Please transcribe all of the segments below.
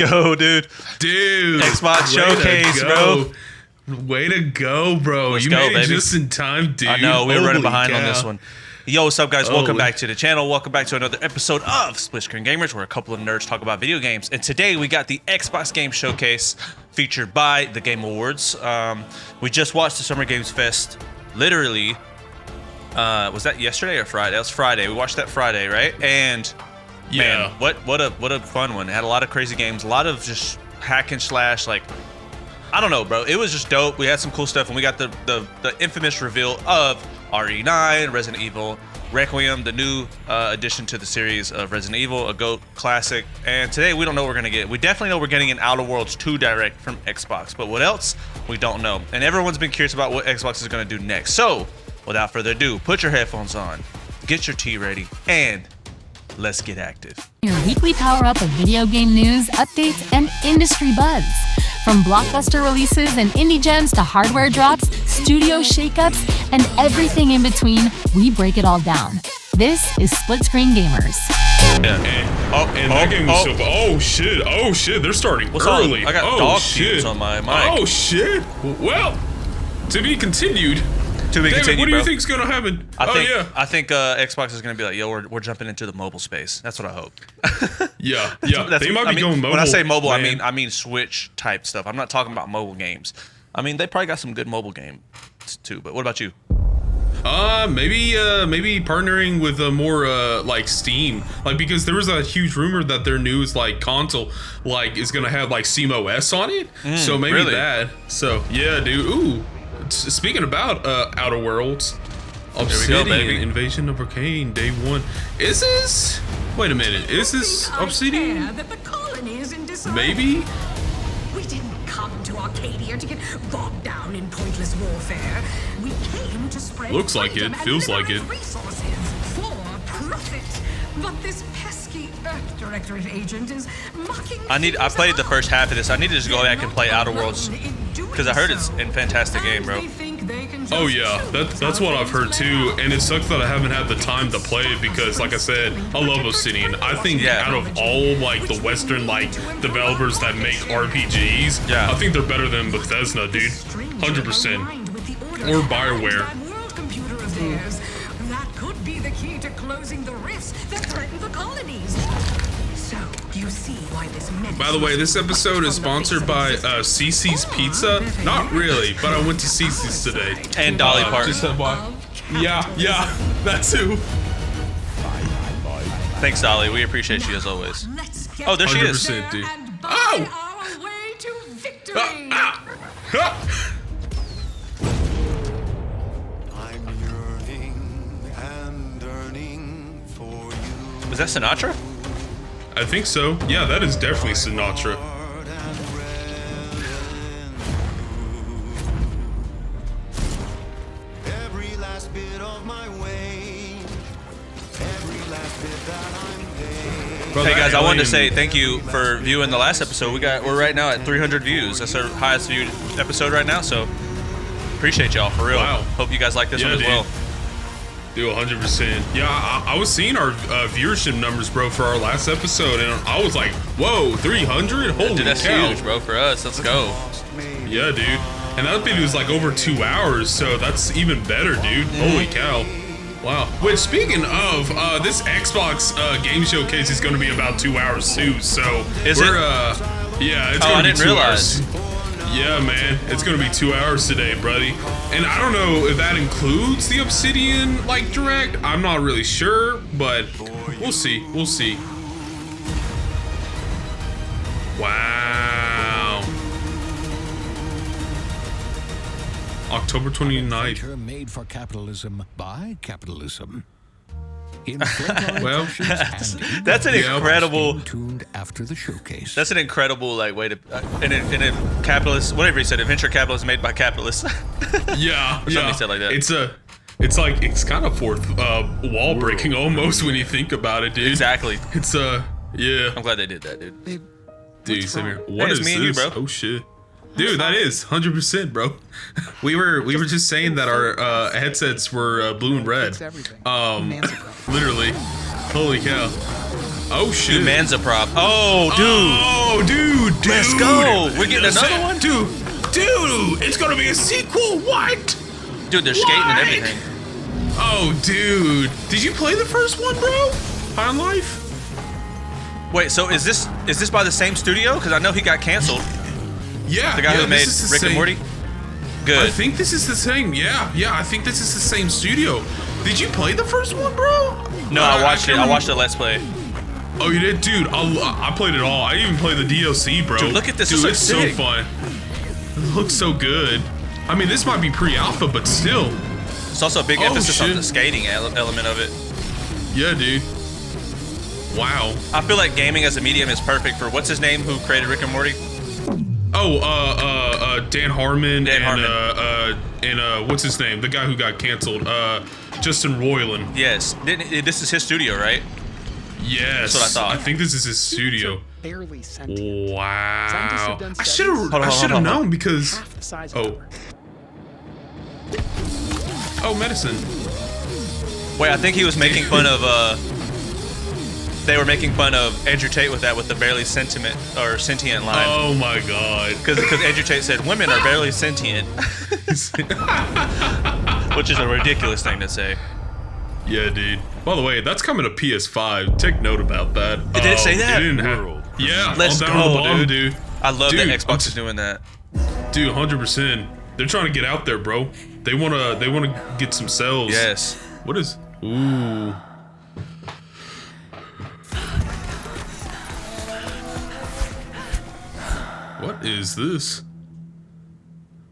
go, dude. Dude. Xbox Showcase, bro. Way to go, bro. Let's you go, made it baby. just in time, dude. I know, we were running Holy behind on cow. this one. Yo, what's up, guys? Welcome Holy. back to the channel. Welcome back to another episode of Split Screen Gamers, where a couple of nerds talk about video games. And today we got the Xbox Game Showcase featured by the Game Awards. We just watched the Summer Games Fest. Literally, was that yesterday or Friday? That was Friday. We watched that Friday, right? And man, what a fun one. It had a lot of crazy games, a lot of just hack and slash, like, I don't know, bro. It was just dope. We had some cool stuff, and we got the infamous reveal of RE9, Resident Evil Requiem, the new addition to the series of Resident Evil, a GOAT classic. And today we don't know what we're gonna get. We definitely know we're getting an Outer Worlds 2 Direct from Xbox, but what else? We don't know. And everyone's been curious about what Xbox is gonna do next. So, without further ado, put your headphones on, get your tea ready, and let's get active. Your weekly power-up of video game news, updates, and industry buzz. From blockbuster releases and indie gems to hardware drops, studio shakeups, and everything in between, we break it all down. This is Split Screen Gamers. That game was so. Oh shit! They're starting What's early. I got dog fumes on my mic. Oh shit! Well, to be continued. To be David, continued, what do bro. you think's gonna happen? I think Xbox is gonna be like, yo, we're jumping into the mobile space. That's what I hope. Yeah. They might be going mobile. When I say mobile, man. I mean Switch type stuff. I'm not talking about mobile games. I mean, they probably got some good mobile games too. But what about you? Maybe partnering with more like Steam, like, because there was a huge rumor that their new console is gonna have like SteamOS on it. So maybe really? that. So yeah, dude. Ooh. Speaking about Outer Worlds, Obsidian, baby. Invasion of Arcane, Day 1. Is this? Wait a minute. Is this Obsidian? That the colony is in disarray. Maybe. We didn't come to Arcadia to get bogged down in pointless warfare. We came to spread Looks like freedom it, and feels like liberate it. resources for profit. But this pesky Earth Directorate agent is mocking. I played the first half of this. I need to just go back and play Outer Worlds, because I heard it's a fantastic game, bro. Oh yeah, that's what I've heard too, and it sucks that I haven't had the time to play it because, like I said, I love Obsidian. I think out of all like the Western developers that make RPGs, I think they're better than Bethesda, dude. 100%. Or BioWare. That could be the key to closing the rifts that threaten the colonies. So, you see why this menace. By the way, this episode is sponsored by Cece's Pizza. Not really, but I went to Cece's today. And Dolly Parton. Yeah, that too. Thanks, Dolly. We appreciate you as always. Oh, there she is. 100%, dude. Oh! Our way to victory. I'm yearning and yearning for you. Was that Sinatra? I think so. Yeah, that is definitely Sinatra. Every last bit of my way, every last bit that I'm paid. Bro, Hey that guys, I wanted to alien- say thank you for viewing the last episode. We're right now at 300 views. That's our highest viewed episode right now. So appreciate y'all for real. Wow. Hope you guys like this one as dude. well. Dude, 100%. Yeah, I was seeing our viewership numbers, bro, for our last episode, and I was like, whoa, 300? Holy Dude, that's cow. huge, bro, for us. Let's go. Yeah, dude. And that video was like over 2 hours, so that's even better, dude. Holy cow. Wow. Which, speaking of, this Xbox game showcase is going to be about 2 hours too, so Is it? Yeah, it's Oh, I going to be didn't 2 realize. hours. Yeah, man, it's gonna be 2 hours today, buddy. And I don't know if that includes the Obsidian direct. I'm not really sure, but we'll see. We'll see. Wow. October 29th. Future made for capitalism by capitalism. Well, That's an incredible. Tuned after the showcase. That's an incredible way to in a capitalist, whatever he said, a venture capitalist made by capitalists. yeah, Something he said like that. It's kind of fourth wall breaking almost when you think about it, dude. Exactly. It's yeah. I'm glad they did that, dude. Dude, Samir, what Hey, it's is me and you, this? bro. Oh shit. Dude, that is 100%, bro. We were just saying that our headsets were blue and red. Literally. Holy cow. Oh shit. Dude, Manza prop. Oh, dude. Oh, dude. dude. Let's go. We're getting another one? Dude, it's gonna be a sequel. What? Dude, they're skating and everything. Oh, dude. Did you play the first one, bro? High on Life? Wait, so is this by the same studio? Because I know he got canceled. Yeah. The guy who made Rick and Morty? Good. I think this is the same. Yeah, I think this is the same studio. Did you play the first one, bro? No, I watched it. I watched the Let's Play. Oh, you did? Dude, I played it all. I even played the DLC, bro. Dude, look at this. Dude, This it's looks so sick. fun. It looks so good. I mean, this might be pre-alpha, but still. It's also a big emphasis on the skating element of it. Yeah, dude. Wow. I feel like gaming as a medium is perfect for what's his name who created Rick and Morty? Oh, Dan Harmon Dan and Harmon. What's his name? The guy who got canceled. Justin Roiland. Yes. This is his studio, right? Yes. That's what I thought. I think this is his studio. Barely sentient. Wow. done I studies. should have known because. Half the size Oh. of ours. Oh, medicine. Wait, I think he was making fun of they were making fun of Andrew Tate with the barely sentient line. Oh my god. Because Andrew Tate said women are barely sentient. Which is a ridiculous thing to say. Yeah, dude. By the way, that's coming to PS5. Take note about that. Did it say that? It didn't have, yeah, Let's all down on the go, bottom, dude. dude. I love that Dude, Xbox is doing that. Dude, 100%. They're trying to get out there, bro. They wanna get some sales. Yes. What is? Ooh. What is this?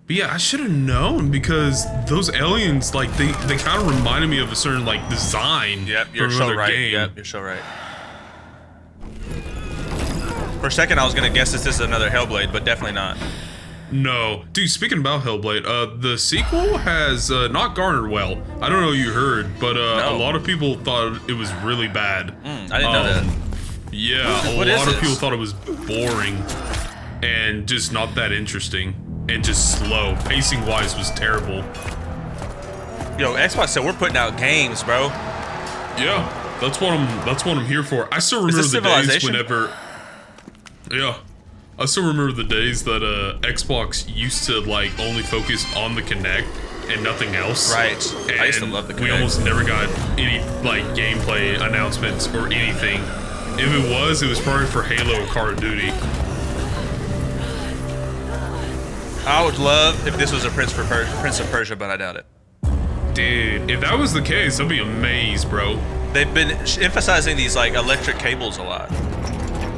But yeah, I should have known because those aliens, like, they kind of reminded me of a certain, like, design. Yep, you're from so another right. game. Yep, you're so right. For a second, I was gonna guess this is another Hellblade, but definitely not. No. Dude, speaking about Hellblade, the sequel has not garnered well. I don't know if you heard, but a lot of people thought it was really bad. I didn't know that. Yeah, What a is lot of this? people thought it was boring and just not that interesting and just slow. Pacing wise was terrible. Yo, Xbox said we're putting out games, bro. Yeah, that's what I'm here for. I still remember this the days Civilization? whenever. Yeah. I still remember the days that Xbox used to like only focus on the Kinect and nothing else. Right. And I used to love the we Kinect. almost never got any like gameplay announcements or anything. If it was probably for Halo or Call of Duty. I would love if this was a Prince of Persia, but I doubt it. Dude, if that was the case, I'd be amazed, bro. They've been emphasizing these like electric cables a lot.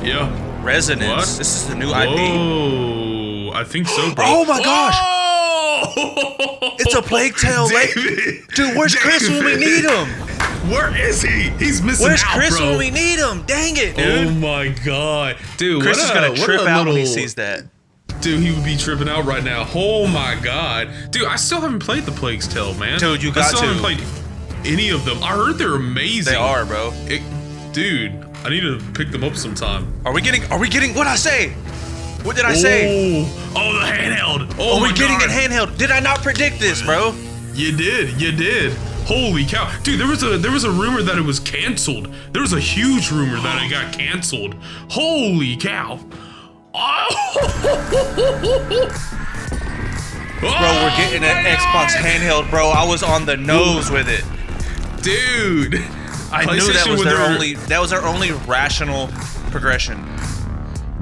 Yeah. Resonance. What? This is the new IP. Oh, I think so, bro. Oh my gosh! Oh! It's a Plague Tale, like, David! dude. Where's Chris when we need him? Where is he? He's missing Where's out, Chris bro. when we need him? Dang it, dude! Oh my god, dude! Chris what is a- gonna what trip a out when he little- sees that. Dude, he would be tripping out right now. Oh my god, dude! I still haven't played the Plague's Tale, man. Dude, you I got still to. haven't played any of them. I heard they're amazing. They are, bro. Dude, I need to pick them up sometime. Are we getting? What'd I say? What did I say? Oh, the handheld. Oh, Are we my getting god. it handheld? Did I not predict this, bro? You did. Holy cow, dude! There was a rumor that it was canceled. There was a huge rumor that it got canceled. Holy cow! Bro, we're getting an Xbox handheld, bro. I was on the nose with it. Dude, I knew that PlayStation was with that was our only rational progression.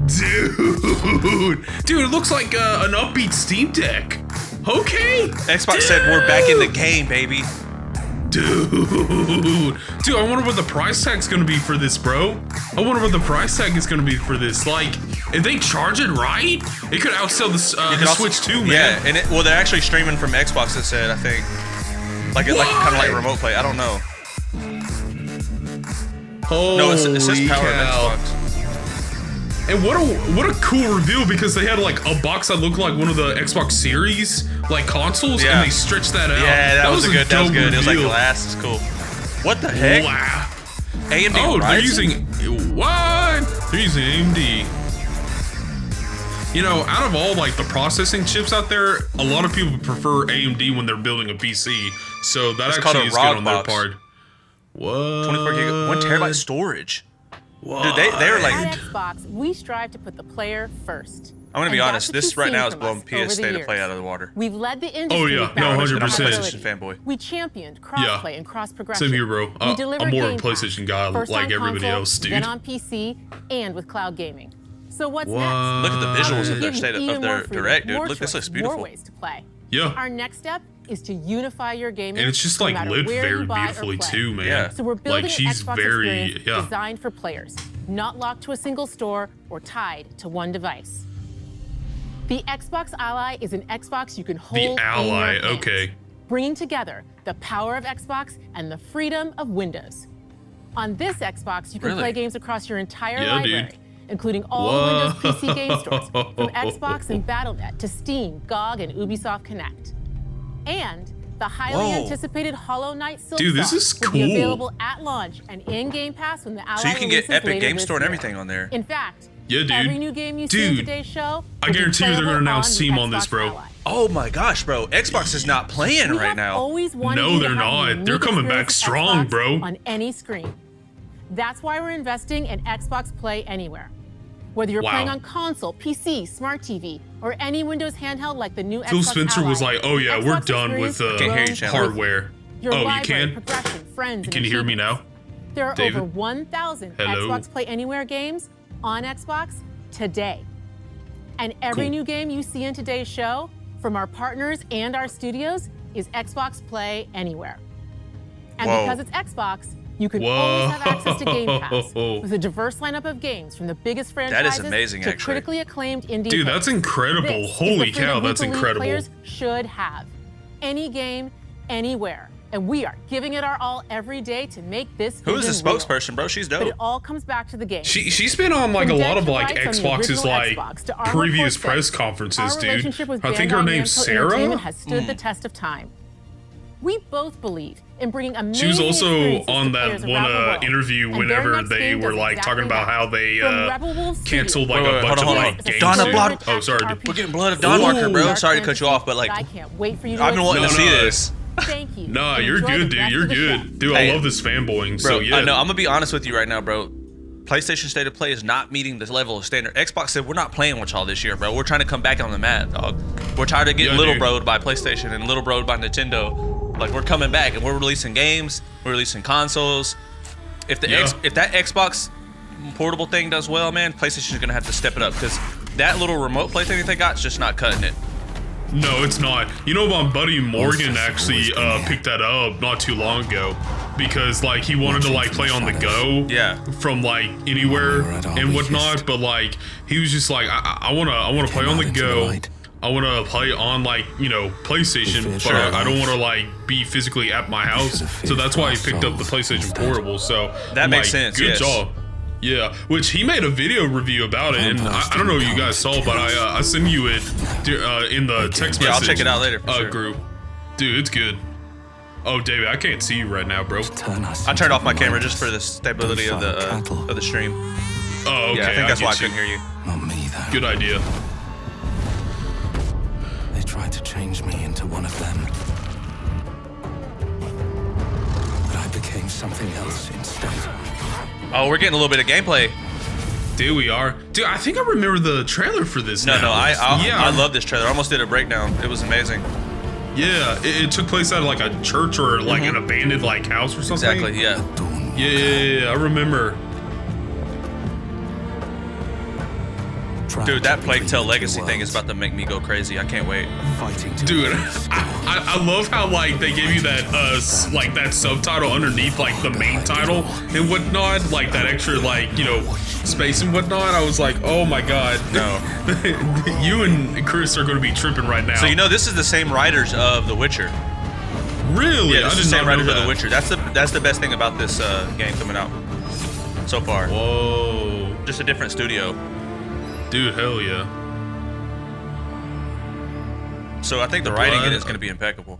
Dude, it looks like an upbeat Steam Deck. Okay. Xbox said we're back in the game, baby. Dude, I wonder what the price tag's gonna be for this, bro. I wonder what the price tag is gonna be for this. Like, if they charge it right, it could outsell the Switch too, man. Yeah, and they're actually streaming from Xbox. It said, I think, like kind of like remote play. I don't know. Holy No, it says power of cow. Xbox. And what a cool reveal, because they had like a box that looked like one of the Xbox Series like consoles, Yeah. and they stretched that out. Yeah, that was a good. That was dope good. It was like reveal. glass. It's cool. What the heck? Wow. AMD Oh, they're Ryzen? using what? They're using AMD. You know, out of all like the processing chips out there, a lot of people prefer AMD when they're building a PC. So that It's called actually a is good ROG on their box. part. What? 24 gig, 1 terabyte storage. Dude, they were like. At Xbox, we strive to put the player first. I'm gonna be And honest. that's what This you've right seen now is from blowing us over PS the State of years. Play out of the water. We've led the industry. Oh, yeah. with No, balance 100%. and PlayStation accountability. fanboy. We championed crossplay and cross progression. Same here, bro. We delivered I'm more of a Game Pass, PlayStation guy, first like on everybody console, else, dude. Then on PC and with cloud gaming. So what's What? next? Look at the visuals To of their give state you of even their more freedom, direct, dude. more Look, this choice, looks beautiful. More ways to play. Yeah. Our next step is to unify your gaming. And it's just no like matter lit where very you buy or beautifully play. too, man. Yeah. So we're building like she's an Xbox very experience designed for players, not locked to a single store or tied to one device. The Xbox Ally is an Xbox you can hold The in your Ally, hands, okay. bringing together the power of Xbox and the freedom of Windows. On this Xbox, you can Really? play games across your entire Yeah, dude. library, including all Windows PC game stores, from Xbox and Battle.net to Steam, GOG, and Ubisoft Connect. And the highly Whoa. anticipated Hollow Knight Silk Dude, this Song is will be cool. available at launch and in Game Pass when the Ally So you can get releases Epic later Game this Store and year. everything on there. In fact, Yeah, dude. every new game you see in Dude, today's show I will be guarantee you they're gonna playable announce on the Steam on this, Xbox bro. Ally. Oh my gosh, bro! Xbox is not playing We right have now. always wanted No, you to they're have the not. unique They're coming back experience of strong, Xbox bro. On any screen. That's why we're investing in Xbox Play Anywhere. Whether you're Wow. playing on console, PC, smart TV, or any Windows handheld like the new Phil Xbox Spencer was Ally, like, "Oh yeah, the we're Xbox done with experience Can't hear you, grows Chandler. with hardware." your Oh, you library, can? progression, friends, and Can you hear me achievements. now? There are David? over 1,000 Hello? Xbox Play Anywhere games on Xbox today. And every Cool. new game you see in today's show, from our partners and our studios, is Xbox Play Anywhere. And Whoa. because it's Xbox, you can always have access to Game Pass Whoa. with a diverse lineup of games from the biggest franchises amazing, to actually. critically acclaimed indie Dude, hits. that's incredible. This is Holy the freedom cow, we that's believe incredible. Players should have any game, anywhere, and we are giving it our all every day to make this. Who is the vision real. spokesperson, bro? She's But dope. it all comes back to the game. She's been on like a From lot of Dead to like Rights on the Xbox's original like Xbox to Armored previous Core press 6, conferences, our dude. relationship with I think her Bandai name's Namco Sarah. Entertainment has stood the test of time. We both believe in bringing amazing She was also experiences on to that players one around the world. interview And their whenever next they game were does like talking exactly about that. how they From Rebel Wolves canceled Studios. like Wait, a bunch hold of on, like hold on. games. Dawn of dude. Blood- Oh, sorry. RPG. We're getting Blood of Dawn Walker, bro. Dark Sorry to cut you off, but fantasy like, I can't wait for you to I've been wanting to explore. see this. Thank you. Nah, and you're enjoy good, the dude. rest You're of the show. good. Dude, Hey, I love this fanboying. Bro, So yeah. I know. I'm gonna be honest with you right now, bro. PlayStation State of Play is not meeting this level of standard. Xbox said we're not playing with y'all this year, bro. We're trying to come back on the map, dog. We're tired of getting Yeah, little dude. broed by PlayStation and little broed by Nintendo. Like we're coming back and we're releasing games. We're releasing consoles. If the Yeah. if that Xbox portable thing does well, man, PlayStation is gonna have to step it up because that little remote play thing that they got is just not cutting it. No, it's not. You know, my buddy Morgan Monsters actually always been there. picked that up not too long ago because like he wanted to like play on the go, Yeah. from like anywhere We're at our and whatnot. weakest. But like he was just like, I wanna play on the out into go. the light. I wanna play on like PlayStation, We but fish our I don't life. wanna like be physically at my house. should have So that's why he feared picked up the for our PlayStation souls Portable. So That I'm makes like, sense, Good yes. job. Yeah, which he made a video review about it, and I don't know if you guys saw, but I sent you it in the text message. Yeah, I'll check it out later, for sure. Group. Dude, it's good. Oh, David, I can't see you right now, bro. Turn us I turned into off my camera warriors. just for the stability of the stream. Oh, okay. Yeah, I think that's why I get you. couldn't hear you. Not me, though. Good idea. They tried to change me into one of them. But I became something else instead. Oh, we're getting a little bit of gameplay. Dude, we are. Dude, I think I remember the trailer for this. No, now. I love this trailer. I almost did a breakdown. It was amazing. Yeah, it took place at like a church or like an abandoned like house or something. Exactly, yeah. Dawn. Yeah, I remember. Dude, that Plague Tale Legacy thing is about to make me go crazy. I can't wait. Fighting to Dude, erase I love how like they give you that like that subtitle underneath like the main title and whatnot, like that extra like space and whatnot. I was like, oh my god, No. you and Chris are going to be tripping right now. So this is the same writers of The Witcher. really? Yeah, I this is did the same not know writers of that. The Witcher. That's the best thing about this game coming out so far. Whoa, Just a different studio. dude, hell yeah. So I think the writing in it is going to be impeccable.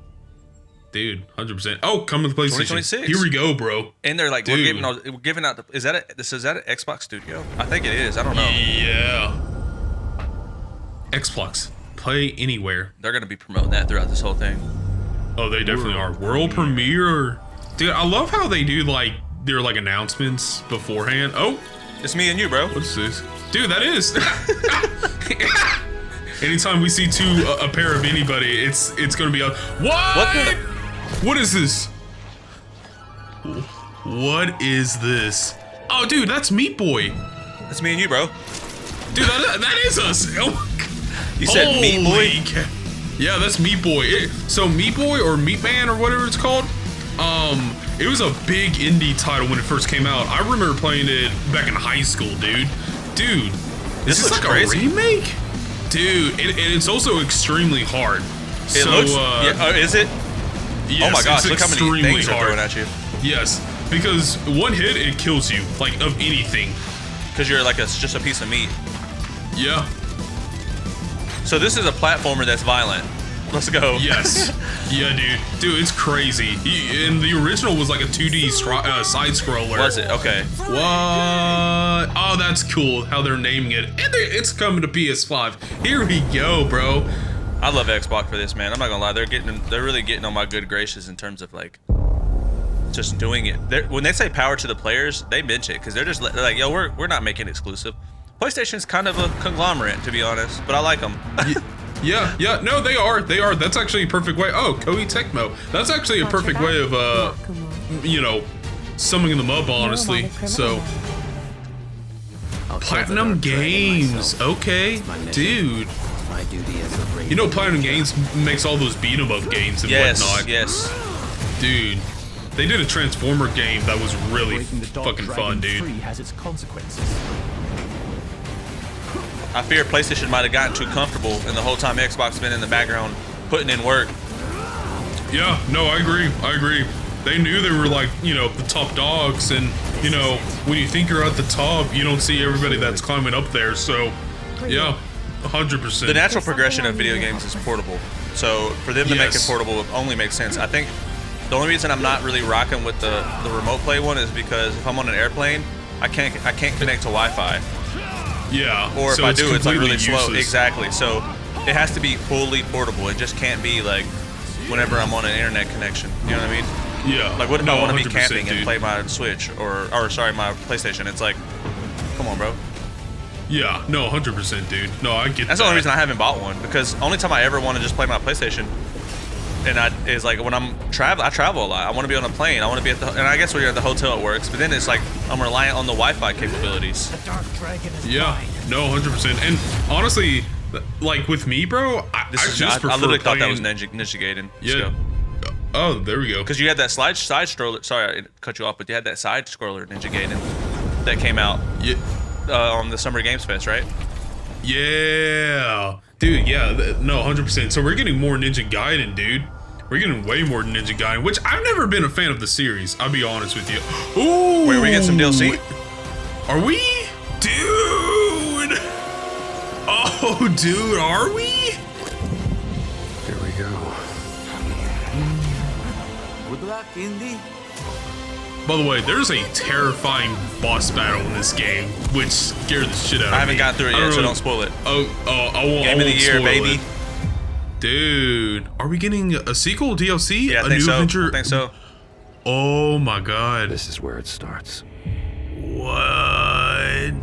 Dude, 100%. Oh, coming to the PlayStation. 2026. Here we go, bro. And they're like, Dude. we're giving out. Is that an Xbox Studio? I think it is. I don't know. Yeah. Xbox. Play anywhere. They're going to be promoting that throughout this whole thing. Oh, they definitely are. World premiere. Dude, I love how they do like their like announcements beforehand. Oh, It's me and you, bro. What's this? Dude, that is. Anytime we see a pair of anybody, it's gonna be a what? What is this? What is this? Oh, dude, that's Meat Boy. That's me and you, bro. Dude, that is us. Oh, you said Meat Boy? Yeah, that's Meat Boy. So Meat Boy or Meat Man or whatever it's called. It was a big indie title when it first came out. I remember playing it back in high school, dude. Dude, this looks like crazy. A remake? Dude, and it's also extremely hard. It looks. Yeah, is it? Yes, oh my gosh! it's Look how many things are throwing at you. Yes, because one hit it kills you, like of anything. Because you're like just a piece of meat. Yeah. So this is a platformer that's violent. Let's go. Yes. Yeah, dude. Dude, it's crazy. And the original was like a 2D side scroller. Was it? Okay. What? Oh, that's cool how they're naming it. And it's coming to PS5. Here we go, bro. I love Xbox for this, man. I'm not gonna lie. They're really getting on my good graces in terms of like just doing it. When they say power to the players, they mention it because they're like, yo, we're not making it exclusive. PlayStation's kind of a conglomerate, to be honest, but I like them. Yeah, no, they are. That's actually a perfect way. Oh, Koei Tecmo. That's actually a perfect way of, you know, summing them up, honestly. So, Platinum Games. Okay, dude. You know, Platinum Games makes all those beat 'em up games and whatnot. Yes. Dude, they did a Transformer game that was really fucking fun, dude. I fear PlayStation might have gotten too comfortable, and the whole time Xbox has been in the background putting in work. Yeah, no, I agree. They knew they were like, you know, the top dogs, and, you know, when you think you're at the top, you don't see everybody that's climbing up there, so, yeah, 100%. The natural progression of video games is portable, so for them to make it portable only makes sense. I think the only reason I'm not really rocking with the remote play one is because if I'm on an airplane, I can't connect to Wi-Fi. Yeah. Or if I do, it's like really useless. slow. Exactly. So it has to be fully portable. It just can't be like whenever I'm on an internet connection. You know what I mean? Yeah. Like what if I want to be 100%, camping dude. and play my Switch or sorry, my PlayStation? It's like, come on, bro. Yeah. No, 100%, dude. No, I get That's the only reason I haven't bought one, because only time I ever want to just play my PlayStation is like when I travel a lot. I want to be on a plane. I want to be and I guess when you're at the hotel it works, but then it's like I'm reliant on the Wi-Fi capabilities. Yeah, no, 100%. And honestly, like with me, bro, I literally thought that was Ninja Gaiden. Yeah. Oh, there we go. Because you had that side scroller. Sorry, I cut you off, but you had that side scroller Ninja Gaiden that came out on the Summer Games Fest, right? Yeah, dude. Yeah, no, 100%. So we're getting more Ninja Gaiden, dude. We're getting way more Ninja Gaiden, which I've never been a fan of the series. I'll be honest with you. Ooh, wait, we get some DLC? Are we, dude? Oh, dude, are we? Here we go. Good luck, Indy. By the way, there's a terrifying boss battle in this game, which scared the shit out of me. I haven't gotten through it yet, so don't spoil it. I won't. Game of the year, baby. It. Dude, are we getting a sequel, DLC? Yeah, I a think new so. adventure? I think so. Oh my god. This is where it starts. What?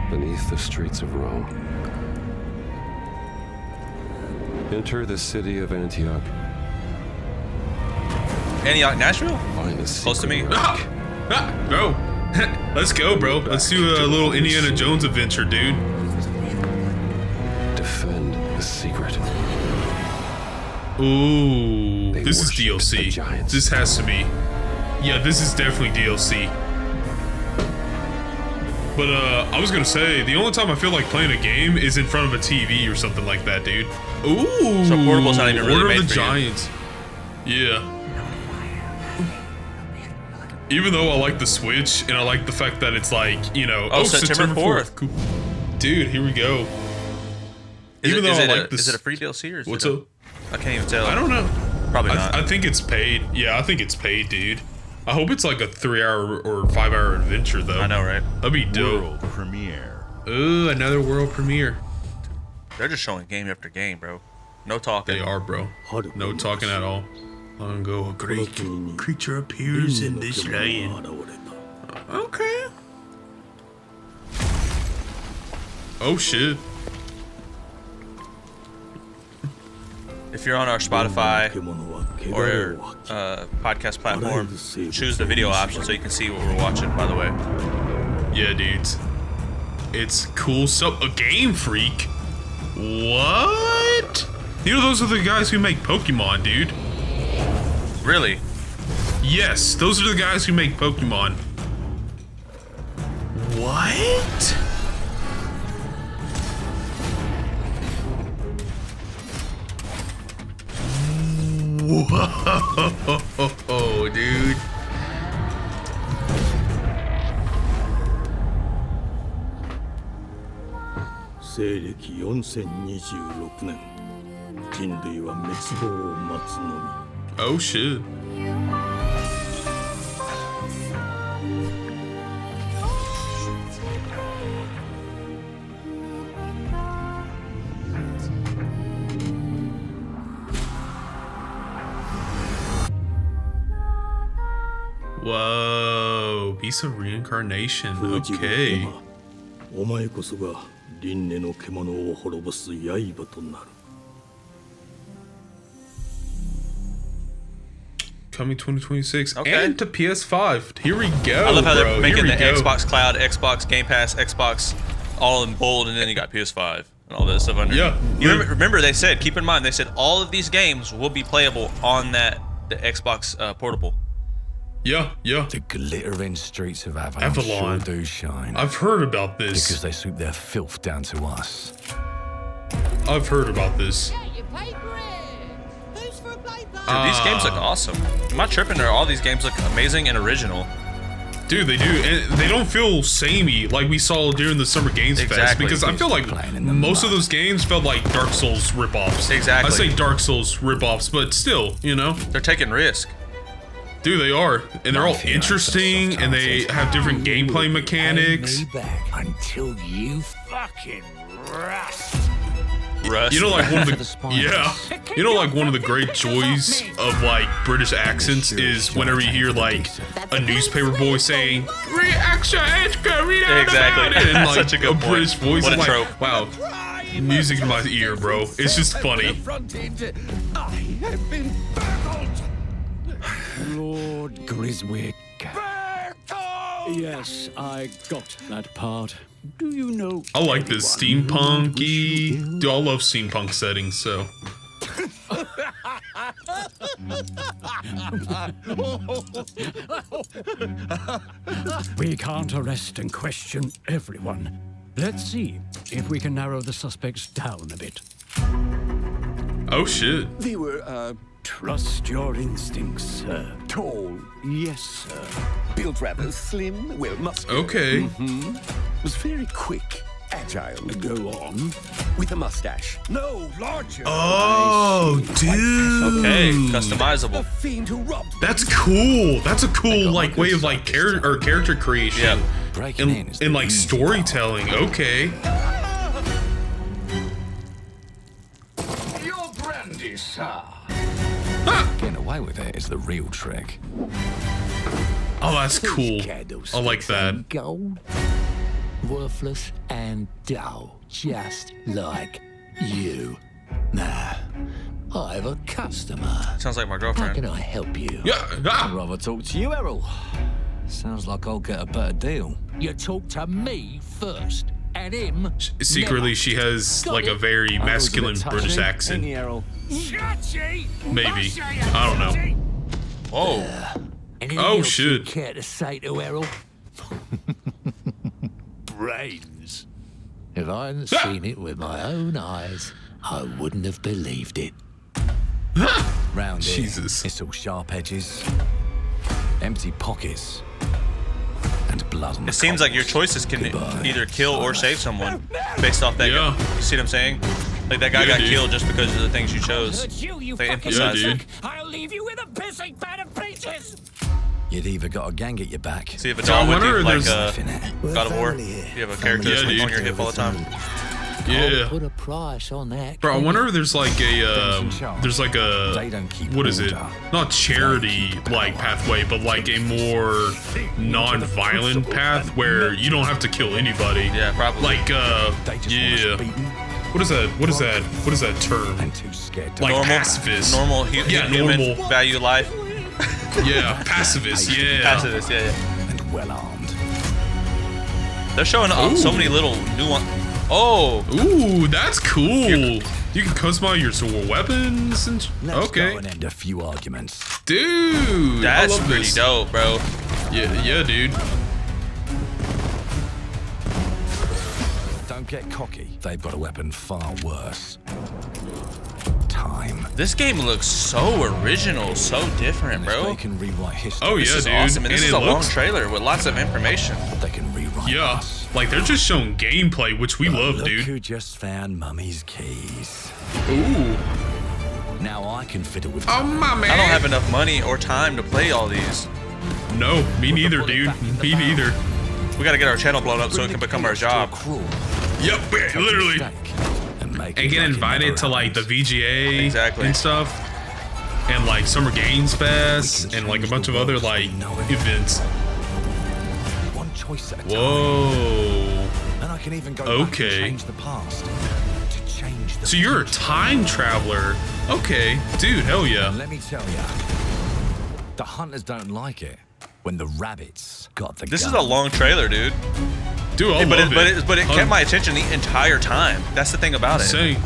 Beneath the streets of Rome. Enter the city of Antioch. Antioch, Nashville? Find a Close to me. Bro. Let's go, bro. Let's do a little Indiana Jones adventure, dude. Defend the secret. Ooh. They This is worship DLC. the giants. This has to be. Yeah, this is definitely DLC. But I was gonna say, the only time I feel like playing a game is in front of a TV or something like that, dude. Ooh. So portable's not even really Order made of the for you. Giants. Yeah. Even though I like the Switch and I like the fact that it's like, you know, September 4th. Cool. Dude, here we go. Is Even though I like is this. it a free DLC or is What's it up? I can't even tell. I don't know. Probably not. I think it's paid. Yeah, I think it's paid, dude. I hope it's like a 3-hour or 5-hour adventure, though. I know, right? That'd be dope. World premiere. Ooh, another world premiere. They're just showing game after game, bro. No talking. They are, bro. No talking at all. Long ago, a great creature appears in this land. Okay. Oh shit. If you're on our Spotify or podcast platform, choose the video option so you can see what we're watching, by the way. Yeah, dudes. It's cool stuff. A Game Freak? What? You know, those are the guys who make Pokemon, dude. Really? Yes, those are the guys who make Pokemon. What? Whoa, dude. Oh shit. Whoa, piece of Reincarnation. Okay. お前こそが輪廻の獣を滅ぼす刃となる。 Coming 2026 Okay. and to PS5. Here we go. I love how bro. they're making the Here we go. Xbox Cloud, Xbox Game Pass, Xbox all in bold, and then you got PS5 and all that stuff under. Yeah. You remember they said, keep in mind, they said all of these games will be playable on the Xbox portable. Yeah, yeah. The glittering streets of Aphelion sure Aphelion. do shine. I've heard about this. Because they swoop their filth down to us. I've heard about this. Dude, these games look awesome. Am I tripping? Or all these games look amazing and original? Dude, they do. And they don't feel samey like we saw during the Summer Games Fest. Exactly. Because I feel like most of those games felt like Dark Souls ripoffs. Exactly. I say Dark Souls ripoffs, but still, you know. They're taking risk. Dude, they are. And they're all interesting, and they have different gameplay mechanics. Until you fucking rust. Rust. You know, like one of the you know, like one of the great joys of like British accents is whenever you hear like a newspaper boy saying "reaction, exactly," and like Such a good British voice. What a like, trope. wow, music in my ear, bro. It's just funny. Lord Griswick. Yes, I got that part. Do you know? I like this steampunky. Dude, I love steampunk settings. So We can't arrest and question everyone. Let's see if we can narrow the suspects down a bit. oh shit. They were, trust your instincts, sir. Tall, yes, sir. Built rather slim, well muscular. Okay. Was very quick, agile. Go on. With a mustache. No, larger. Oh, dude. Okay, customizable. Fiend who robbed. That's cool. That's a cool like way of like character creation. Yep. Breaking in is And the like easy storytelling. Okay. Your brandy, sir. part. Getting away with it is the real trick. Oh, that's cool. I like that. Gold, worthless and dull, just like you. Nah, I have a customer. Sounds like my How girlfriend. can I help you? Yeah. I'd Ah. rather talk to you, Errol. Sounds like I'll get a better deal. You talk to me first, and him. Secretly, she has like a very masculine British accent. Errol. Maybe. I don't know. Whoa. Anything Oh, else you shit. care to say to Errol? Brains. If I hadn't seen it with my own eyes, I wouldn't have believed it. Round here, Jesus. it's all sharp edges, empty pockets, and blood on the It seems like your choices can either kill or save someone based off that. Yeah. You see what I'm saying? Like that guy Yeah, got dude. killed just because of the things you chose. They emphasize Yeah, it. dude. I'll leave you with a pissing fan of peaches. You'd either got a gang at your back. See if it's So I all with wonder you, if like there's- Nothing there. God of War. You have a character Yeah, that's dude. on your hip all the time. Yeah. I'll put a price on that. Bro, I wonder if there's like a They don't keep what is it? order. Not charity like pathway, but like a more non-violent path where you don't have to kill anybody. Yeah, probably. Like They just want us yeah. beaten What is that? What is that? What is that term? and too scared to Like normal, pacifist. normal, Yeah, human normal. value life. Yeah, pacifist. Yeah. Pacifist, yeah. and well armed. They're showing off so many little nuance. Oh, Ooh, that's cool. You can customize your sword weapons and Let's okay, go and end a few arguments. dude. that's I love pretty this. dope, bro. Yeah, dude. Don't get cocky. They've got a weapon far worse. Time. This game looks so original, so different, And if bro. they can rewrite history, Oh This yeah, is dude. awesome, and this is a long looks trailer with lots of information. they can rewrite yeah, us. like they're just showing gameplay, which we love, Look dude. who just found Mummy's keys. Ooh. Now I can fiddle with. Oh my man. I don't have enough money or time to play all these. No, me neither, dude. Me neither. We gotta get our channel blown up so it can become our job. Yep, literally. And get invited to like the VGA Exactly. and stuff, and like Summer Games Fest, and like a bunch of other like events. One choice at a time. Whoa. And I can even go back Okay. and change the past. To change the So you're a future. time traveler. Okay, dude, hell And yeah. let me tell ya, the hunters don't like it when the rabbits got the This is gun. a long trailer, dude. Dude, I But love it kept my attention the entire time. That's the thing about it.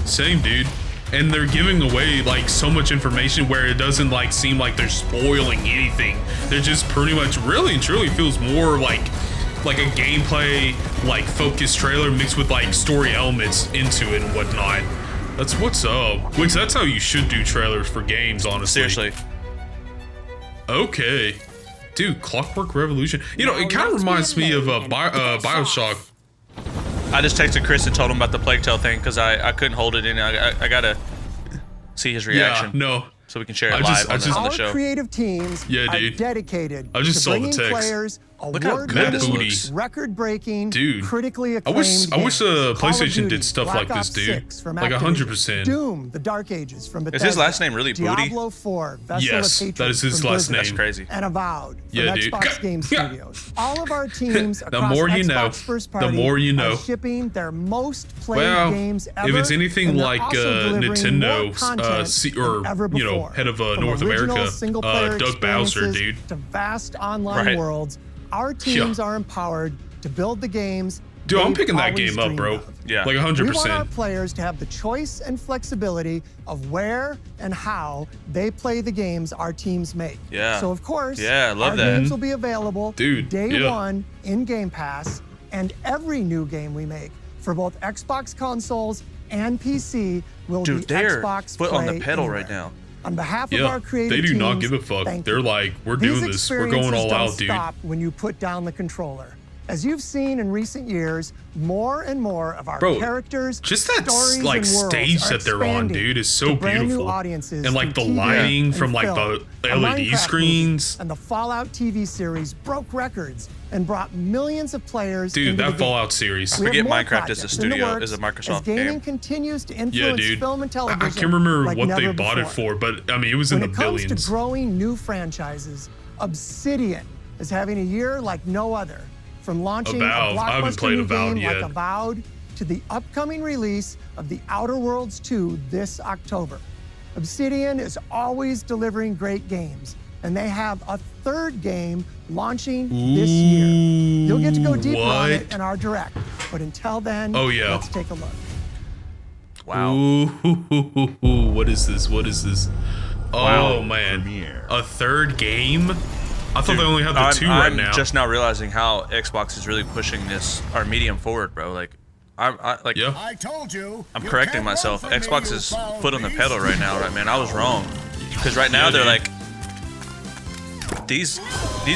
Same, dude. And they're giving away like so much information where it doesn't like seem like they're spoiling anything. They're just pretty much really and truly feels more like a gameplay like focused trailer mixed with like story elements into it and whatnot. That's what's up. Which that's how you should do trailers for games, honestly. Seriously. Okay. Dude, Clockwork Revolution. You know, it kind of reminds me of Bioshock. I just texted Chris and told him about the Plague Tale thing because I couldn't hold it in. I gotta see his reaction. Yeah, no. So we can share it I live just- on the Our show. creative teams Yeah, are dude. dedicated I just to saw the bringing text. players Look how good this award-winning, looks. record-breaking, Dude. critically I acclaimed wish games. PlayStation Call of Duty, did stuff Black like this, Ops dude. 6 from Like Activision, 100%. Doom, The Dark Ages from Bethesda. Is his last name really Booty? Diablo 4, Vessel Yes, of Hatred that is his from last Blizzard, name. That's crazy. And Avowed from Yeah, dude. Xbox Game Studios. All of our teams The across more you Xbox know. First The Party more you know. are shipping their most played Well, games ever. if it's anything and they're like also delivering more Nintendo, content or than ever you know, before. head of From North original America, single-player Doug Bowser, experiences dude. to vast online Right. worlds, our teams are empowered to build the games. Dude, I'm they've picking that always game up, dreamed bro. of. Yeah. Like We want our 100%. players to have the choice and flexibility of where and how they play the games our teams make. Yeah. So of course, Yeah, I love our that. games will be available Dude, day yeah. one in Game Pass, and every new game we make for both Xbox consoles and PC will Dude, be they're Xbox foot on the Play pedal anywhere. right now. On behalf of Yeah, our creative they do not teams, give a fuck. thank They're you. like, we're These doing this. We're going all experiences out, don't dude. stop when you put down the controller. As you've seen in recent years, more and more of our Bro, characters, just that stories, like and worlds stage are that they're on, expanding dude, is so to brand new beautiful. audiences And like the through TV lighting and from like film. the A LED Minecraft screens. movie and the Fallout TV series broke records and brought millions of players. Dude, into that the game. Fallout series. We have Forget more Minecraft as a projects in the studio, works as a Microsoft as gaming game. continues to Yeah, influence dude. film and television. I can't remember like what they never bought it before. for, but I mean, it was When in the it comes billions. to growing new franchises, Obsidian is having a year like no other. From launching a Avowed. I haven't blockbuster played new Avowed game yet. like Avowed to the upcoming release of The Outer Worlds 2 this October. Obsidian is always delivering great games, and they have a third game launching this year. You'll get to go deeper on it what? in our direct, but until then, Oh, yeah. let's take a look. Wow. Ooh, what is this? What is this? Oh man, a third game? I thought they only had the two right now. I'm just now realizing how Xbox is really pushing this our medium forward, bro. Like, I like. Yeah. I told you. I'm you correcting can't run myself. from me, Xbox you is foul foot on the beast. pedal right now, right, man? I was wrong. Because right now Yeah, they're dude. like, these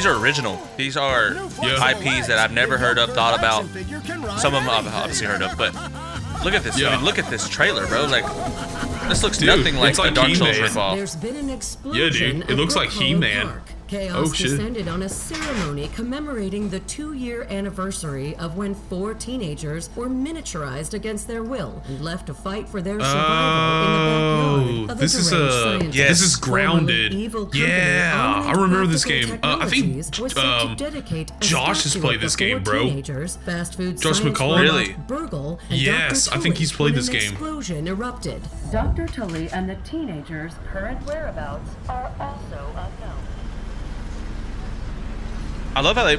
are original. These are Yeah. IPs that I've never heard of, thought about. Some of them I've obviously heard of, but look at this. I Yeah. mean, look at this trailer, bro. Like, this looks Dude, nothing like it's the like Dark Souls He-Man. ripoff. There's been an explosion. Yeah, dude. It looks like He-Man. Chaos descended on a ceremony commemorating the 2-year anniversary of when 4 teenagers were miniaturized against their will and left to fight for their survival in the backyard of this is this is Grounded. Yeah, I remember this game. I think Josh has played this game, bro. Josh McCullough. Really? Yes, I think he's played this game. Explosion erupted. Dr. Tully and the teenagers' current whereabouts are also unknown. I love how they.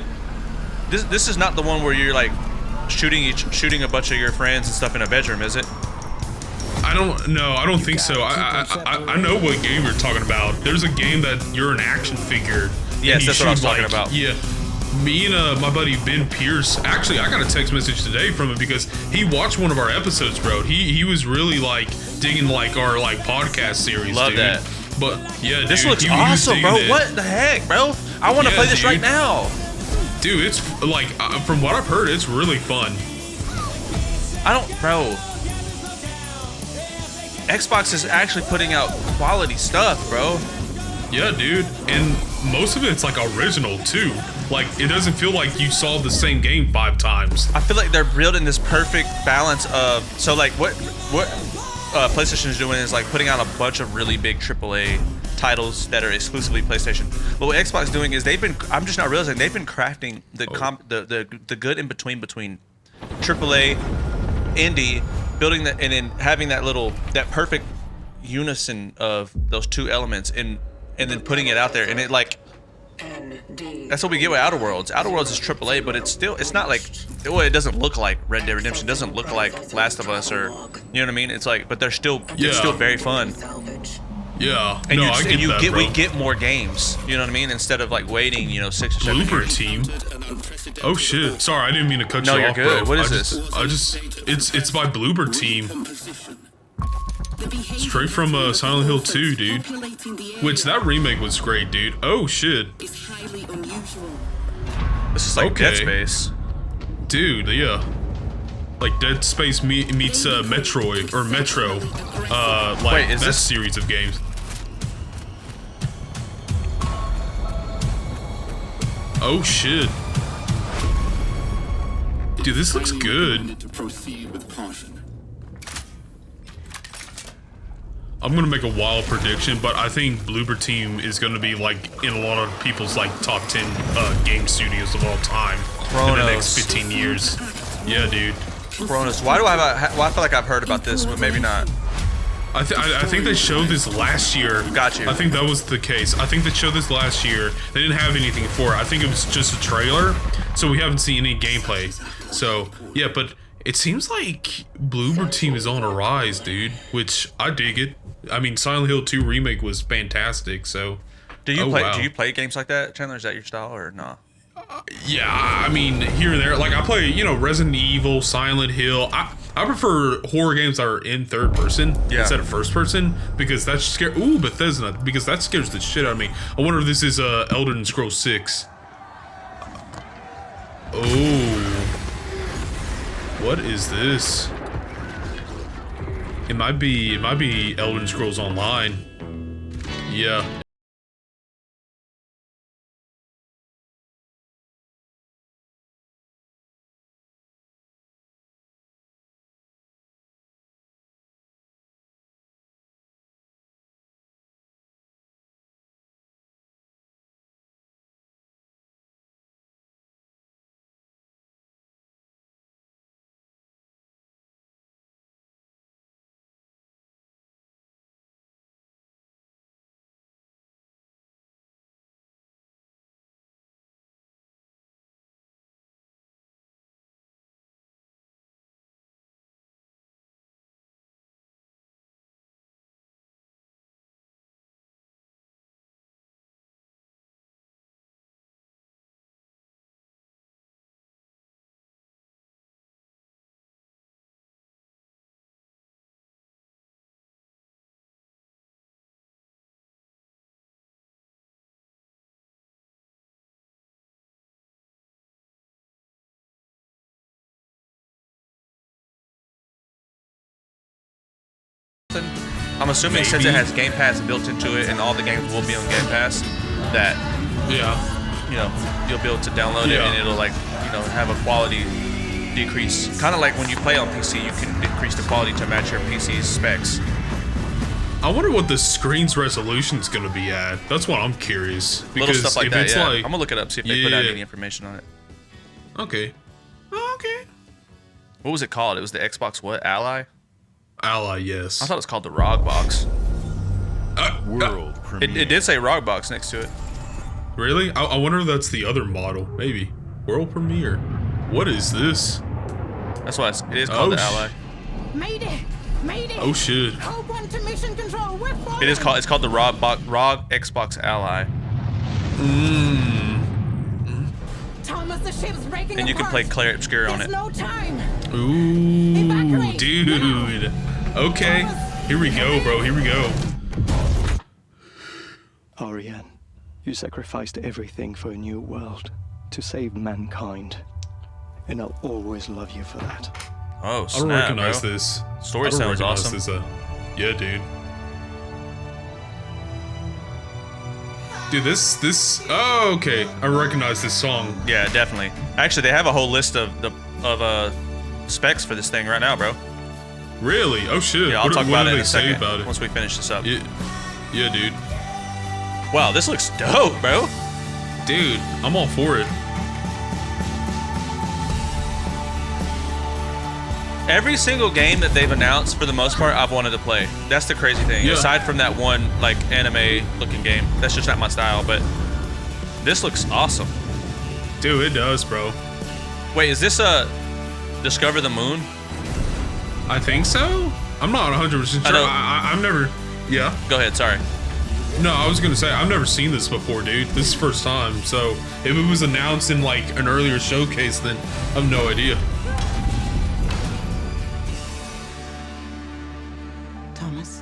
This is not the one where you're like shooting a bunch of your friends and stuff in a bedroom, is it? I don't know. I don't think so. I know what game you're talking about. There's a game that you're an action figure. Yes, that's what I was talking about. Yeah. Me and my buddy Ben Pierce, actually, I got a text message today from him because he watched one of our episodes, bro. He was really like digging like our like podcast series. Love dude. that. But yeah, this dude, looks awesome, bro. What the heck, bro? I want to play this right now. Dude, it's like from what I've heard, it's really fun. Bro. Xbox is actually putting out quality stuff, bro. Yeah, dude, and most of it's like original too. Like it doesn't feel like you saw the same game 5 times. I feel like they're building this perfect balance of like what PlayStation is doing is like putting out a bunch of really big AAA titles that are exclusively PlayStation. But what Xbox is doing is I'm just not realizing they've been crafting the good in between AAA, indie, building that, and then having that perfect unison of those two elements and then putting it out there, and it like that's what we get with Outer Worlds. Outer Worlds is AAA, but it's not like, well, it doesn't look like Red Dead Redemption, doesn't look like Last of Us, or you know what I mean? It's like, but it's still very fun. Yeah, and no, we get more games. You know what I mean? Instead of like waiting, 6 or 7 Blooper years. Team. Oh shit! Sorry, I didn't mean to cut you off. No, you're good. Bro. What is this? It's by Blooper Team. Straight from Silent Hill 2, dude. Which that remake was great, dude. Oh shit. This is like Dead Space. Dude, yeah. Like Dead Space meets Metroid or Metro. Like Wait, is this series of games? Oh shit. Dude, this looks good. I'm gonna make a wild prediction, but I think Bloober Team is gonna be like in a lot of people's like top 10 game studios of all time in the next 15 years. Yeah, dude. Chronos. Why I feel like I've heard about this, but maybe not. I think they showed this last year. Got you. I think that was the case. I think they showed this last year. They didn't have anything for it. I think it was just a trailer, so we haven't seen any gameplay. So yeah, but it seems like Bloober Team is on a rise, dude. Which I dig it. I mean, Silent Hill 2 remake was fantastic. So do you play games like that, Chandler? Is that your style or not? Yeah, I mean, here and there. Like I play, Resident Evil, Silent Hill. I prefer horror games that are in third person instead of first person, because that's scary. Ooh, Bethesda, because that scares the shit out of me. I wonder if this is Elder Scrolls 6. Oh, what is this? It might be Elder Scrolls Online. Yeah. I'm assuming since it has Game Pass built into it and all the games will be on Game Pass, that you know, you'll be able to download it and it'll like, you know, have a quality decrease. Kind of like when you play on PC, you can decrease the quality to match your PC's specs. I wonder what the screen's resolution is going to be at. That's what I'm curious. Because little stuff like if that, it's yeah. like, I'm gonna look it up, see if they put out any information on it. Okay. Okay. What was it called? It was the Xbox what? Ally? Ally, yes. I thought it was called the ROG Box. World premiere. It did say ROG Box next to it. Really? I wonder if that's the other model. Maybe. World premiere. What is this? That's why it is called the Ally. Mayday! Mayday! Oh shit. Code 1 to mission control. We're falling. It's called the ROG Xbox Ally. Thomas, the ship's breaking And you can play Claire Obscure on it. There's no time. Ooh, Evacuate dude. Okay. Here we go, bro. Here we go. Ariane, you sacrificed everything for a new world to save mankind. And I'll always love you for that. Oh, snap, I don't recognize bro. this. Story I don't sounds recognize awesome. This, yeah, dude. Dude, this. Oh, okay. I recognize this song. Yeah, definitely. Actually, they have a whole list of specs for this thing right now, bro. Really? Oh shit. Yeah, I'll what talk what about do it in they a say second about it? once we finish this up. Yeah, dude. Wow, this looks dope, bro. Dude, I'm all for it. Every single game that they've announced, for the most part, I've wanted to play. That's the crazy thing. Yeah. Aside from that one, like, anime-looking game. That's just not my style, but this looks awesome. Dude, it does, bro. Wait, is this Discover the Moon? I think so? I'm not 100% sure. I've never... Yeah? Go ahead, sorry. No, I was gonna say, I've never seen this before, dude. This is first time, so if it was announced in, like, an earlier showcase, then I have no idea. Thomas,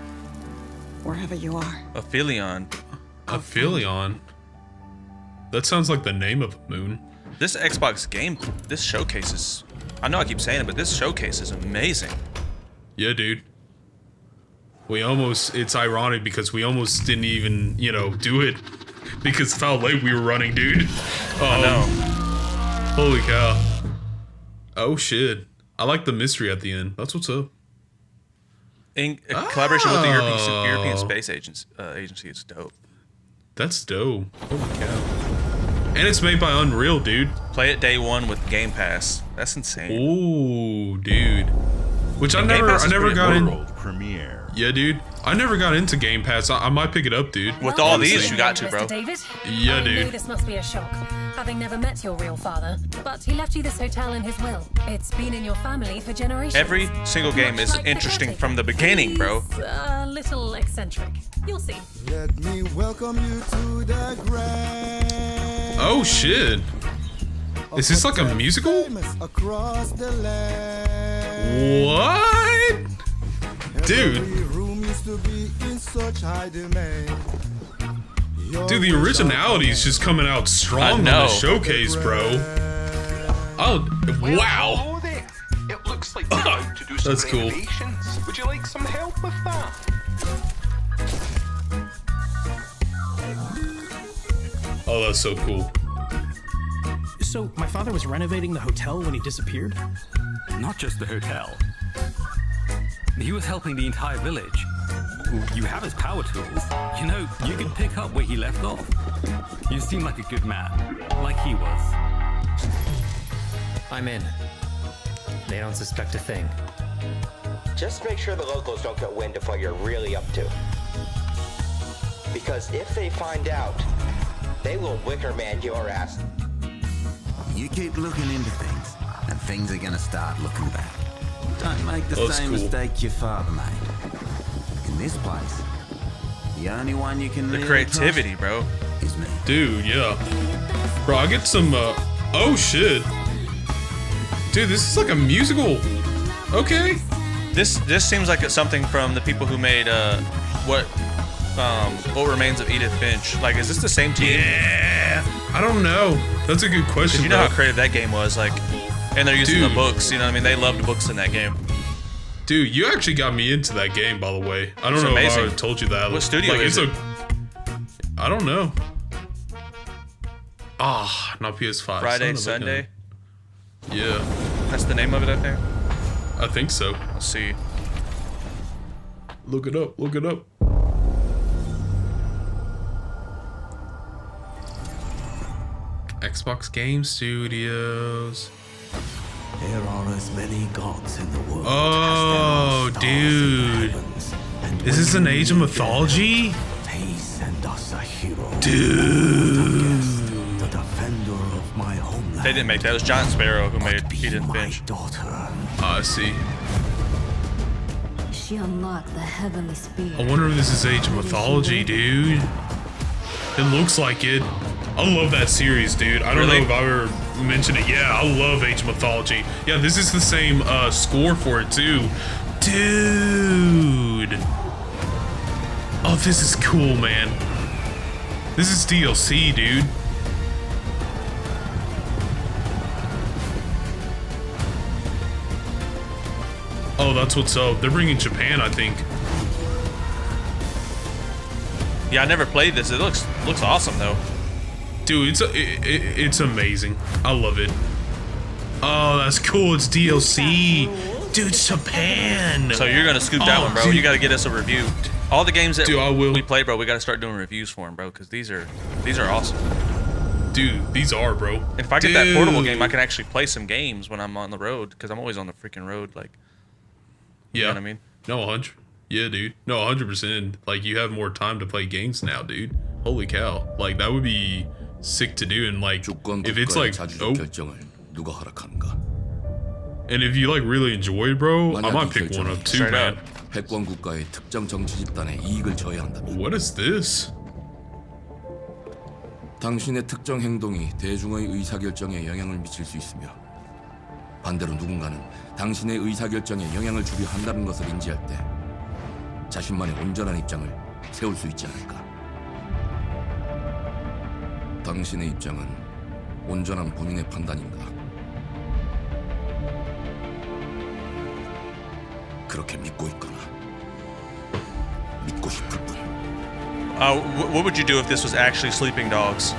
wherever you are. Aphelion. Aphelion? That sounds like the name of a moon. This Xbox game, this showcase is... I know I keep saying it, but this showcase is amazing. Yeah, dude. We almost... It's ironic because we almost didn't even, you know, do it because of how late we were running, dude. I know. Holy cow. Oh, shit. I like the mystery at the end. That's what's up. In collaboration with the European Space Agency, it's dope. That's dope. Holy cow. And it's made by Unreal, dude. Play it day one with Game Pass. That's insane. Ooh, dude. Which I never got in. World premiere. Yeah, dude. I never got into Game Pass. I might pick it up, dude. With all these, you got to, bro. David? Yeah, I know dude. this must be a shock, having never met your real father, but he left you this hotel in his will. It's been in your family for generations. Every single game is interesting from the beginning, bro. He's a little eccentric. You'll see. Let me welcome you to the grand. Oh, shit. Is this like a musical? Across the land. What? Dude. Every room used to be in such high demand. Dude, the originality is just coming out strong on the showcase, bro. Oh, wow. It looks like you're about to do some That's cool. renovations. Would you like some help with that? Oh, that's so cool. So, my father was renovating the hotel when he disappeared? Not just the hotel. He was helping the entire village. You have his power tools. You know, you can pick up where he left off. You seem like a good man, like he was. I'm in. They don't suspect a thing. Just make sure the locals don't get wind of what you're really up to. Because if they find out, they will wicker man your ass. You keep looking into things, and things are gonna start looking back. Don't make the same mistake your father made. In this place, the only one you can The really creativity, bro. Is me. Dude, yeah. Bro, I get some, oh shit. Dude, this is like a musical. Okay. This seems like it's something from the people who made what Remains of Edith Finch. Like, is this the same team? Yeah. I don't know. That's a good question. You know how creative that game was, like, and they're using the books. You know what I mean? They loved books in that game. Dude, you actually got me into that game, by the way. I don't It's know amazing. if I told you that. What studio is it? I don't know. Ah, not PS5. Friday, Sunday. Yeah. That's the name of it, I think. I think so. Let's see. Look it up. Look it up. Xbox Game Studios. There are as many gods in the world. Oh, dude. This is an Age of Mythology? He sent us a hero. Dude. The defender of my homeland. They didn't make that. It was Giant Sparrow who made Eden Finch. I see. She unlocked the heavenly spear. I wonder if this is Age of Mythology, dude. It looks like it. I love that series, dude. I don't know if I ever mentioned it. Yeah, I love Age of Mythology. Yeah, this is the same score for it, too. Dude. Oh, this is cool, man. This is DLC, dude. Oh, that's what's up. They're bringing Japan, I think. Yeah, I never played this. It looks awesome though. Dude, it's amazing. I love it. Oh, that's cool. It's DLC. Dude, it's Japan. So you're gonna scoop that one, bro. Dude. You gotta get us a review. All the games that we play, bro, we gotta start doing reviews for them, bro, because these are awesome. Dude, these are, bro. And if I get that portable game, I can actually play some games when I'm on the road, because I'm always on the freaking road, like. Yeah. You know what I mean? No, 100. Yeah, dude. No, 100%. Like, you have more time to play games now, dude. Holy cow. Like, that would be sick to do. And, like, if it's like, oh. And if you, like, really enjoy it, bro, I might pick one up too, man. 패권 국가의 특정 정치 집단에 이익을 줘야 한다면. What is this? 당신의 특정 행동이 대중의 의사결정에 영향을 미칠 수 있으며 반대로 누군가는 당신의 의사결정에 영향을 주려 한다는 것을 인지할 때 자신만의 온전한 입장을 세울 수 있지 않을까. 당신의 입장은 온전한 본인의 판단인가? 그렇게 믿고 있거나 믿고 싶을 뿐. What would you do if this was actually Sleeping Dogs?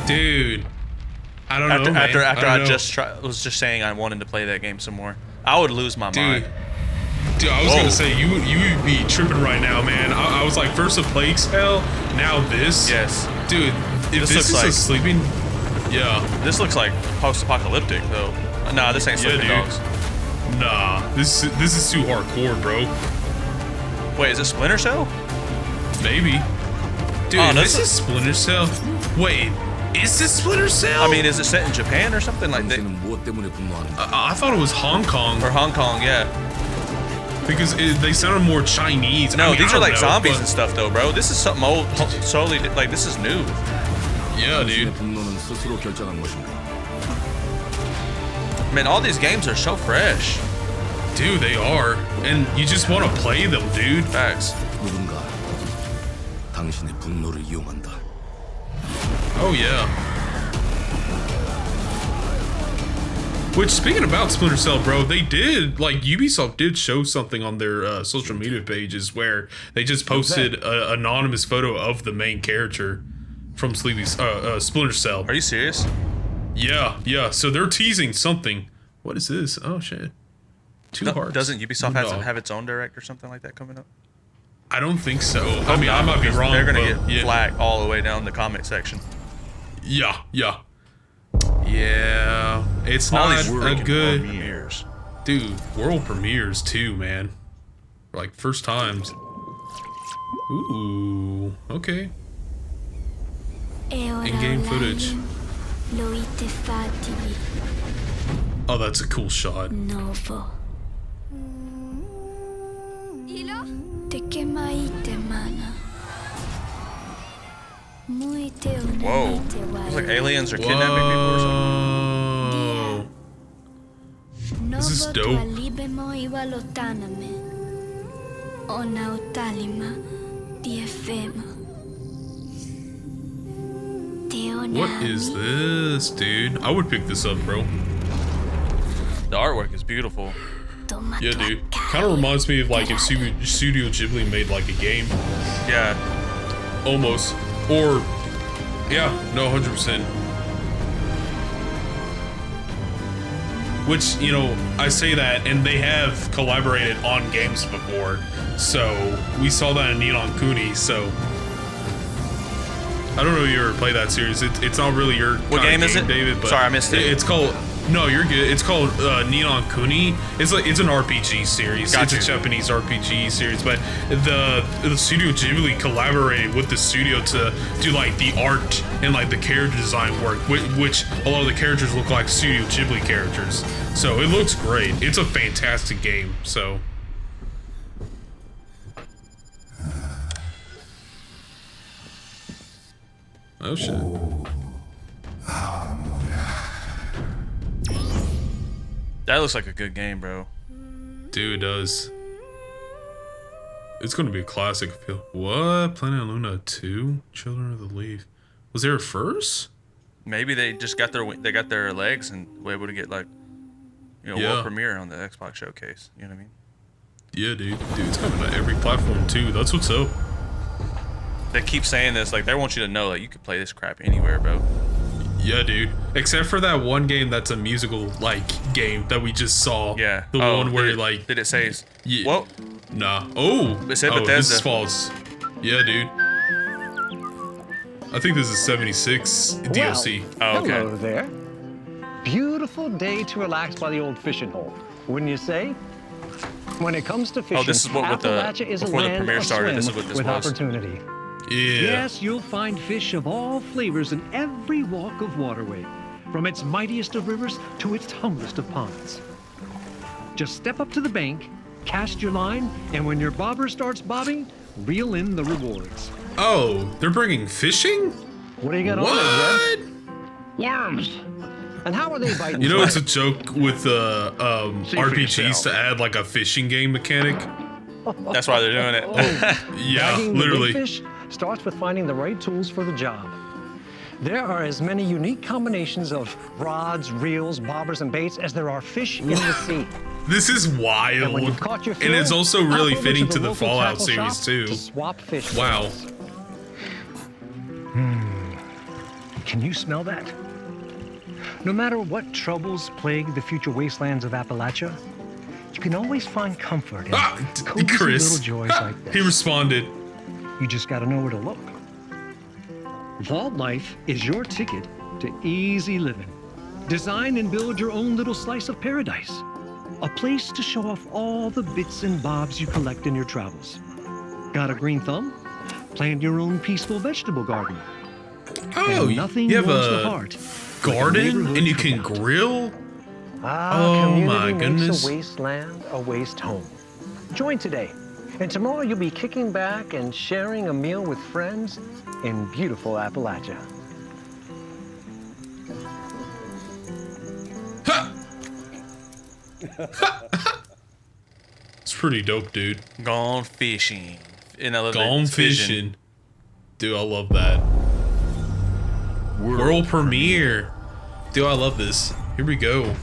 Dude, I don't know, man. After I know. was just saying I wanted to play that game some more, I would lose my mind. Dude, I was gonna say you would be tripping right now, man. I was like, first a Plague Spell, now this. Yes, dude. If this is like a sleeping, yeah. This looks like post-apocalyptic though. Nah, this ain't Sleeping Dogs. Nah, this is too hardcore, bro. Wait, is it Splinter Cell? Maybe. Dude, this is Splinter Cell. Wait, is this Splinter Cell? I mean, is it set in Japan or something like that? I thought it was Hong Kong. Or Hong Kong, yeah. Because they sounded more Chinese. No, I mean, these are like zombies but... and stuff though, bro. This is something old, totally, like this is new. Yeah, dude. Man, all these games are so fresh. Dude, they are. And you just want to play them, dude. Facts. 당신의 분노를 이용한다. Oh, yeah. Which, speaking about Splinter Cell, bro, they did, like, Ubisoft did show something on their social media pages where they just posted an anonymous photo of the main character from Splinter Cell. Are you serious? Yeah. So they're teasing something. What is this? Oh, shit. Two Hearts. Doesn't Ubisoft have its own direct or something like that coming up? I don't think so. I mean, I might be wrong. They're gonna get flagged all the way down the comment section. Yeah. It's not a good premieres. Dude, world premieres too, man. Like first times. Ooh, okay. In-game footage. Oh, that's a cool shot. Whoa. It's like aliens are kidnapping people or something. This is dope. What is this, dude? I would pick this up, bro. The artwork is beautiful. Yeah, dude. Kind of reminds me of like if Studio Ghibli made like a game. Yeah. Almost. Or Yeah, no, 100%. Which, you know, I say that, and they have collaborated on games before. So, we saw that in Neon Kuni, so... I don't know if you ever played that series. It's not really your what game is it, David? But sorry, I missed it. It's called... No, you're good. It's called Neon Kuni. It's an RPG series. It's a Japanese RPG series, but the Studio Ghibli collaborated with the studio to do like the art and like the character design work, which a lot of the characters look like Studio Ghibli characters. So it looks great. It's a fantastic game. So. Oh shit. That looks like a good game, bro. Dude, it does. It's gonna be a classic. What? Planet Luna 2? Children of the Leaf. Was there a first? Maybe they just got their legs and were able to get like, you know, world premiere on the Xbox showcase. You know what I mean? Yeah, dude. Dude, it's coming to every platform too. That's what's up. They keep saying this, like they want you to know that you can play this crap anywhere, bro. Yeah, dude. Except for that one game that's a musical like game that we just saw. Yeah. The one where like. Did it say? Yeah. Well. Nah. Oh. It said Bethesda. Bethesda. This is false. Yeah, dude. I think this is 76 DLC. Oh, okay. Hello there. Beautiful day to relax by the old fishing hole, wouldn't you say? When it comes to fishing, this is what Appalachia is a before the land premiere started. This is what this with was. opportunity. Yeah. Yes, you'll find fish of all flavors in every walk of waterway, from its mightiest of rivers to its humblest of ponds. Just step up to the bank, cast your line, and when your bobber starts bobbing, reel in the rewards. Oh, they're bringing fishing? What do you got on there, Jed? Worms. And how are they biting? You know, it's a joke with RPGs to add like a fishing game mechanic. That's why they're doing it. Yeah, Bagging the literally. big fish starts with finding the right tools for the job. There are as many unique combinations of rods, reels, bobbers, and baits as there are fish in the sea. This is wild. And when you've caught your fill, and it's also really hop over fitting to to the local Fallout tackle series shop too. to swap fish. Wow. Can you smell that? No matter what troubles plague the future wastelands of Appalachia, you can always find comfort in cozy Chris. little joys like this. He responded. You just got to know where to look. Vault Life is your ticket to easy living. Design and build your own little slice of paradise. A place to show off all the bits and bobs you collect in your travels. Got a green thumb? Plant your own peaceful vegetable garden. Oh, And nothing you have warms the a heart garden and you can grill? Oh my Community goodness. makes a wasteland a waste home. Join today, and tomorrow you'll be kicking back and sharing a meal with friends in beautiful Appalachia. It's pretty dope, dude. Gone fishing. And I love Gone it. fishing. Dude, I love that. World premiere. Dude, I love this. Here we go.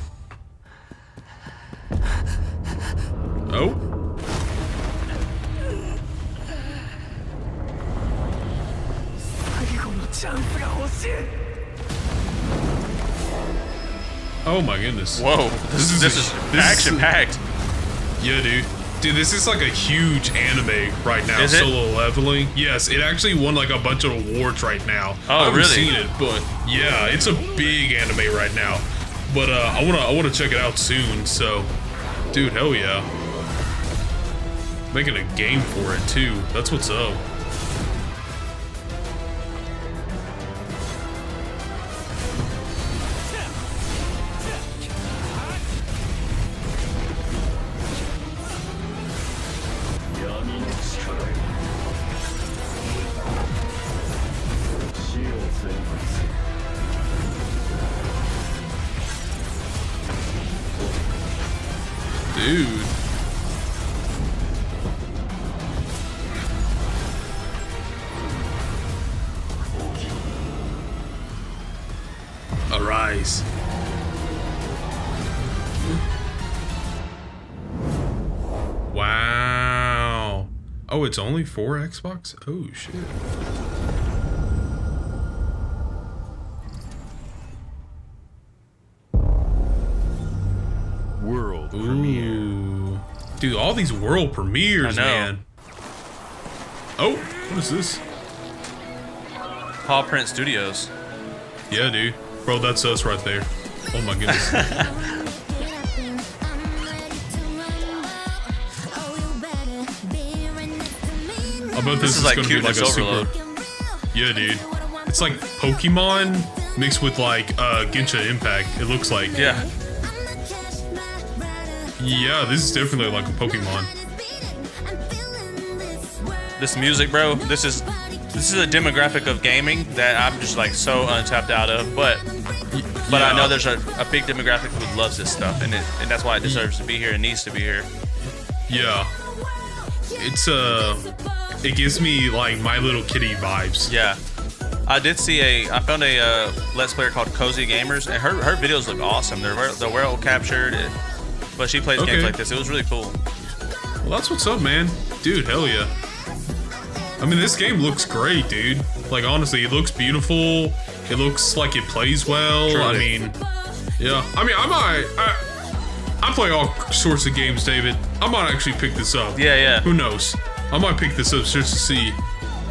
Oh. Oh my goodness. Whoa. This is action packed. Yeah, dude. Dude, this is like a huge anime right now. Is it? Solo leveling. Yes, it actually won like a bunch of awards right now. Oh, I haven't really? seen it, but yeah, it's a big anime right now. But I wanna check it out soon. So, dude, hell yeah. Making a game for it too. That's what's up. Dude. Arise. Wow. Oh, it's only for Xbox? Oh, shit. all these world premieres, I know. man. Oh, what is this? Paw Print Studios. Yeah, dude. Bro, that's us right there. Oh my goodness. I bet this is like gonna be like a super. Yeah, dude. It's like Pokemon mixed with like Genshin Impact. It looks like. Yeah. Yeah, this is definitely like a Pokemon. This music, bro. This is a demographic of gaming that I'm just like so untapped out of. But yeah. I know there's a big demographic who loves this stuff, and that's why it deserves to be here and needs to be here. Yeah. It's it gives me like My Little Kitty vibes. Yeah. I found a Let's Player called Cozy Gamers, and her videos look awesome. They're well captured, but she plays games like this. It was really cool. Well, that's what's up, man. Dude, hell yeah. I mean, this game looks great, dude. Like, honestly, it looks beautiful. It looks like it plays well. Truly. I mean, yeah. I mean, I play all sorts of games, David. I might actually pick this up. Yeah. Who knows? I might pick this up just to see.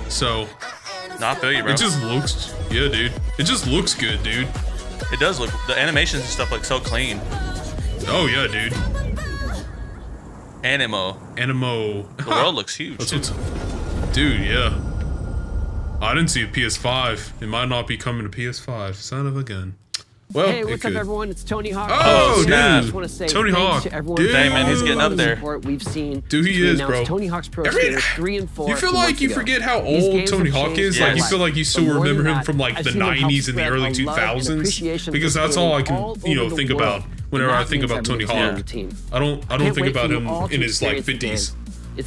So. No, I feel you, bro. It just looks, yeah, dude. It just looks good, dude. It does look. The animations and stuff look so clean. Oh yeah, dude. Animo. The world looks huge. Dude, yeah. I didn't see a PS5. It might not be coming to PS5. Son of a gun. Well, hey, what's up, everyone? It's Tony Hawk. Oh, dude. I just want to say Tony Hawk. to everyone. Dude. Hey, man, he's getting up there. We've seen. Dude, he is, bro. Tony Hawk's Pro Skater 3 and 4. You feel like you forget how old Tony Hawk is? Like, you feel like you still remember him from, like, the 90s and the early 2000s? Because that's all I can, think about whenever I think about Tony Hawk. I don't think about him in his, like, 50s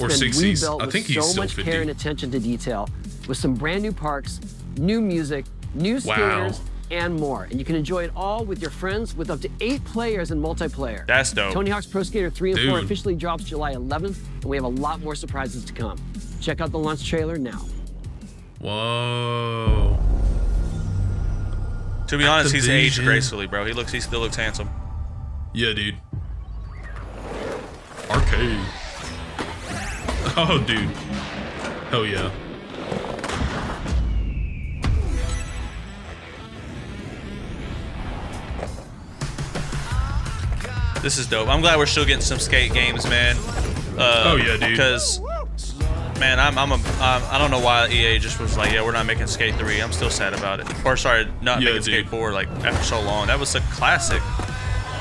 or 60s. I think he's still 50. Care and attention to detail with some brand new parks, new music, new skaters, and more. And you can enjoy it all with your friends with up to 8 players in multiplayer. That's dope. Tony Hawk's Pro Skater 3 and 4 officially drops July 11th, and we have a lot more surprises to come. Check out the launch trailer now. Whoa. To be honest, he's aged gracefully, bro. He still looks handsome. Yeah, dude. Arcade. Oh, dude. Hell yeah. This is dope. I'm glad we're still getting some skate games, man. Oh yeah, dude. Because, man, I don't know why EA just was like, yeah, we're not making Skate 3. I'm still sad about it. Or sorry, not making Skate 4 like after so long. That was a classic.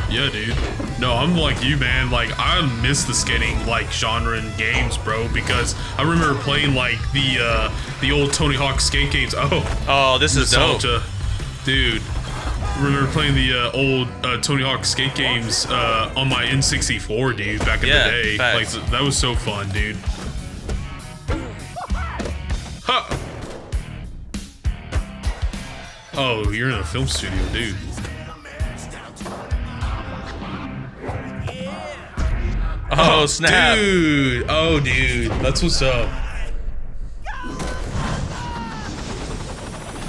Yeah, dude. No, I'm like you, man. Like, I miss the skating like genre in games, bro. Because I remember playing like the old Tony Hawk skate games. Oh, this is dope, dude. I remember playing the old Tony Hawk skate games on my N64, dude, back in the day. Facts. Like, that was so fun, dude. Huh. Oh, you're in a film studio, dude. Oh, snap. Dude. Oh, dude. That's what's up.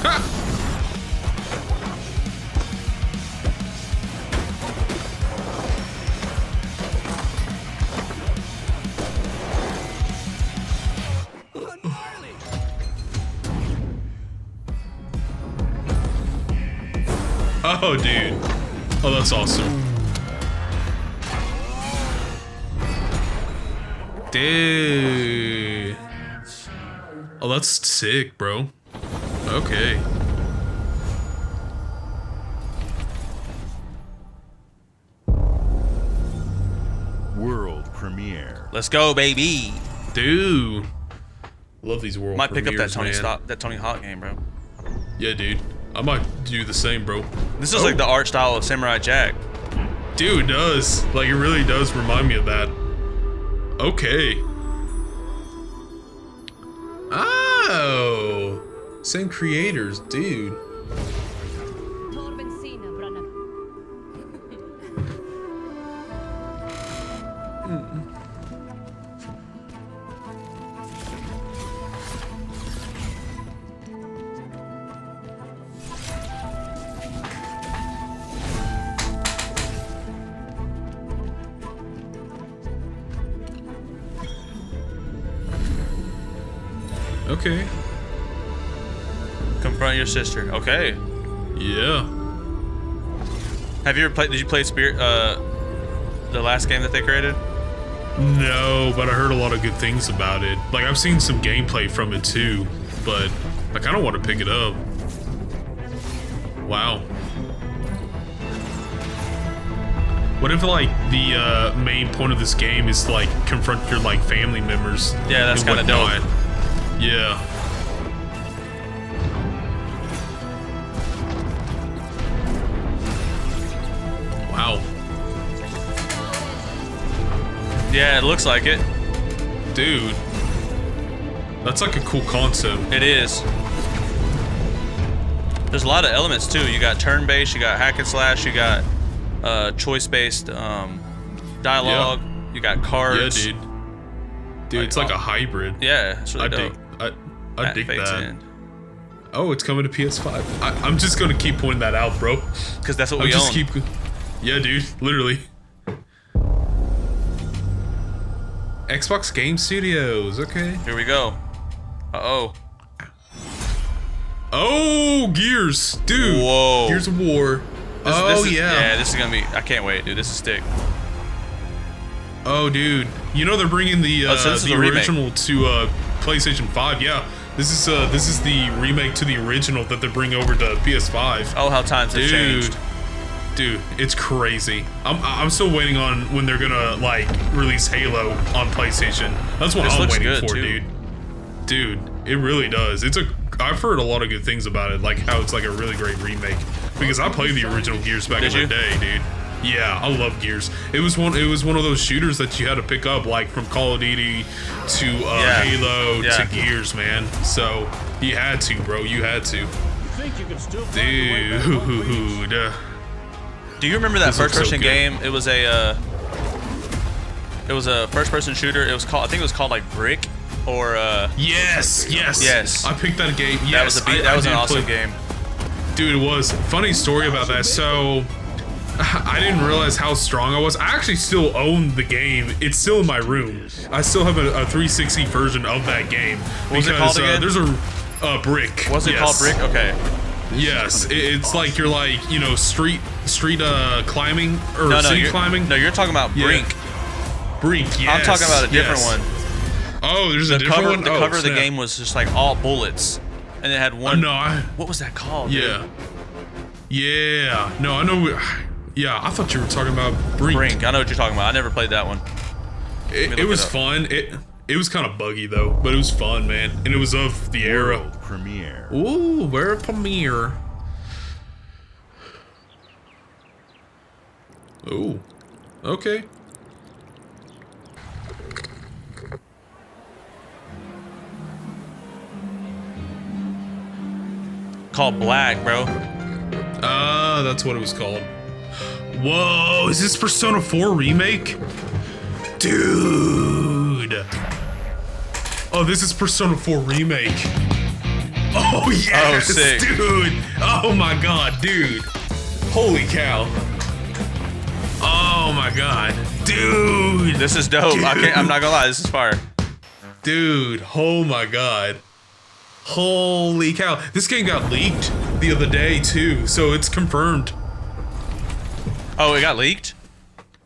Ha! Oh, dude. Oh, that's awesome. Dude. Oh, that's sick, bro. Okay. World premiere. Let's go, baby. Dude. Love these world Might pick up that premieres, that Tony Hawk game, bro. Yeah, dude. I might do the same, bro. This is like the art style of Samurai Jack. Dude, it does. Like, it really does remind me of that. Okay. Oh. Same creators, dude. Okay. Confront your sister. Okay. Yeah. Have you ever played? Did you play Spirit? The last game that they created? No, but I heard a lot of good things about it. Like I've seen some gameplay from it too, but I kind of want to pick it up. Wow. What if like the main point of this game is to like confront your like family members? Yeah, that's kind of dope. Yeah. Wow. Yeah, it looks like it. Dude. That's like a cool concept. It is. There's a lot of elements too. You got turn-based, you got hack and slash, you got choice-based dialogue, you got cards. Yeah, dude. Dude, it's like a hybrid. Yeah, it's really dope. I dig that. Oh, it's coming to PS5. I'm just gonna keep pointing that out, bro. Because that's what we own. Yeah, dude. Literally. Xbox Game Studios. Okay. Here we go. Uh-oh. Oh, Gears. Dude. Whoa. Gears of War. Yeah, this is gonna be... I can't wait, dude. This is sick. Oh, dude. You know they're bringing the original to PlayStation 5. Yeah. This is the remake to the original that they're bringing over to PS5. Oh, how times have changed. Dude, it's crazy. I'm still waiting on when they're gonna like release Halo on PlayStation. That's what I'm waiting for, dude. Dude, it really does. I've heard a lot of good things about it, like how it's like a really great remake. Because I played the original Gears back in the day, dude. Yeah, I love Gears. It was one of those shooters that you had to pick up, like from Call of Duty to Halo to Gears, man. So you had to, bro. You had to. Dude. Do you remember that first-person game? It was a first-person shooter. It was called, I think it was called like Brick, or Yes. I picked that game. Yes, that was an awesome game. Dude, it was. Funny story about that. So I didn't realize how strong I was. I actually still own the game. It's still in my room. I still have a 360 version of that game. What was it called again? There's a Brick. Was it called Brick? Okay. Yes, it's like you're like, you know, street climbing or city climbing. No, you're talking about Brink. Brink, yes. I'm talking about a different one. Oh, there's a different one? The cover of the game was just like all bullets, and it had one. What was that called? Yeah. Dude? Yeah. No, I know. Yeah, I thought you were talking about Brink. Brink. I know what you're talking about. I never played that one. It was fun. It was kind of buggy though, but it was fun, man. And it was of the era. World premiere. Ooh, world premiere. Ooh. Okay. Called Black, bro. That's what it was called. Whoa, is this Persona 4 remake? Dude. Oh, this is Persona 4 remake. Oh, yes, sick. Dude. Oh, my God, dude. Holy cow. Oh, my God. Dude. This is dope. I'm not gonna lie, this is fire. Dude, oh, my God. Holy cow. This game got leaked the other day, too, so it's confirmed. Oh, it got leaked?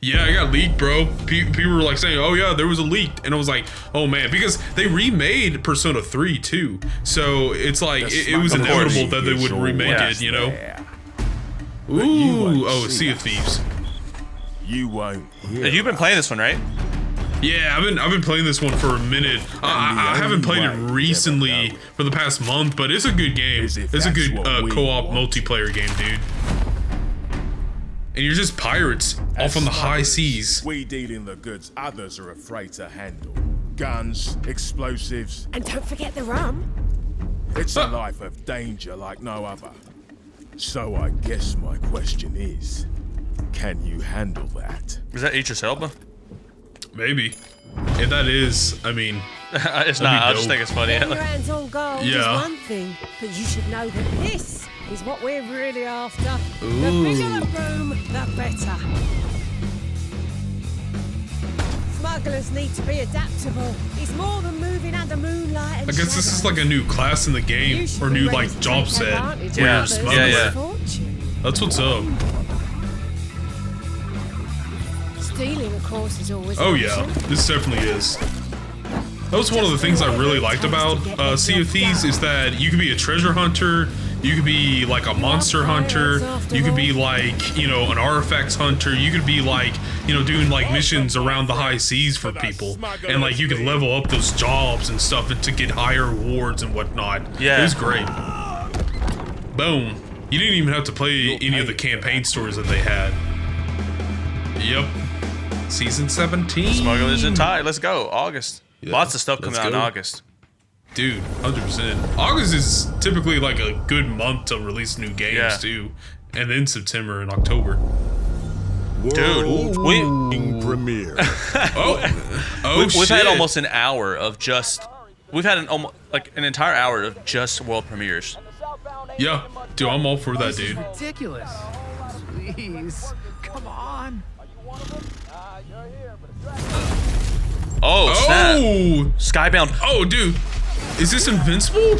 Yeah, it got leaked, bro. People were like saying, oh yeah, there was a leak. And I was like, oh man, because they remade Persona 3 too. So it's like, it was inevitable that they would remake it, you know? Ooh, Sea of Thieves. You won't. You've been playing this one, right? Yeah, I've been playing this one for a minute. I haven't played it recently for the past month, but it's a good game. It's a good co-op multiplayer game, dude. And you're just pirates off on the high seas. We deal in the goods others are afraid to handle. Guns, explosives. And don't forget the rum. It's a life of danger like no other. So I guess my question is, can you handle that? Is that Idris Elba? Maybe. If that is, I mean... it's not, I just think it's funny. Getting your hands on gold is Yeah. one thing, but you should know that this is what we're really after. Ooh. The bigger the room, the better. smugglers need to be adaptable. It's more than moving under moonlight and I guess this is like a new class in the game, or new like job set. Where you're a smuggler. That's what's up. Stealing, of course, is always. Oh yeah, this definitely is. That was one of the things I really liked about Sea of Thieves is that you could be a treasure hunter, you could be like a monster hunter, you could be like, you know, an artifacts hunter, you could be like, you know, doing like missions around the high seas for people, and like you could level up those jobs and stuff to get higher rewards and whatnot. Yeah. It was great. Boom. You didn't even have to play any of the campaign stories that they had. Yep. Season 17. Smugglers in Tide. Let's go. August. Yeah, lots of stuff coming out in August. Dude, 100%. August is typically like a good month to release new games too. And then September and October. Dude, premiere. We've had almost an hour of just. We've had an entire hour of just world premieres. Yeah, dude, I'm all for that, dude. Ridiculous. Please, come on. Oh, snap. Skybound. Oh, dude. Is this Invincible?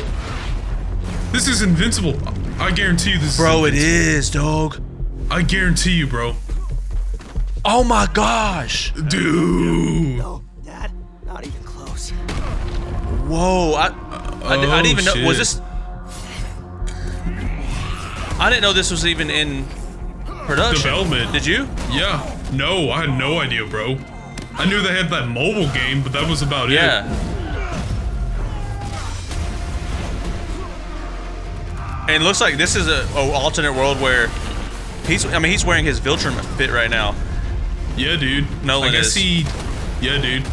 This is Invincible. I guarantee you this Bro, is it is, dog. I guarantee you, bro. Oh my gosh. Dude. No, Dad, not even close. Whoa. I didn't even know. Was this. I didn't know this was even in production. Development. Did you? Yeah. No, I had no idea, bro. I knew they had that mobile game, but that was about it. And it looks like this is a alternate world where he's wearing his Viltrum fit right now. Yeah, dude. Nolan is. Yeah, dude.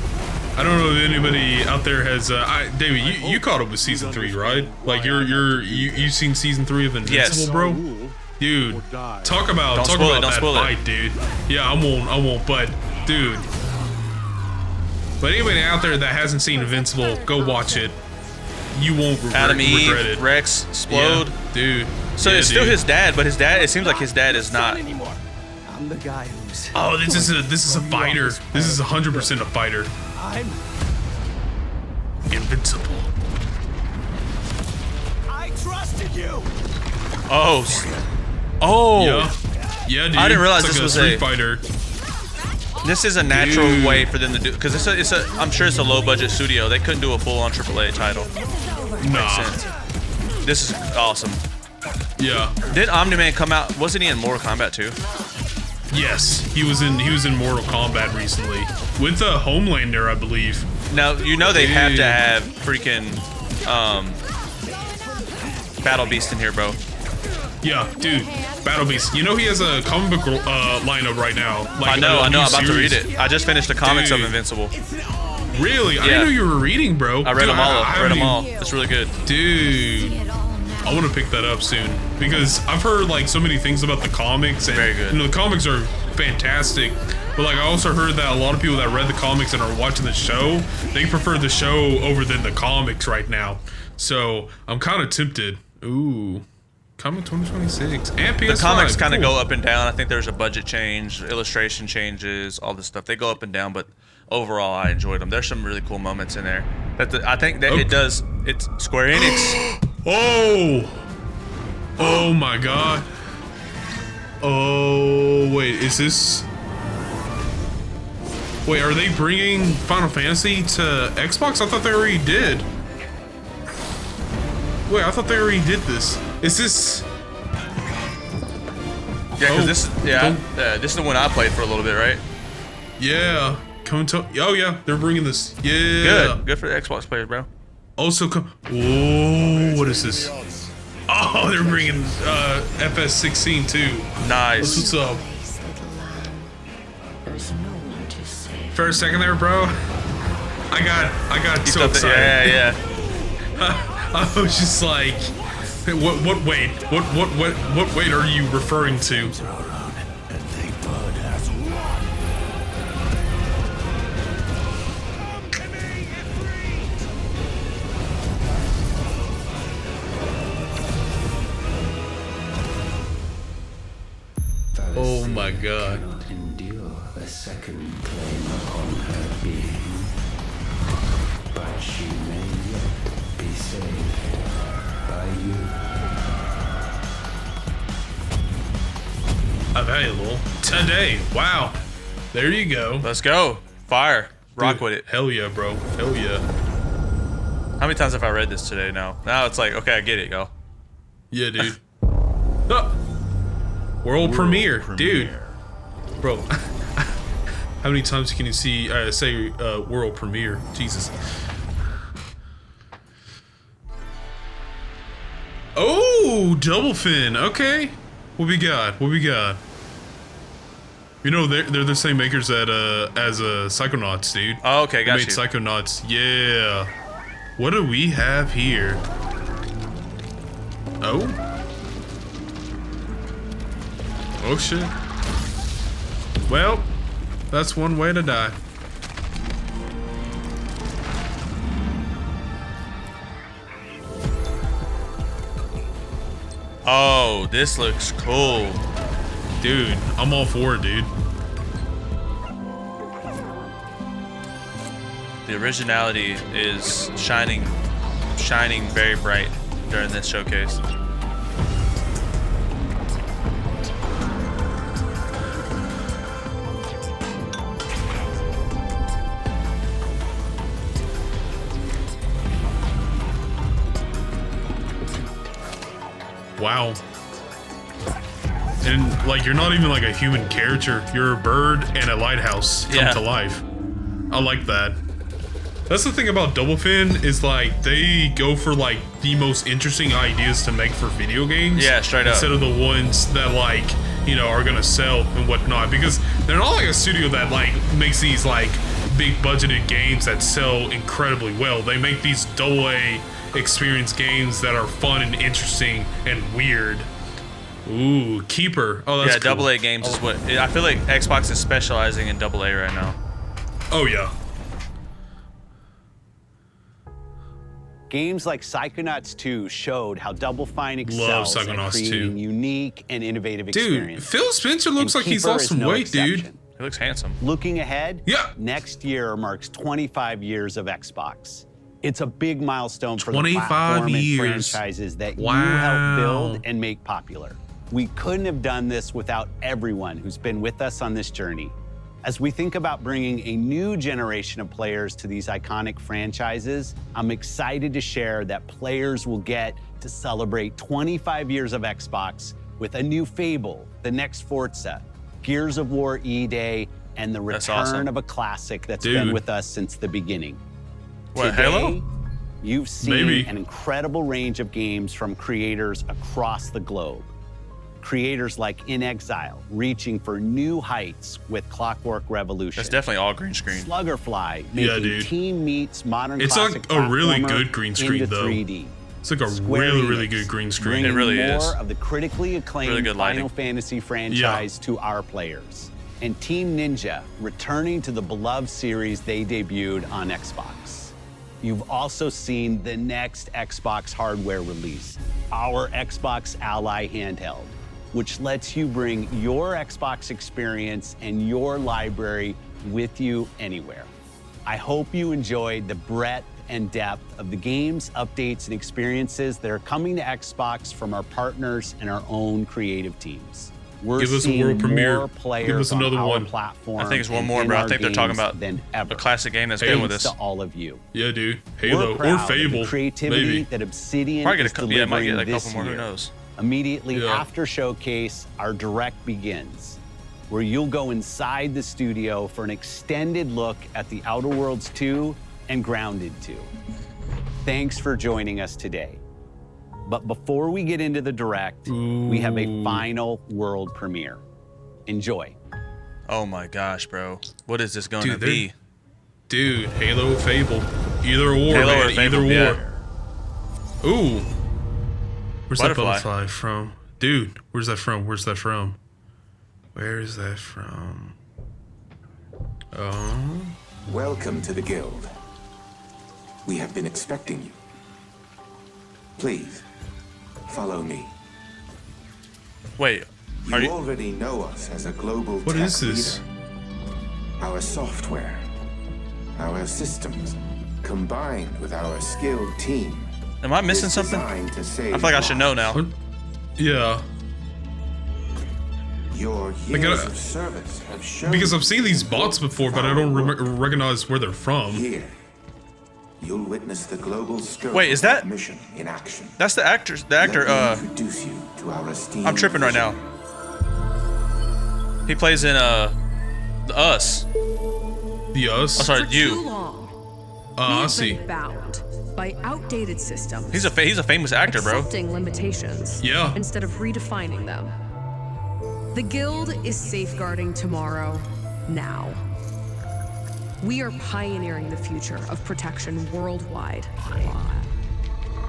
I don't know if anybody out there has. David, you caught up with season 3, right? Like you've seen season 3 of Invincible, bro. Dude, talk about that fight, dude. Yeah, I won't. But dude. But anybody out there that hasn't seen Invincible, go watch it. You won't regret it. Rex, Explode. Yeah, dude. So it's still his dad, but it seems like his dad is not. I'm the guy who's. Oh, this is a fighter. This is 100% a fighter. I'm Invincible. I trusted you. Oh. Yeah, dude. I didn't realize it's this was Street Fighter. This is a natural way for them to do, because I'm sure it's a low budget studio. They couldn't do a full on AAA title. Nah. Makes sense. This is awesome. Yeah. Did Omni-Man come out? Wasn't he in Mortal Kombat too? Yes, he was in Mortal Kombat recently with a Homelander, I believe. Now they have to have freaking Battle Beast in here, bro. Yeah, dude, Battle Beast. You know he has a comic book lineup right now. Like I know. I'm about series. to read it. I just finished the comics of Invincible. Really? I didn't know you were reading, bro. I read them all. I read them all. It's really good. Dude, I want to pick that up soon because I've heard like so many things about the comics. And, very good. You know, the comics are fantastic. But like I also heard that a lot of people that read the comics and are watching the show, they prefer the show over than the comics right now. So I'm kind of tempted. Ooh. Coming 2026 and PS5. The comics kind of go up and down. I think there's a budget change, illustration changes, all this stuff. They go up and down, but overall, I enjoyed them. There's some really cool moments in there. I think that it does. It's Square Enix. Oh my God. Oh wait, is this? Wait, are they bringing Final Fantasy to Xbox? I thought they already did. Wait, I thought they already did this. Is this? Yeah, because this is the one I played for a little bit, right? Yeah, coming to. Oh yeah, they're bringing this. Yeah, good for the Xbox players, bro. Also come. Oh, what is this? Oh, they're bringing FS16 too. Nice. What's up? For a second there, bro, I got so excited. Yeah. I was just like, what weight? What weight are you referring to? Oh my God. Endure a second claim upon her being. She may yet be saved by you. Available today. Wow. There you go. Let's go. Fire. Rock with it. Hell yeah, bro. Hell yeah. How many times have I read this today now? Now it's like, okay, I get it, yo. Yeah, dude. Oh. World premiere, dude. Bro, how many times can you see say world premiere? Jesus. Oh, double fin. Okay. What we got? What we got? You know, they're the same makers that as Psychonauts, dude. Oh, okay, got they made you. Psychonauts. Yeah. What do we have here? Oh. Oh shit. Well, that's one way to die. Oh, this looks cool. Dude, I'm all for it, dude. The originality is shining very bright during this showcase. Wow. And like, you're not even like a human character. You're a bird and a lighthouse come to life. I like that. That's the thing about Double Fin is like they go for like the most interesting ideas to make for video games. Yeah, straight up. Instead of the ones that like, you know, are gonna sell and whatnot. Because they're not like a studio that like makes these like big budgeted games that sell incredibly well. They make these AA experience games that are fun and interesting and weird. Ooh, Keeper. Oh, that's cool. AA games is what I feel like Xbox is specializing in AA right now. Oh yeah. Games like Psychonauts 2 showed how Double Fine excels at creating unique and innovative experiences. Dude, Phil Spencer looks like he's lost some weight, dude. He looks handsome. Looking ahead, next year marks 25 years of Xbox. It's a big milestone for the platform and franchises that you helped build and make popular. We couldn't have done this without everyone who's been with us on this journey. As we think about bringing a new generation of players to these iconic franchises, I'm excited to share that players will get to celebrate 25 years of Xbox with a new Fable, the next Forza, Gears of War E-Day, and the return of a classic that's been with us since the beginning. What, Today, Halo? You've seen an incredible range of games from creators across the globe. Creators like In Exile, reaching for new heights with Clockwork Revolution. That's definitely all green screen. Sluggerfly, making Team Meets modern it's classic like a really platformer good green screen into though. 3D. It's like a Square really Enix, good green screen. bringing It really is. more of the critically acclaimed Really good lighting. Final Fantasy franchise to our players. And Team Ninja, returning to the beloved series they debuted on Xbox. You've also seen the next Xbox hardware release, our Xbox Ally handheld, which lets you bring your Xbox experience and your library with you anywhere. I hope you enjoyed the breadth and depth of the games, updates, and experiences that are coming to Xbox from our partners and our own creative teams. We're Give us a seeing world premiere. more players Give us another on our one. platform. I think it's one and more, in bro. I our think they're talking games about than ever. a classic game that's been with us. To all of you. Yeah, dude. Halo We're proud or of the Fable. creativity Maybe. that Obsidian Probably is get a, yeah, might delivering get a this couple more. Who year. knows? Immediately after Showcase, our direct begins, where you'll go inside the studio for an extended look at The Outer Worlds 2 and Grounded 2. Thanks for joining us today. But before we get into the direct, we have a final world premiere. Enjoy. Oh my gosh, bro. What is this going to be? Dude, Halo or Fable. Either or, Halo man. or Fable, Either or. Ooh. Where's that Butterfly. butterfly from? Dude, where's that from? Where's that from? Where is that from? Oh. Welcome to the Guild. We have been expecting you. Please, follow me. Wait, you already know us as a global What tech is this? leader. Our software, our systems, combined with our skilled team. Am I missing something? I feel like I should know now. Yeah. Your heroes of service have shown because I've seen these bots before, but I don't recognize where they're from. Here, you'll witness the global scope. Wait, is that mission in action? That's the actor. The actor. Introduce you to our esteemed I'm tripping right now. He plays in the Us. The Us. Oh, sorry, you. I see. Bound by outdated systems. He's a famous actor, bro. Accepting limitations. Yeah. Instead of redefining them. The Guild is safeguarding tomorrow, now. We are pioneering the future of protection worldwide.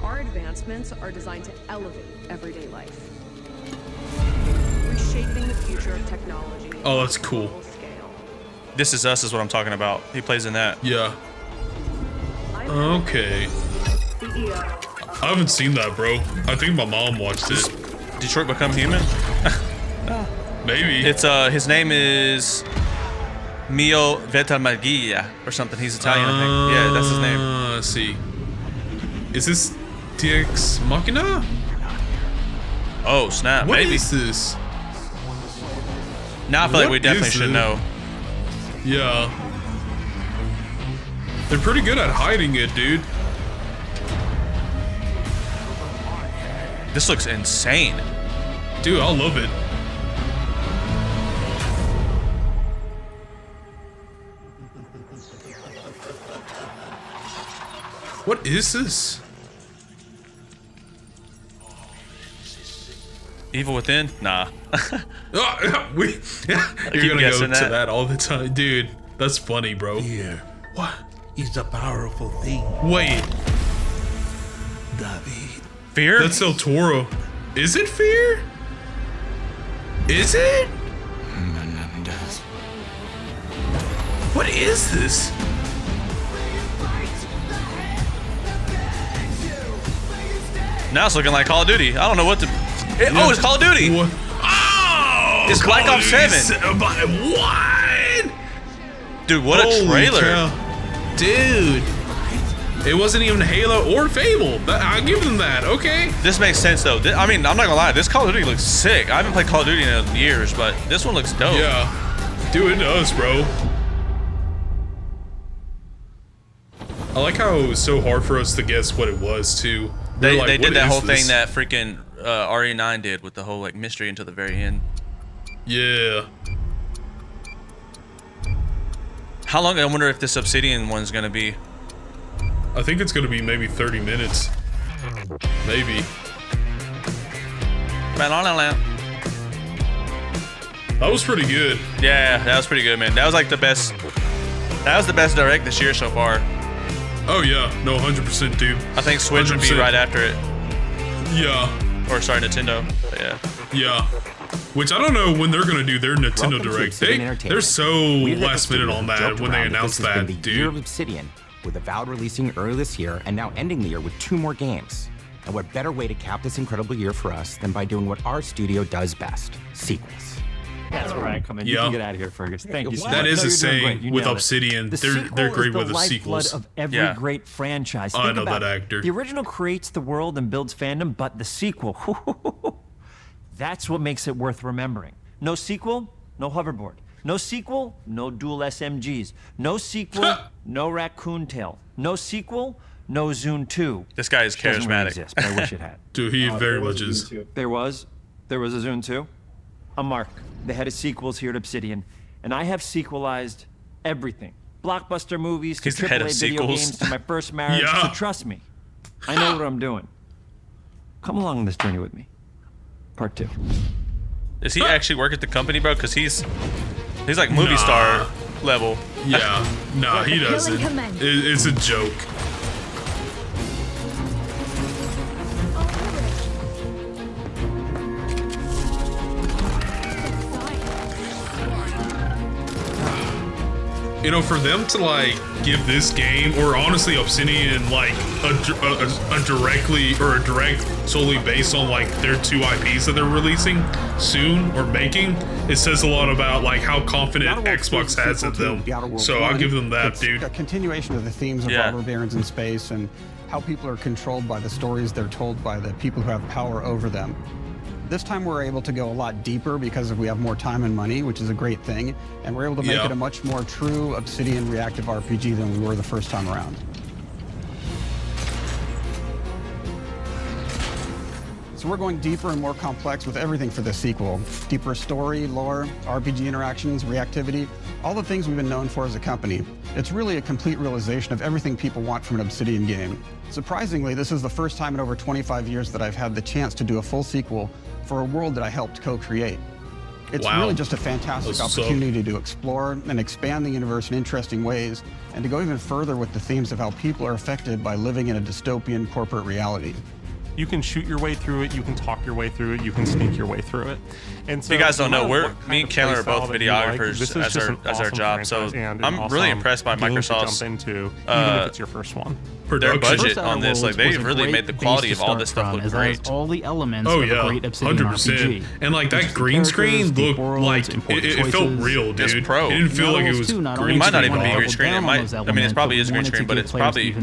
Our advancements are designed to elevate everyday life. Reshaping the future of technology. Oh, that's cool. This Is Us is what I'm talking about. He plays in that. Yeah. Okay. I haven't seen that, bro. I think my mom watched it. Detroit Become Human? Maybe. It's his name is Mio Ventimiglia or something. He's Italian, I think. Yeah, that's his name. Let's see. Is this DX Machina? Oh, snap. What maybe. is this? Now I feel like we definitely should know. Yeah. They're pretty good at hiding it, dude. This looks insane. Dude, I love it. What is this? Evil Within? Nah. You're gonna go to that all the time. Dude, that's funny, bro. Here. What is a powerful thing? Wait. David. Fear? That's El Toro. Is it Fear? Is it? What is this? Now it's looking like Call of Duty. I don't know what to... Oh, it's Call of Duty! What? Oh! It's Black Ops 7! What? Dude, what a trailer! Cow. Dude! It wasn't even Halo or Fable. I'll give them that, okay? This makes sense, though. I mean, I'm not gonna lie. This Call of Duty looks sick. I haven't played Call of Duty in years, but this one looks dope. Yeah. Dude, it does, bro. I like how it was so hard for us to guess what it was, too. They like, did that whole thing that freaking RE9 did with the whole like mystery until the very end. Yeah. How long? I wonder if this Obsidian one's gonna be. I think it's gonna be maybe 30 minutes. Maybe. That was pretty good. Yeah, that was pretty good, man. That was like the best. That was the best direct this year so far. Oh yeah, no, 100%, dude. I think Switch 100%. Would be right after it. Yeah. Or sorry, Nintendo. But yeah. Yeah. Which I don't know when they're gonna do their Nintendo Direct. They're so last minute on that when they announced that, dude. Year of Obsidian, with Avowed releasing early this year and now ending the year with 2 more games. And what better way to cap this incredible year for us than by doing what our studio does best: sequels. That's where I come in. You can get out of here, Fergus. Thank you so much. That is a saying with Obsidian. They're great with the sequels. Of every great franchise. I know that actor. The original creates the world and builds fandom, but the sequel, that's what makes it worth remembering. No sequel, no hoverboard. No sequel, no dual SMGs. No sequel, no raccoon tail. No sequel, no Zune 2. This guy is charismatic. Really exist, but I wish it had. Dude, he very much is. There was a Zune 2. I'm Mark, the head of sequels here at Obsidian, and I have sequelized everything. Blockbuster movies to AAA video games to my first marriage, so trust me, I know what I'm doing. Come along this journey with me. Part 2. Does he actually work at the company, bro? Because he's like movie star level. Yeah, nah, he doesn't. It's a joke. you know, for them to like give this game, or honestly Obsidian, like a direct solely based on like their 2 IPs that they're releasing soon or making, it says a lot about like how confident Xbox has in them. So I'll give them that, dude. A continuation of the themes of robber barons in space and how people are controlled by the stories they're told by the people who have power over them. This time we're able to go a lot deeper because we have more time and money, which is a great thing, and we're able to make it a much more true Obsidian reactive RPG than we were the first time around. So we're going deeper and more complex with everything for this sequel. Deeper story, lore, RPG interactions, reactivity, all the things we've been known for as a company. It's really a complete realization of everything people want from an Obsidian game. Surprisingly, this is the first time in over 25 years that I've had the chance to do a full sequel for a world that I helped co-create. It's really just a fantastic opportunity to explore and expand the universe in interesting ways, and to go even further with the themes of how people are affected by living in a dystopian corporate reality. You can shoot your way through it, you can talk your way through it, you can sneak your way through it. And so, if you guys don't know, me and Chandler are both videographers as our job, so I'm really impressed by Microsoft's even if it's your first one. Their budget on this, like they really made the quality of all this stuff look great. All the elements of a great Obsidian 100%. RPG. And like that green screen looked like it felt real, dude. It's pro. It didn't feel like it was green. It might not even be green screen. It might. I mean, it probably is green screen, but it's probably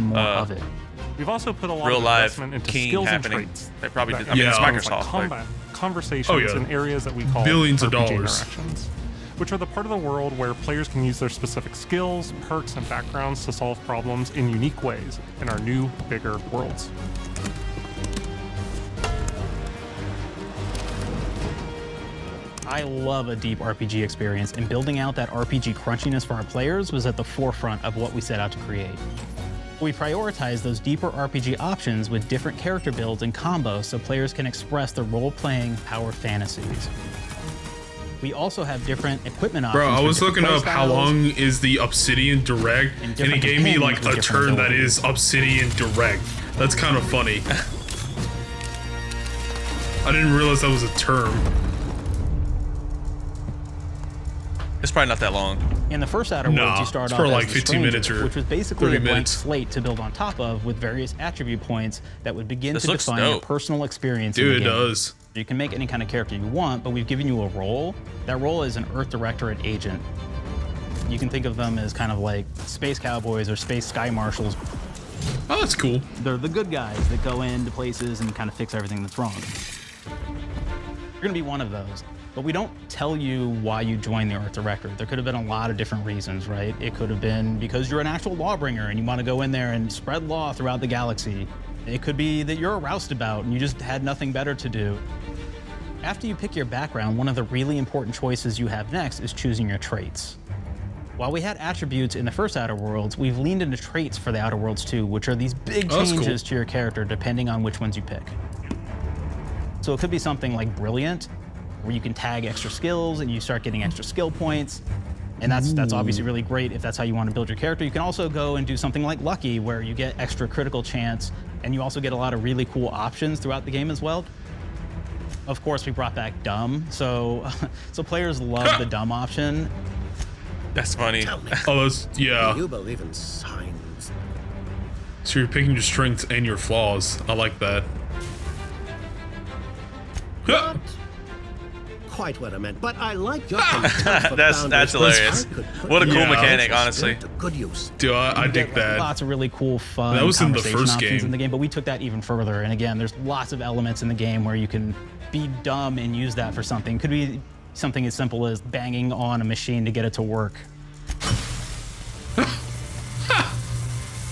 We've also put a lot real of live investment into keying skills happening. and traits. They probably did. I mean, it's Microsoft. Like combat, conversations, in areas that we call billions of RPG dollars, interactions, which are the part of the world where players can use their specific skills, perks, and backgrounds to solve problems in unique ways in our new, bigger worlds. I love a deep RPG experience, and building out that RPG crunchiness for our players was at the forefront of what we set out to create. We prioritize those deeper RPG options with different character builds and combos so players can express their role-playing power fantasies. We also have different equipment options. Bro, I was looking up how long is the Obsidian Direct, and it gave me like a term that is Obsidian Direct. That's kind of funny. I didn't realize that was a term. It's probably not that long. In the first Outer Worlds, you start off as like the 15 Stranger, minutes or which was basically 30 a blank minutes. slate to build on top of with various attribute points that would begin This to looks define dope. your personal experience Dude, in the it game. does. You can make any kind of character you want, but we've given you a role. That role is an Earth Directorate agent. You can think of them as kind of like space cowboys or space sky marshals. Oh, that's cool. They're the good guys that go into places and kind of fix everything that's wrong. You're gonna be one of those. But we don't tell you why you joined the Earth Directorate. There could have been a lot of different reasons, right? It could have been because you're an actual lawbringer and you want to go in there and spread law throughout the galaxy. It could be that you're a roustabout and you just had nothing better to do. After you pick your background, one of the really important choices you have next is choosing your traits. While we had attributes in the first Outer Worlds, we've leaned into traits for the Outer Worlds too, which are these big changes to your character depending on which ones you pick. So it could be something like Brilliant, where you can tag extra skills and you start getting extra skill points. And that's obviously really great if that's how you want to build your character. You can also go and do something like Lucky, where you get extra critical chance, and you also get a lot of really cool options throughout the game as well. Of course, we brought back Dumb, so players love the Dumb option. That's funny. Oh, that's, yeah. Do you believe in signs? So you're picking your strengths and your flaws. I like that. Not quite what I meant, but I like your that's hilarious. What a cool mechanic, honestly. Good use. Dude, I dig that. Lots of really cool, fun That was in the conversation first options game. in the game, but we took that even further. And again, there's lots of elements in the game where you can be dumb and use that for something. Could be something as simple as banging on a machine to get it to work.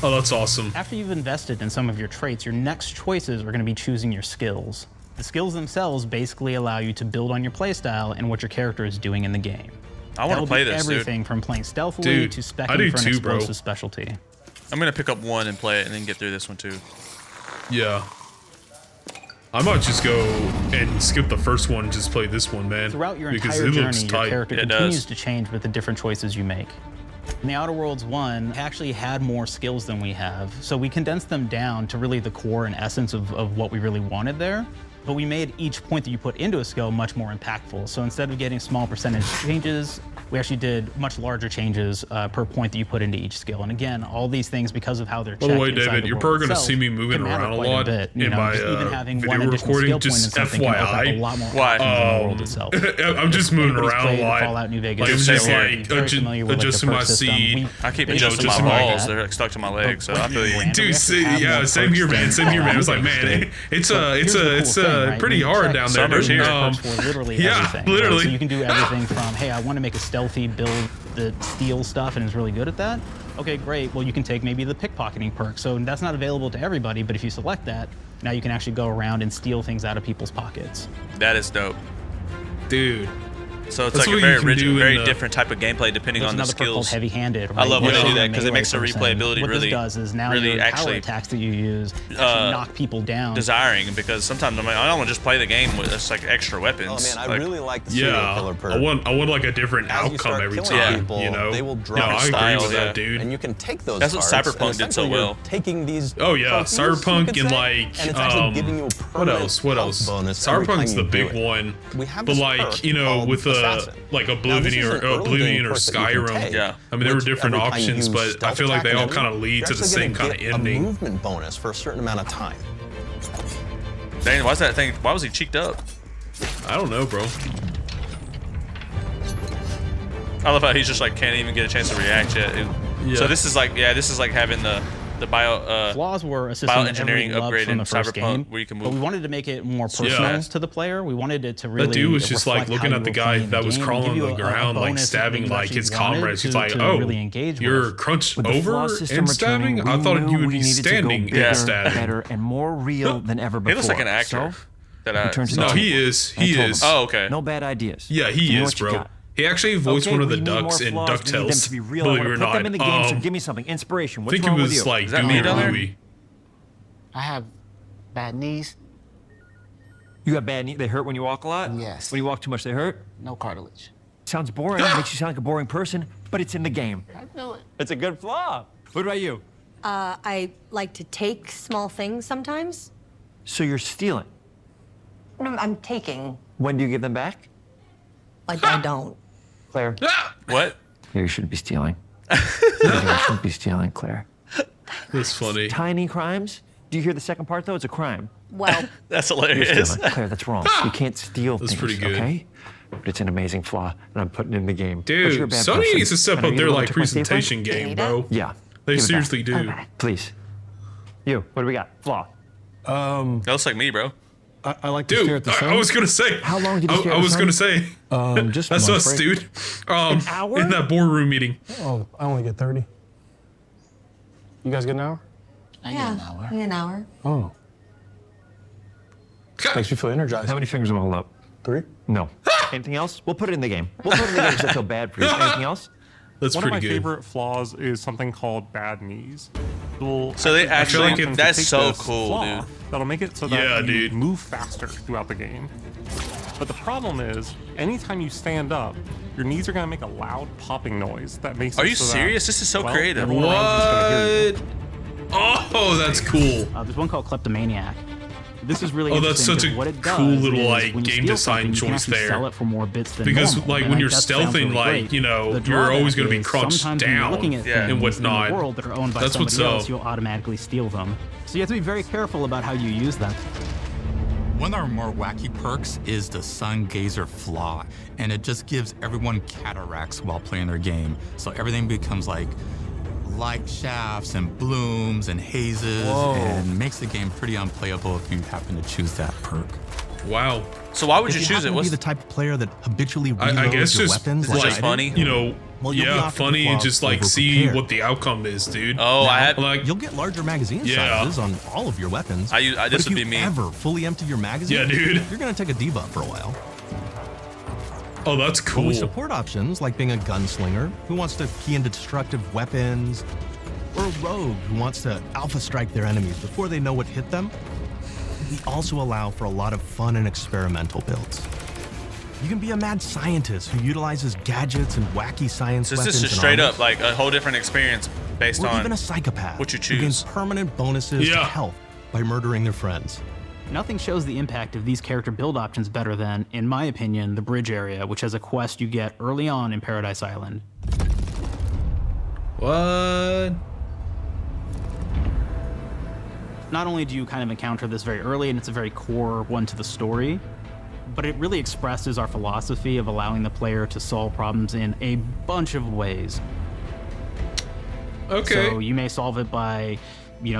Oh, that's awesome. After you've invested in some of your traits, your next choices are going to be choosing your skills. The skills themselves basically allow you to build on your playstyle and what your character is doing in the game. I want to play this, everything from playing stealthily to specking for an explosive specialty. I'm gonna pick up one and play it, and then get through this one too. Yeah. I might just go and skip the first one and just play this one, man. Throughout your because entire it journey, looks your tight. character continues to change with the different choices you make. In the Outer Worlds 1, it actually had more skills than we have, so we condensed them down to really the core and essence of what we really wanted there. But we made each point that you put into a skill much more impactful. So instead of getting small percentage changes, we actually did much larger changes per point that you put into each skill. And again, all these things, because of how they're checked. By the way, David, you're probably going to see me moving around a lot in my video recording. Just FYI. Why? I'm just moving around a lot. Fallout New Vegas. Like, I'm just like adjusting my seat. I keep adjusting my balls. They're like stuck to my legs, so I feel you. Dude, yeah, same here, man. Same here, man. It's like, man, it's pretty hard down there. Yeah, literally. So you can do everything from, hey, I want to make a stealthy build that steals stuff and is really good at that. Okay, great. Well, you can take maybe the pickpocketing perk. So that's not available to everybody, but if you select that, now you can actually go around and steal things out of people's pockets. That is dope. Dude. So it's like a very rigid, very different type of gameplay depending on the skills. Heavy-handed. Right? I love when they do that because it makes the replayability what really, this does is now really your actually power attacks that you use actually knock people down. Desiring, because sometimes I'm like, I don't want to just play the game with just like extra weapons. Oh man, I really like the serial killer perk. I want like a different outcome every time. People, you know, they will drop I agree with that, dude. And you can take those. That's what Cyberpunk did so well. Taking these. Oh yeah, Cyberpunk and like what else? Cyberpunk's the big one. But like, you know, with like Oblivion or Skyrim. Yeah. I mean, there were different options, but I feel like they all kind of lead to the same kind of ending. A movement bonus for a certain amount of time. Dang, why's that thing? Why was he cheeked up? I don't know, bro. I love how he's just like can't even get a chance to react yet. Yeah. So this is like, this is like having the flaws were a system bioengineering upgrade in Cyberpunk where you can move. But we wanted to make it more personal to the player. We wanted it to really. That dude was just like looking at the guy that was crawling on the ground, like stabbing like his comrades. He's like, "Oh, you're crunched over and stabbing? I thought you would be standing and stabbing." Better and more real than ever before. He looks like an actor. No, he is. He is. Oh, okay. No bad ideas. Yeah, he is, bro. He actually voiced one of the ducks in DuckTales. Believe it or not. Put them in the game, so give me something. Inspiration. What's I think wrong it with was you? like Dewey or Louie. I have bad knees. You have bad knees? They hurt when you walk a lot? Yes. When you walk too much, they hurt? No cartilage. Sounds boring. Makes you sound like a boring person, but it's in the game. I know it. It's a good flaw. What about you? I like to take small things sometimes. So you're stealing? No, I'm taking. When do you give them back? Like I don't. Claire. What? You shouldn't be stealing. You shouldn't be stealing, Claire. That's funny. Tiny crimes? Do you hear the second part, though? It's a crime. Well, that's hilarious. Claire, that's wrong. You can't steal things, pretty good. okay? But it's an amazing flaw, and I'm putting it in the game. Dude, Sony needs to step up their like presentation game, bro. Yeah. They seriously do. Okay. Please. You, what do we got? Flaw. That looks like me, bro. I like to stare at the sun. I was gonna say. How long did you stare at I the was sun? gonna say. Just that's month, us, right? dude. An hour? In that boardroom meeting. Oh, I only get 30. You guys get an hour? I get an hour. An hour. Oh. Makes me feel energized. How many fingers am I holding up? 3. No. Anything else? We'll put it in the game. We'll put it in the game because I feel bad for you. Anything else? That's One of pretty my good. favorite flaws is something called bad knees. So they actually, that's so cool, dude. That'll make it so that you move faster throughout the game. But the problem is, anytime you stand up, your knees are gonna make a loud popping noise that makes. Are you serious? This is so creative. What? Oh, that's cool. There's one called Kleptomaniac. This is really that's interesting such a because what it does cool little is like when you game steal design something, you can choice actually there. sell it for more bits than Because normal. like And when you're that sounds stealthing, really like great. you know, The you're always drawback gonna be is crunched sometimes when down you're looking at and things whatnot. in the world that are owned by That's what's somebody else, up. you'll automatically steal them. So you have to be very careful about how you use them. One of our more wacky perks is the Sun Gazer Flaw, and it just gives everyone cataracts while playing their game. So everything becomes like light shafts and blooms and hazes, and makes the game pretty unplayable if you happen to choose that perk. Wow. So why would If you you choose happen it? to What's be the type of player that habitually reloads I guess your just weapons, just funny, you know. Well, you'll be Yeah, offered funny the and flaws just like see over-prepared. what the outcome is, dude. Oh, I had like You'll get larger magazine sizes on all of your weapons. This but would if you be me. ever fully empty your magazine, Yeah, dude. you're gonna take a debuff for a while. Oh, that's But cool. we support options like being a gunslinger who wants to key into destructive weapons, or a rogue who wants to alpha strike their enemies before they know what hit them. We also allow for a lot of fun and experimental builds. You can be a mad scientist who utilizes gadgets and wacky science So weapons. this is just and straight armor. up like a whole different experience based Or on even a psychopath what you who gains choose. permanent bonuses to health by murdering their friends. Nothing shows the impact of these character build options better than, in my opinion, the bridge area, which has a quest you get early on in Paradise Island. What? Not only do you kind of encounter this very early, and it's a very core one to the story, but it really expresses our philosophy of allowing the player to solve problems in a bunch of ways. Okay. So you may solve it by,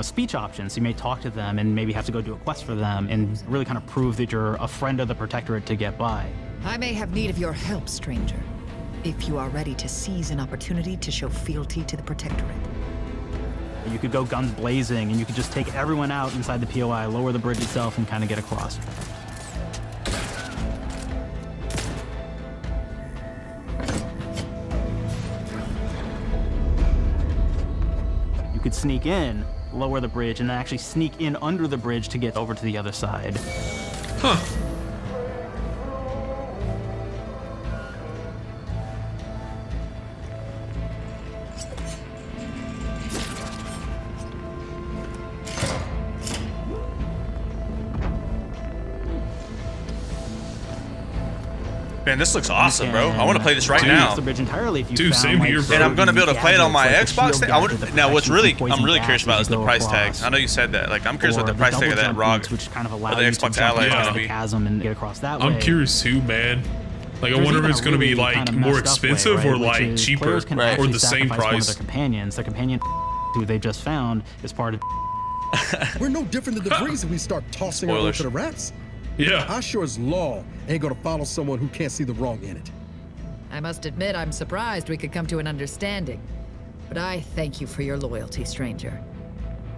speech options. You may talk to them and maybe have to go do a quest for them and really kind of prove that you're a friend of the Protectorate to get by. I may have need of your help, stranger, if you are ready to seize an opportunity to show fealty to the Protectorate. You could go guns blazing and you could just take everyone out inside the POI, lower the bridge itself, and kind of get across. You could sneak in, lower the bridge, and then actually sneak in under the bridge to get over to the other side. Huh. Man, this looks awesome, bro. I want to play this right now. The bridge entirely if you Dude, same here, bro. And I'm gonna be able to play it on my Xbox. Now, what's I'm really curious about is the price tag. I know you said that. Like, I'm curious what the price tag of that ROG, which kind of or allow the Xbox Ally is gonna be. Chasm and get across that way. I'm curious too, man. Like, I wonder if it's gonna be like more expensive or like cheaper or the same price. Their companions, their companion who they just found is part of. We're no different than the breeze if we start tossing our way to the rats. Yeah. I sure as law ain't gonna follow someone who can't see the wrong in it. I must admit, I'm surprised we could come to an understanding. But I thank you for your loyalty, stranger.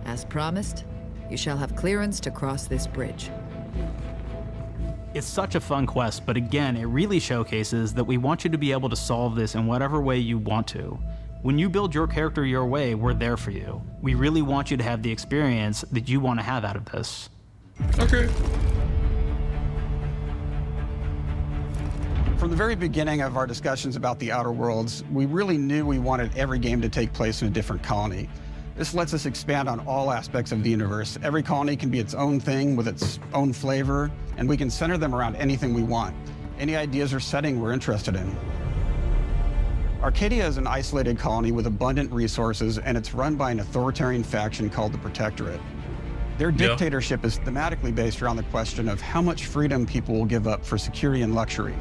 As promised, you shall have clearance to cross this bridge. It's such a fun quest, but again, it really showcases that we want you to be able to solve this in whatever way you want to. When you build your character your way, we're there for you. We really want you to have the experience that you want to have out of this. Okay. From the very beginning of our discussions about the Outer Worlds, we really knew we wanted every game to take place in a different colony. This lets us expand on all aspects of the universe. Every colony can be its own thing with its own flavor, and we can center them around anything we want. Any ideas or setting we're interested in. Arcadia is an isolated colony with abundant resources, and it's run by an authoritarian faction called the Protectorate. Their dictatorship is thematically based around the question of how much freedom people will give up for security and luxury.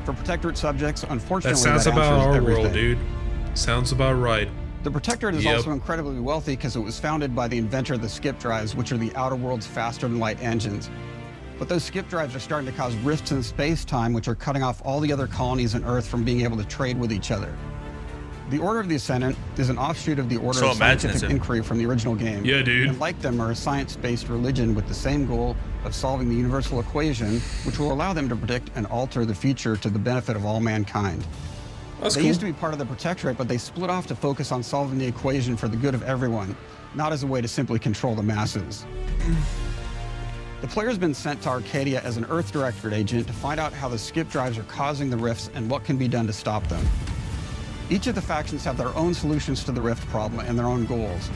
For Protectorate subjects, unfortunately, that sounds about our everything. world, dude. Sounds about right. The Protectorate is also incredibly wealthy because it was founded by the inventor of the skip drives, which are the Outer World's faster-than-light engines. But those skip drives are starting to cause rifts in space-time, which are cutting off all the other colonies on Earth from being able to trade with each other. The Order of the Ascendant is an offshoot of the Order of Scientific Inquiry from the original game. Yeah, dude. And like them, are a science-based religion with the same goal of solving the universal equation, which will allow them to predict and alter the future to the benefit of all mankind. They used to be part of the Protectorate, but they split off to focus on solving the equation for the good of everyone, not as a way to simply control the masses. The player's been sent to Arcadia as an Earth Directorate agent to find out how the skip drives are causing the rifts and what can be done to stop them. Each of the factions have their own solutions to the rift problem and their own goals.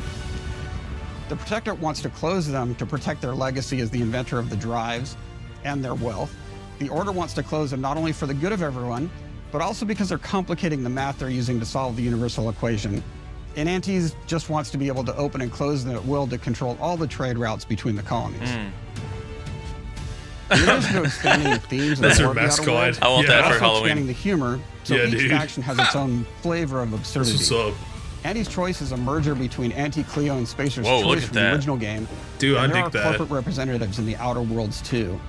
The Protectorate wants to close them to protect their legacy as the inventor of the drives and their wealth. The Order wants to close them not only for the good of everyone, but also because they're complicating the math they're using to solve the universal equation. And Antes just wants to be able to open and close them at will to control all the trade routes between the colonies. In addition to expanding the themes That's of her mascot. I want that for Halloween. Expanding the humor, so each faction has its own flavor of absurdity. That's what's up. Anti's Choice is a merger between Anti-Cleo and Spacer's Whoa, Choice from the original game. Dude, I there dig are that. corporate representatives in the Outer Worlds too.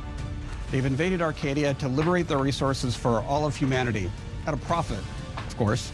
They've invaded Arcadia to liberate their resources for all of humanity, at a profit, of course.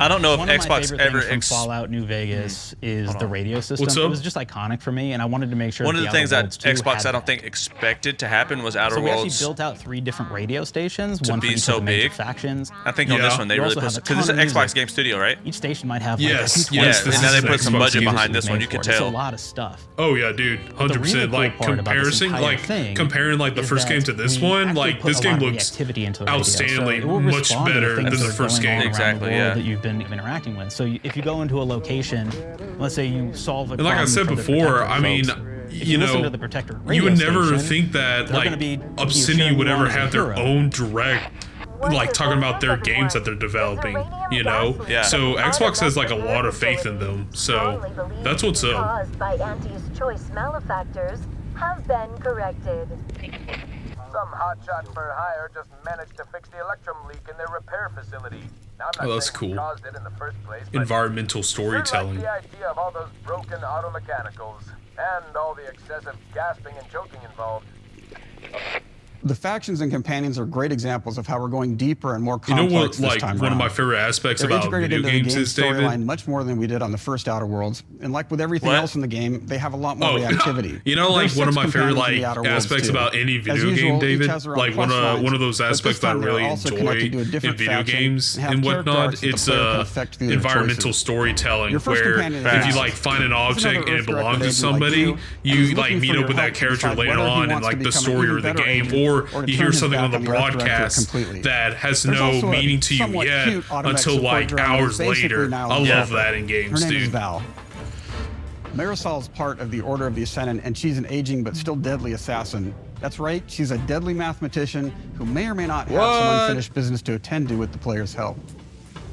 I don't know if One of my Xbox favorite ever things from Fallout New Vegas is the radio system. What's up? It was just iconic for me, and I wanted to make sure One of the things that Xbox I had don't think expected to happen was Outer so we Worlds actually built out 3 different radio stations, to one for be each so of the major big. factions. I think on this one they You really also put have a because this is ton an of Xbox music. Game Studio, right? Each station might have Yes, like yes, and now they put some budget behind this one. You could It's a tell. lot of stuff. Oh yeah, dude, 100%. Like comparison, like comparing like the first game to this one, like this game looks outstandingly much better than the first game. Exactly, yeah. That you've been interacting with. So if you go into a location, let's say you solve a And like I problem said for the before, Protectorate I mean, folks, if you listen to the Protector radio you would never station, think that they're like gonna be Obsidian would ever have their hero. own direct, like talking about their games that they're developing, you know? Yeah. So Xbox has like a lot of faith in them. So that's what's up. Caused by Auntie's choice malefactors have been corrected. Some hotshot for hire just managed to fix the electrum leak in their repair facility. Now, I'm not Oh, that's saying we cool. caused it in the first place, but Environmental sure like storytelling. the idea of all those broken auto mechanicals and all the excessive gasping and choking involved. The factions and companions are great examples of how we're going deeper and more You know complex what, this like, time one of around. my favorite aspects They're about integrated video into the games game is, David? storyline much more than we did on the first Outer Worlds. And like with everything else in the game, they have a lot more reactivity. You know, like There's one of 6 my favorite companions in like the Outer Worlds, aspects too. about any As video usual, game, each David, has their own like quest lines, one of those but this aspects that I time they're really also enjoy connected to a in different video faction games and have and character whatnot. arcs that the It's player can affect through their environmental choices. storytelling Your first where companion is if you Ash. like find an He's object another and it Earth belongs to director somebody, like you and like he's meet looking up for with your that help to character decide later whether he on in wants to like the become an story even or the better game, agent or to you turn hear his something back on the on the Earth director broadcast completely. that has There's no also a meaning to you somewhat yet cute automatic until support like drone hours who's basically later. now I a love helper. that in games, Her name is dude. Val. Marisol's part of the Order of the Ascendant, and she's an aging but still deadly assassin. That's right, she's a deadly mathematician who may or may not have some unfinished business to attend to with the player's help.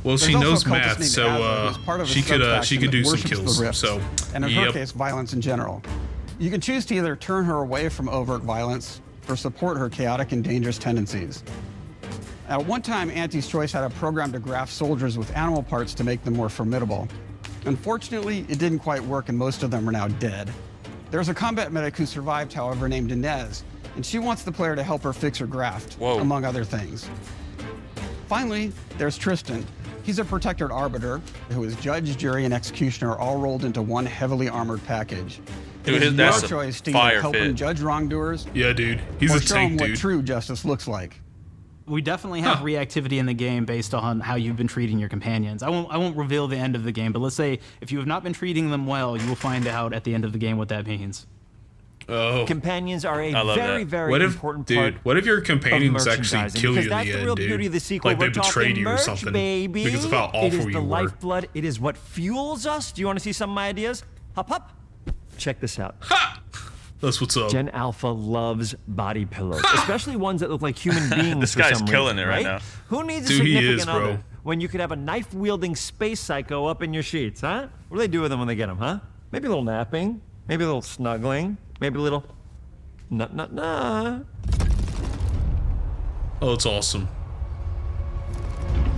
Well, she There's also knows a cultist math, named so Asla, who's part of a she could sub-faction do that some worships the kills. rifts, So, and in her yep. case, violence in general. You can choose to either turn her away from overt violence or support her chaotic and dangerous tendencies. At one time, Auntie's Choice had a program to graft soldiers with animal parts to make them more formidable. Unfortunately, it didn't quite work, and most of them are now dead. There's a combat medic who survived, however, named Inez, and she wants the player to help her fix her graft, among other things. Finally, there's Tristan. He's a protected arbiter who is judge, jury, and executioner all rolled into one heavily armored package. Dude, It is that's your a choice to fire either help fit. him judge wrongdoers, Yeah, dude. He's or a show him tank, what dude. true justice looks like. We definitely have reactivity in the game based on how you've been treating your companions. I won't reveal the end of the game, but let's say if you have not been treating them well, you will find out at the end of the game what that means. Oh. Companions are a I love very, that. very What if, important dude, part what if your of companions actually merchandising, kill you because in that's the the end, real dude? beauty of the sequel. Like We're they betrayed talking you or merch, something baby. because of how It is awful the you were. lifeblood. It is what fuels us. Do you want to see some of my ideas? Hop, hop. Check this out. That's what's up. Gen Alpha loves body pillows, especially ones that look like human beings. This for guy's some killing reason, it right now. Who needs Dude, a he significant is, bro. other when you could have a knife-wielding space psycho up in your sheets, huh? What do they do with them when they get them, huh? Maybe a little napping, maybe a little snuggling, maybe a little nut. Oh, it's awesome.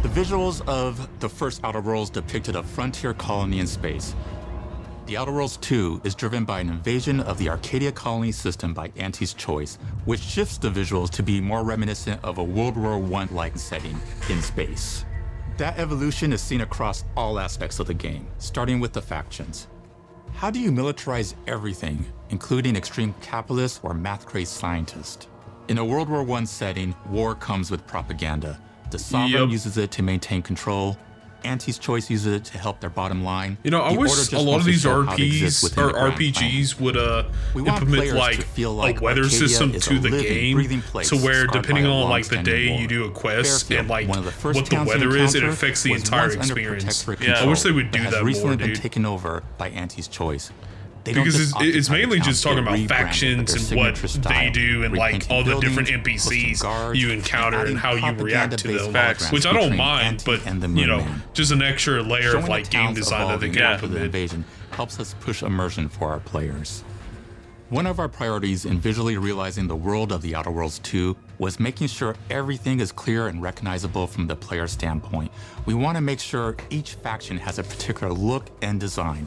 The visuals of the first Outer Worlds depicted a frontier colony in space. The Outer Worlds 2 is driven by an invasion of the Arcadia colony system by Auntie's Choice, which shifts the visuals to be more reminiscent of a World War I-like setting in space. That evolution is seen across all aspects of the game, starting with the factions. How do you militarize everything, including extreme capitalists or math-crazed scientists? In a World War I setting, war comes with propaganda. The Sovereign uses it to maintain control. Auntie's Choice uses it to help their bottom line. You know, I The wish Order a just lot of wants to these show how it exists RPs within or the grand plan. RPGs would We want implement players like to feel a like weather Arcadia system is to a the living, game, breathing place to where scarred depending by a on like the long-standing day war. you do a quest Fairfield, and like one of the first what the towns to weather is, it encounter, affects the was entire once under experience. protectorate Yeah, I control, wish they would but do has that more, recently been dude. taken over by Auntie's Choice. They don't Because just it's occupy mainly the just town, talking they about rebrand it with factions their and what signature they style, do and like repainting all the different buildings, posting NPCs guards, you encounter adding and how you react to them. propaganda-based Which I don't featuring mind, Auntie but and the you know, Moonman. just an extra layer Showing of like the game towns design that they evolving can after the implement. invasion helps us push immersion for our players. One of our priorities in visually realizing the world of the Outer Worlds 2 was making sure everything is clear and recognizable from the player standpoint. We want to make sure each faction has a particular look and design.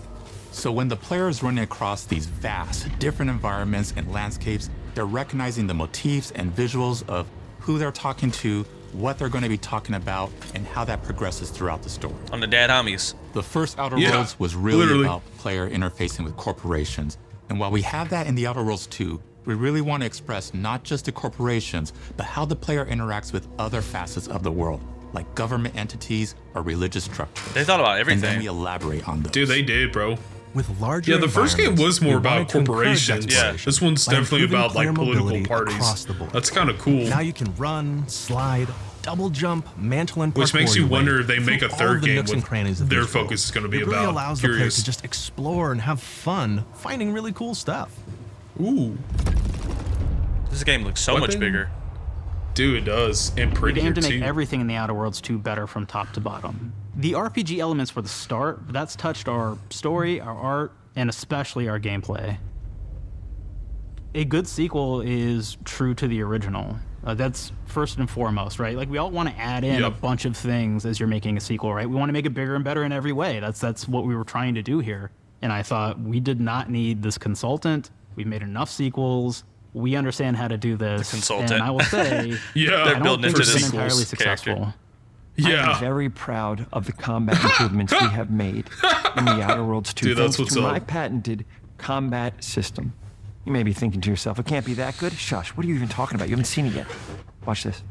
So when the player is running across these vast, different environments and landscapes, they're recognizing the motifs and visuals of who they're talking to, what they're going to be talking about, and how that progresses throughout the story. On the dead homies. The first Outer Yeah, Worlds was really literally. about player interfacing with corporations. And while we have that in the Outer Worlds 2, we really want to express not just the corporations, but how the player interacts with other facets of the world, like government entities or religious structures. They thought about everything. And then we elaborate on those. Dude, they did, bro. With larger Yeah, the first game was more about corporations. Yeah, this one's definitely about like political parties. Across the board. That's kind of cool. Now you can run, slide, double jump, mantle, and Which makes parkour you your way wonder if they make through a all third the game nooks and with crannies of their this world. focus is going to be it really about. allows the player Curious. to just explore and have fun, finding really cool stuff. Ooh. This game looks so much bigger. Dude, it does. And prettier, we aim to make too. everything in the Outer Worlds 2 better from top to bottom. The RPG elements were the start, but that's touched our story, our art, and especially our gameplay. A good sequel is true to the original. That's first and foremost, right? Like, we all want to add in a bunch of things as you're making a sequel, right? We want to make it bigger and better in every way. That's what we were trying to do here. And I thought, we did not need this consultant. We've made enough sequels. We understand how to do this. The consultant. And I will say, they're building into it's this been entirely successful. I am very proud of the combat improvements we have made in the Outer Worlds 2 Dude, that's thanks what's to up. my patented combat system. You may be thinking to yourself, it can't be that good. Shush, what are you even talking about? You haven't seen it yet. Watch this.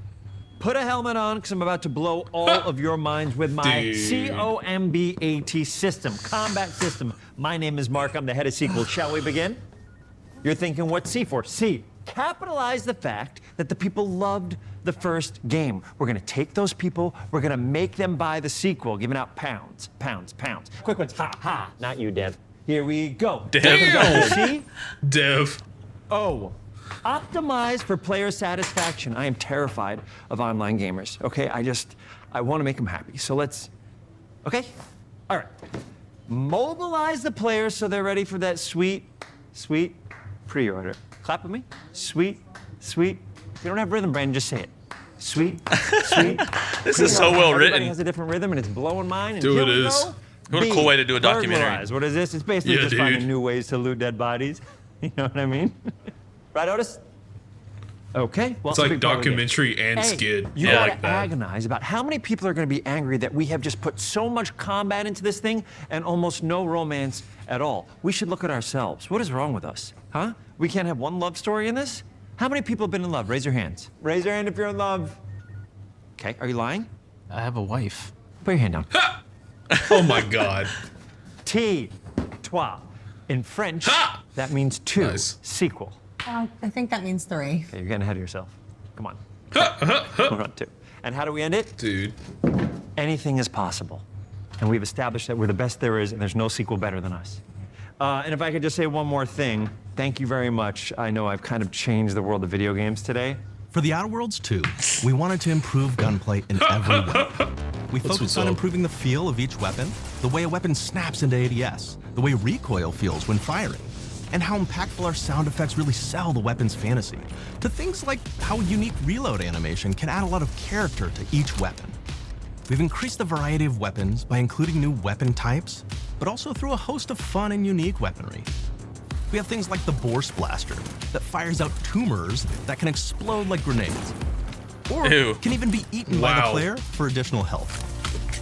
Put a helmet on, because I'm about to blow all of your minds with my COMBAT system, combat system. My name is Mark, I'm the head of sequels. Shall we begin? You're thinking, what's C for? C, capitalize the fact that the people loved the first game. We're gonna take those people, we're gonna make them buy the sequel, giving out pounds, pounds, pounds. Quick ones, ha, ha, not you, Dev. Here we go. Dev. C? Dev. O. Optimize for player satisfaction. I am terrified of online gamers, okay? I want to make them happy. So let's, okay? All right. Mobilize the players so they're ready for that sweet, sweet pre-order. Clap with me. Sweet, sweet. If you don't have rhythm, Brandon, just say it. Sweet, sweet. This is so well Everybody written. has a different rhythm, and it's blowing mine. And Dude, here it we is. go. What a cool way to do a documentary. Burglarize. What is this? It's basically Yeah, just dude. finding new ways to loot dead bodies. You know what I mean? Right, Otis? Okay. Well, It's like a big part of the game. documentary and Hey, skid. You I gotta like that. agonize about how many people are going to be angry that we have just put so much combat into this thing and almost no romance at all. We should look at ourselves. What is wrong with us? Huh? We can't have one love story in this? How many people have been in love? Raise your hands. Raise your hand if you're in love. Okay. Are you lying? I have a wife. Put your hand down. Oh my god. T, toi. In French, that means two. Nice. Sequel. I think that means 3. Okay, you're getting ahead of yourself. Come on. We're on 2. And how do we end it? Dude. Anything is possible. And we've established that we're the best there is, and there's no sequel better than us. And if I could just say one more thing, thank you very much. I know I've kind of changed the world of video games today. For the Outer Worlds 2, we wanted to improve gunplay in every way. We focused on improving the feel of each weapon, the way a weapon snaps into ADS, the way recoil feels when firing, and how impactful our sound effects really sell the weapon's fantasy, to things like how a unique reload animation can add a lot of character to each weapon. We've increased the variety of weapons by including new weapon types, but also through a host of fun and unique weaponry. We have things like the Bourse Blaster that fires out tumors that can explode like grenades, or can even be eaten by the player for additional health.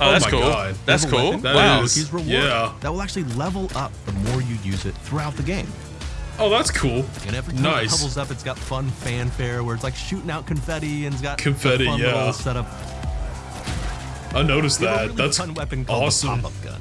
Oh, that's my cool. God. That's We have a cool. weapon That Wow. is- Reward yeah. that will actually level up the more you use it throughout the game. Oh, that's cool. And every time it Nice. levels up, it's got fun fanfare where it's like shooting out confetti and it's got Confetti, a fun yeah. little setup. I noticed We have a that. really That's fun weapon called awesome. the pop-up gun.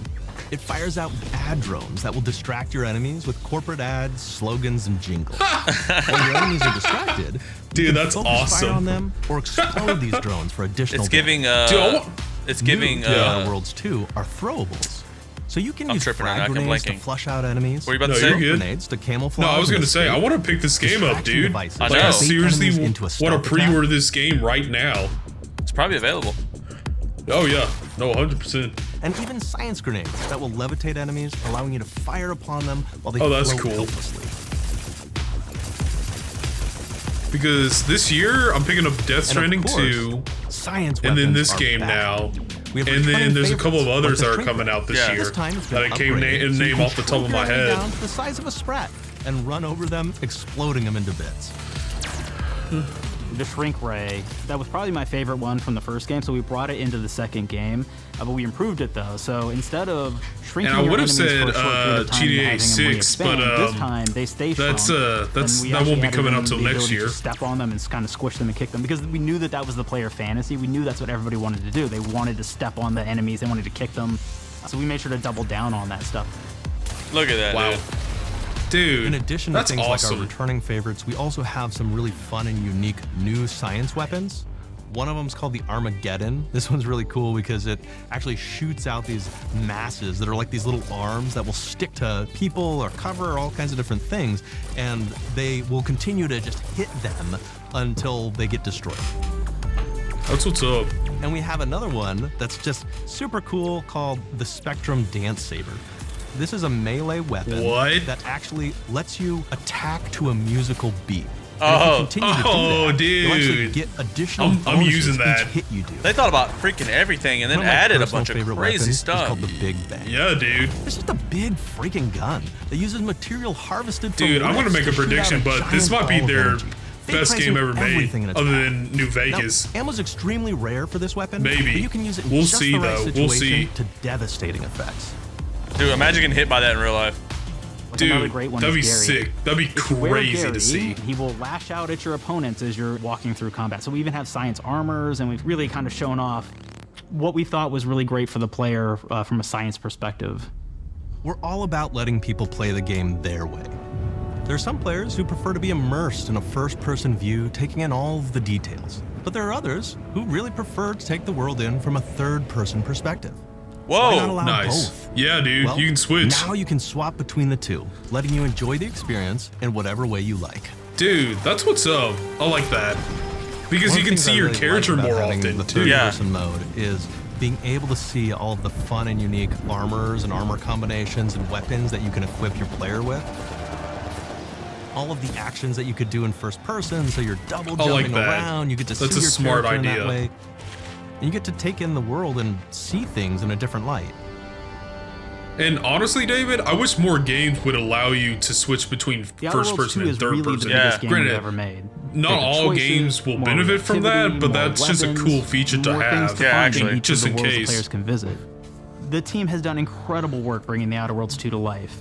It fires out ad drones that will distract your enemies with corporate ads, slogans, and jingles. While your enemies are distracted, you Dude, can that's focus fire awesome. on them or explode these drones for additional It's giving, damage. it's giving, New Outer Worlds 2 are throwables. So you can I'm use tripping frag on that, I'm grenades to blanking. flush out enemies. What are you about No, to say? you're good. Grenades to camouflage. No, I was and gonna say, I escape. want to pick this game up, Distraction dude. devices I Like, know. I bait seriously enemies want into a to stealth pre-order attack. this game right now. It's probably available. Oh yeah, no, 100%. And even science grenades that will levitate enemies, allowing you to fire upon them while they Oh, that's float cool. helplessly. Because this year I'm picking up Death Stranding course, 2, science and then weapons this are game back. now, We have and then returning there's a couple of favorites, others like that the are coming out this Yeah. year This time it's that been I can't upgraded, so you name can off the top of shrink my your enemy head. down to the size of a sprat and run over them, exploding them into bits. The shrink ray, that was probably my favorite one from the first game, so we brought it into the second game, but we improved it though. So instead of shrinking And I your would have enemies for said a short period of time and GTA having them 6, but re-expand, this time they stay that's shrunk, that's and we that actually won't be added coming in out till the next ability year. to step on them and kind of squish them and kick them, because we knew that that was the player fantasy. We knew that's what everybody wanted to do. They wanted to step on the enemies, they wanted to kick them. So we made sure to double down on that stuff. Look at that. Wow. Dude, In addition to that's things awesome. like our returning favorites, we also have some really fun and unique new science weapons. One of them is called the Armageddon. This one's really cool because it actually shoots out these masses that are like these little arms that will stick to people or cover or all kinds of different things, and they will continue to just hit them until they get destroyed. That's what's up. And we have another one that's just super cool called the Spectrum Dance Saber. This is a melee weapon that actually lets you attack to a musical beat. Oh, dude. You'll actually get additional I'm using that. Each hit you do. They thought about freaking everything and then added a bunch of crazy stuff. It's called the Big Bang. Yeah, dude. It's just a big freaking gun that uses material harvested from Dude, I'm gonna make a prediction, but this might be their best game ever made, other than New Vegas. Now, ammo's extremely rare for this weapon. Maybe. But you can use it in We'll just see, the right though. situation We'll see. to devastating effects. Dude, imagine getting hit by that in real life. Another great one that'd be is Gary. sick. That'd be If you wear crazy Gary, to see. He will lash out at your opponents as you're walking through combat. So we even have science armors, and we've really kind of shown off what we thought was really great for the player from a science perspective. We're all about letting people play the game their way. There are some players who prefer to be immersed in a first-person view, taking in all of the details. But there are others who really prefer to take the world in from a third-person perspective. Why not allow nice. both? Yeah, dude, Well, you can switch. Now you can swap between the two, letting you enjoy the experience in whatever way you like. Dude, that's what's up. I like that. Because One you of the can things see I your really character like about more having often, the too. third-person mode is being able to see all of the fun and unique armors and armor combinations and weapons that you can equip your player with. All of the actions that you could do in first person, so you're double I like jumping that. around, you get to That's see a your smart character in idea. that way. And you get to take in the world and see things in a different light. And honestly, David, I wish more games would allow you to switch between The Outer first Worlds person 2 and is third really person. the biggest game we've Granted, ever made. not Bigger all choices, games will more benefit from that, reactivity, but more that's just a weapons, cool feature to more things have. to find in each just of in the worlds the case. players can visit. The team has done incredible work bringing the Outer Worlds 2 to life.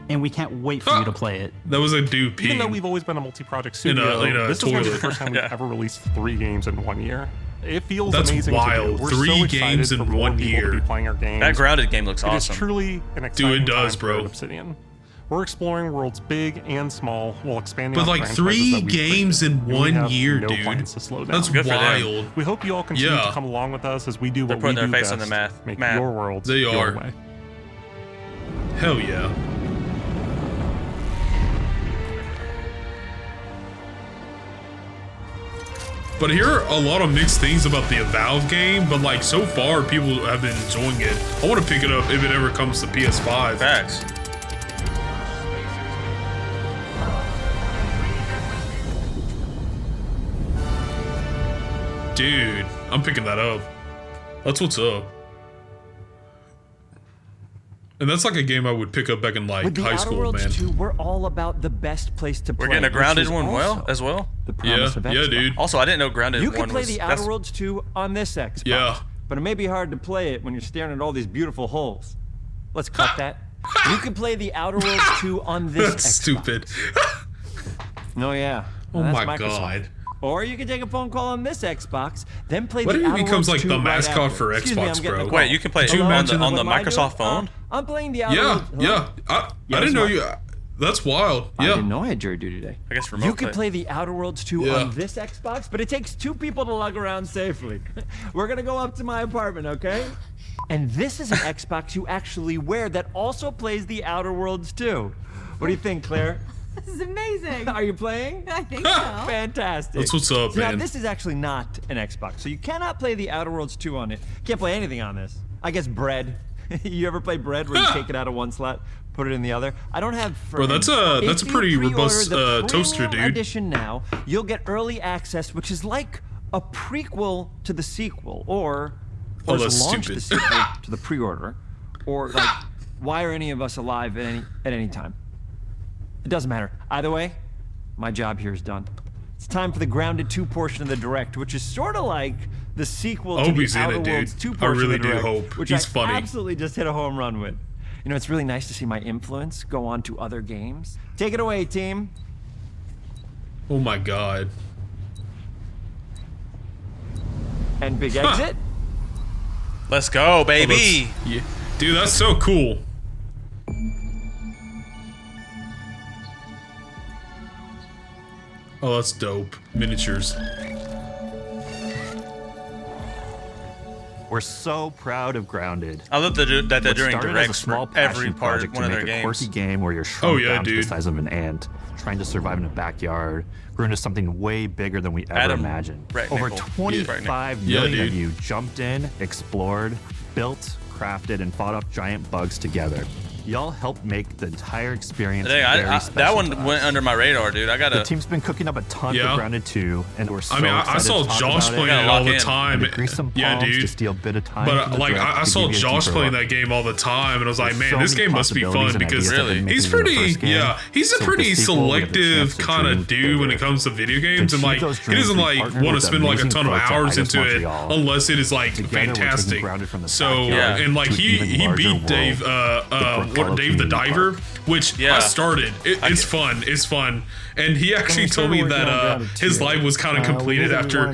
And we can't wait for you to play it. That was a dude peeing. Even though we've always been a multi-project In a- studio, in a this is going to be the toilet. first time we've ever released 3 games in 1 year. It feels That's amazing wild. to do. We're 3 so excited games in for more 1 people year. to be playing our games. That Grounded game looks It awesome. is truly an exciting Dude, it does, time bro. for Obsidian. We're exploring worlds big and small while expanding. But on like franchises 3 that we've games in created. We 1 have year, no dude. plans to slow down. That's Good for them. wild. We hope you all continue Yeah. to come along with us as we do They're what we putting do their face best. on the Make map. your worlds They your are. way. Hell yeah. But I hear a lot of mixed things about the Valve game, but like so far people have been enjoying it. I want to pick it up if it ever comes to PS5. Facts. Dude, I'm picking that up. That's what's up. And that's like a game I would pick up back in like With the high Outer school, Worlds man. 2, we're all about the best place to play. We're getting a which Grounded is one also as well. The promise of Xbox. dude. Also, I didn't know Grounded You 1 can play was... the that's- Outer Worlds 2 on this Xbox. Yeah. But it may be hard to play it when you're staring at all these beautiful holes. Let's cut that. You can play the Outer Worlds 2 on this That's Xbox. stupid. No, yeah. Oh Now, my that's Microsoft. God. Or you can take a phone call on this Xbox, then play What the if it Outer becomes Worlds like the 2 right mascot after. for Excuse me, Xbox, I'm getting a bro? call. Wait, you can play it Could you on imagine the What am I doing? Microsoft phone? I'm playing the Outer Yeah, Worlds. Hello? yeah. I Yeah, didn't know that's you. That's wild. I Yeah. didn't know I had jury duty today. I guess remote You can play the Outer Worlds 2 Yeah. on this Xbox, but it takes 2 people to lug around safely. We're gonna go up to my apartment, okay? And this is an Xbox you actually wear that also plays the Outer Worlds 2. What do you think, Claire? This is amazing. Are you playing? I think so. Fantastic. That's what's up, So now, man. this is actually not an Xbox, so you cannot play the Outer Worlds 2 on it. Can't play anything on this. I guess Bread. You ever play Bread where you take it out of one slot, put it in the other? I don't have. Bro, that's a pretty robust toaster, dude. Edition now, you'll get early access, which is like a prequel to the sequel, or Oh, to that's launch stupid. the sequel to the pre-order, or like, why are any of us alive at any time? It doesn't matter. Either way, my job here is done. It's time for the Grounded 2 portion of the Direct, which is sort of like the sequel I to hope the he's in Outer it, dude. Worlds 2 I portion really of the do Direct, hope. which He's I funny. absolutely just hit a home run with. You know, it's really nice to see my influence go on to other games. Take it away, team. Oh my God. And big exit. Let's go, baby. Yeah. Dude, that's so cool. Oh, that's dope. Miniatures. We're so proud of Grounded. I love that they're doing started as a directs small for every passion part of project one of to their make a games. quirky game where you're shrunk down to the dude. size of an ant, trying to survive in a backyard, grew into something way bigger than we ever Adam imagined. Brett Over Nickel. 25 Yeah, million dude. of you jumped in, explored, built, crafted, and fought off giant bugs together. Y'all helped make the entire experience Dang, very special that one to us. went under my radar, dude. I gotta. The team's been cooking up a ton for Yeah. Grounded 2, and we're so I mean, I excited saw to talk Josh about playing it. it all the time. And to grease some Yeah, palms dude. to steal a bit of time from But the like, direct I to saw give you a Josh deeper playing look. that game all the time, and I was like, There's man, so this many game must be possibilities fun and because ideas that didn't make he's it into the pretty, first game. yeah, he's a So with pretty the sequel, we have a selective chance to kind dream of dude when it bigger. comes to video games, To and like, achieve those he doesn't dreams, we like partnered want to with spend like a amazing ton of folks at hours Eidos into it Montreal. unless it is like Together, we're taking fantastic. Grounded from the So backyard and like to an he even larger beat Dave, world, Dave the Diver, which I started. It's fun. It's fun. And he actually told me that his life was kind of completed after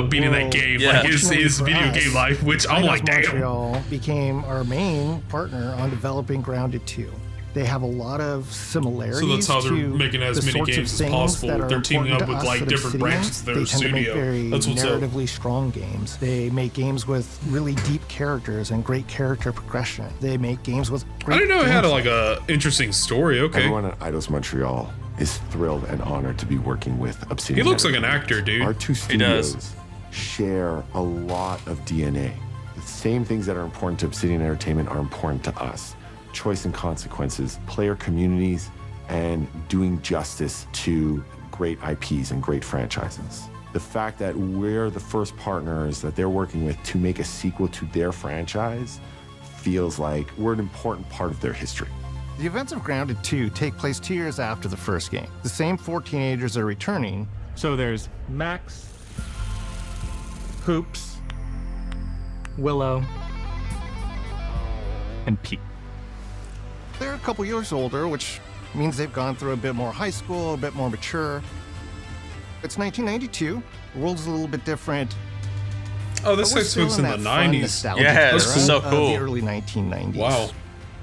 beating that game, like his video game life, which I'm like, damn. Montreal became our main partner on developing Grounded 2. They have a lot of similarities. So that's how they're to making as the many sorts of games as things possible. that are They're teaming important up to with us like at different Obsidian. branches of their They tend to make studio. very That's what's up. narratively strong games. They make games with really deep characters and great character progression. They make games with great I didn't know it had gameplay. like a interesting story. Okay. Everyone at Eidos Montreal is thrilled and honored to be working with Obsidian. He looks like an actor, dude. Our two He does. studios share a lot of DNA. The same things that are important to Obsidian Entertainment are important to us. Choice and consequences, player communities, and doing justice to great IPs and great franchises. The fact that we're the first partners that they're working with to make a sequel to their franchise feels like we're an important part of their history. The events of Grounded 2 take place 2 years after the first game. The same 4 teenagers are returning. So there's Max, Hoops, Willow, and Pete. They're a couple years older, which means they've gone through a bit more high school, a bit more mature. It's 1992. The world's a little bit different. Oh, this but we're takes still place in the that fun, 90s. nostalgic Yeah, that's era so of cool. the early 1990s. Wow.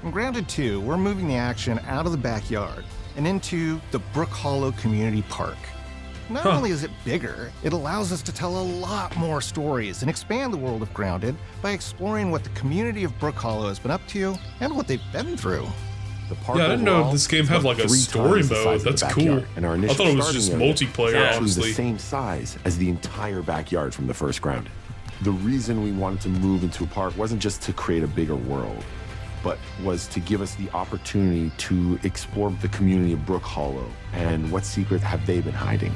In Grounded 2, we're moving the action out of the backyard and into the Brook Hollow Community Park. Not only is it bigger, it allows us to tell a lot more stories and expand the world of Grounded by exploring what the community of Brook Hollow has been up to and what they've been through. The park Yeah, I didn't know overall this game is had about like a 3 story times the mode. size of the That's backyard, cool. And our I initial thought it was starting just area multiplayer, is actually honestly. the same size as the entire backyard from the first Grounded. The reason we wanted to move into a park wasn't just to create a bigger world, but was to give us the opportunity to explore the community of Brook Hollow and what secrets have they been hiding.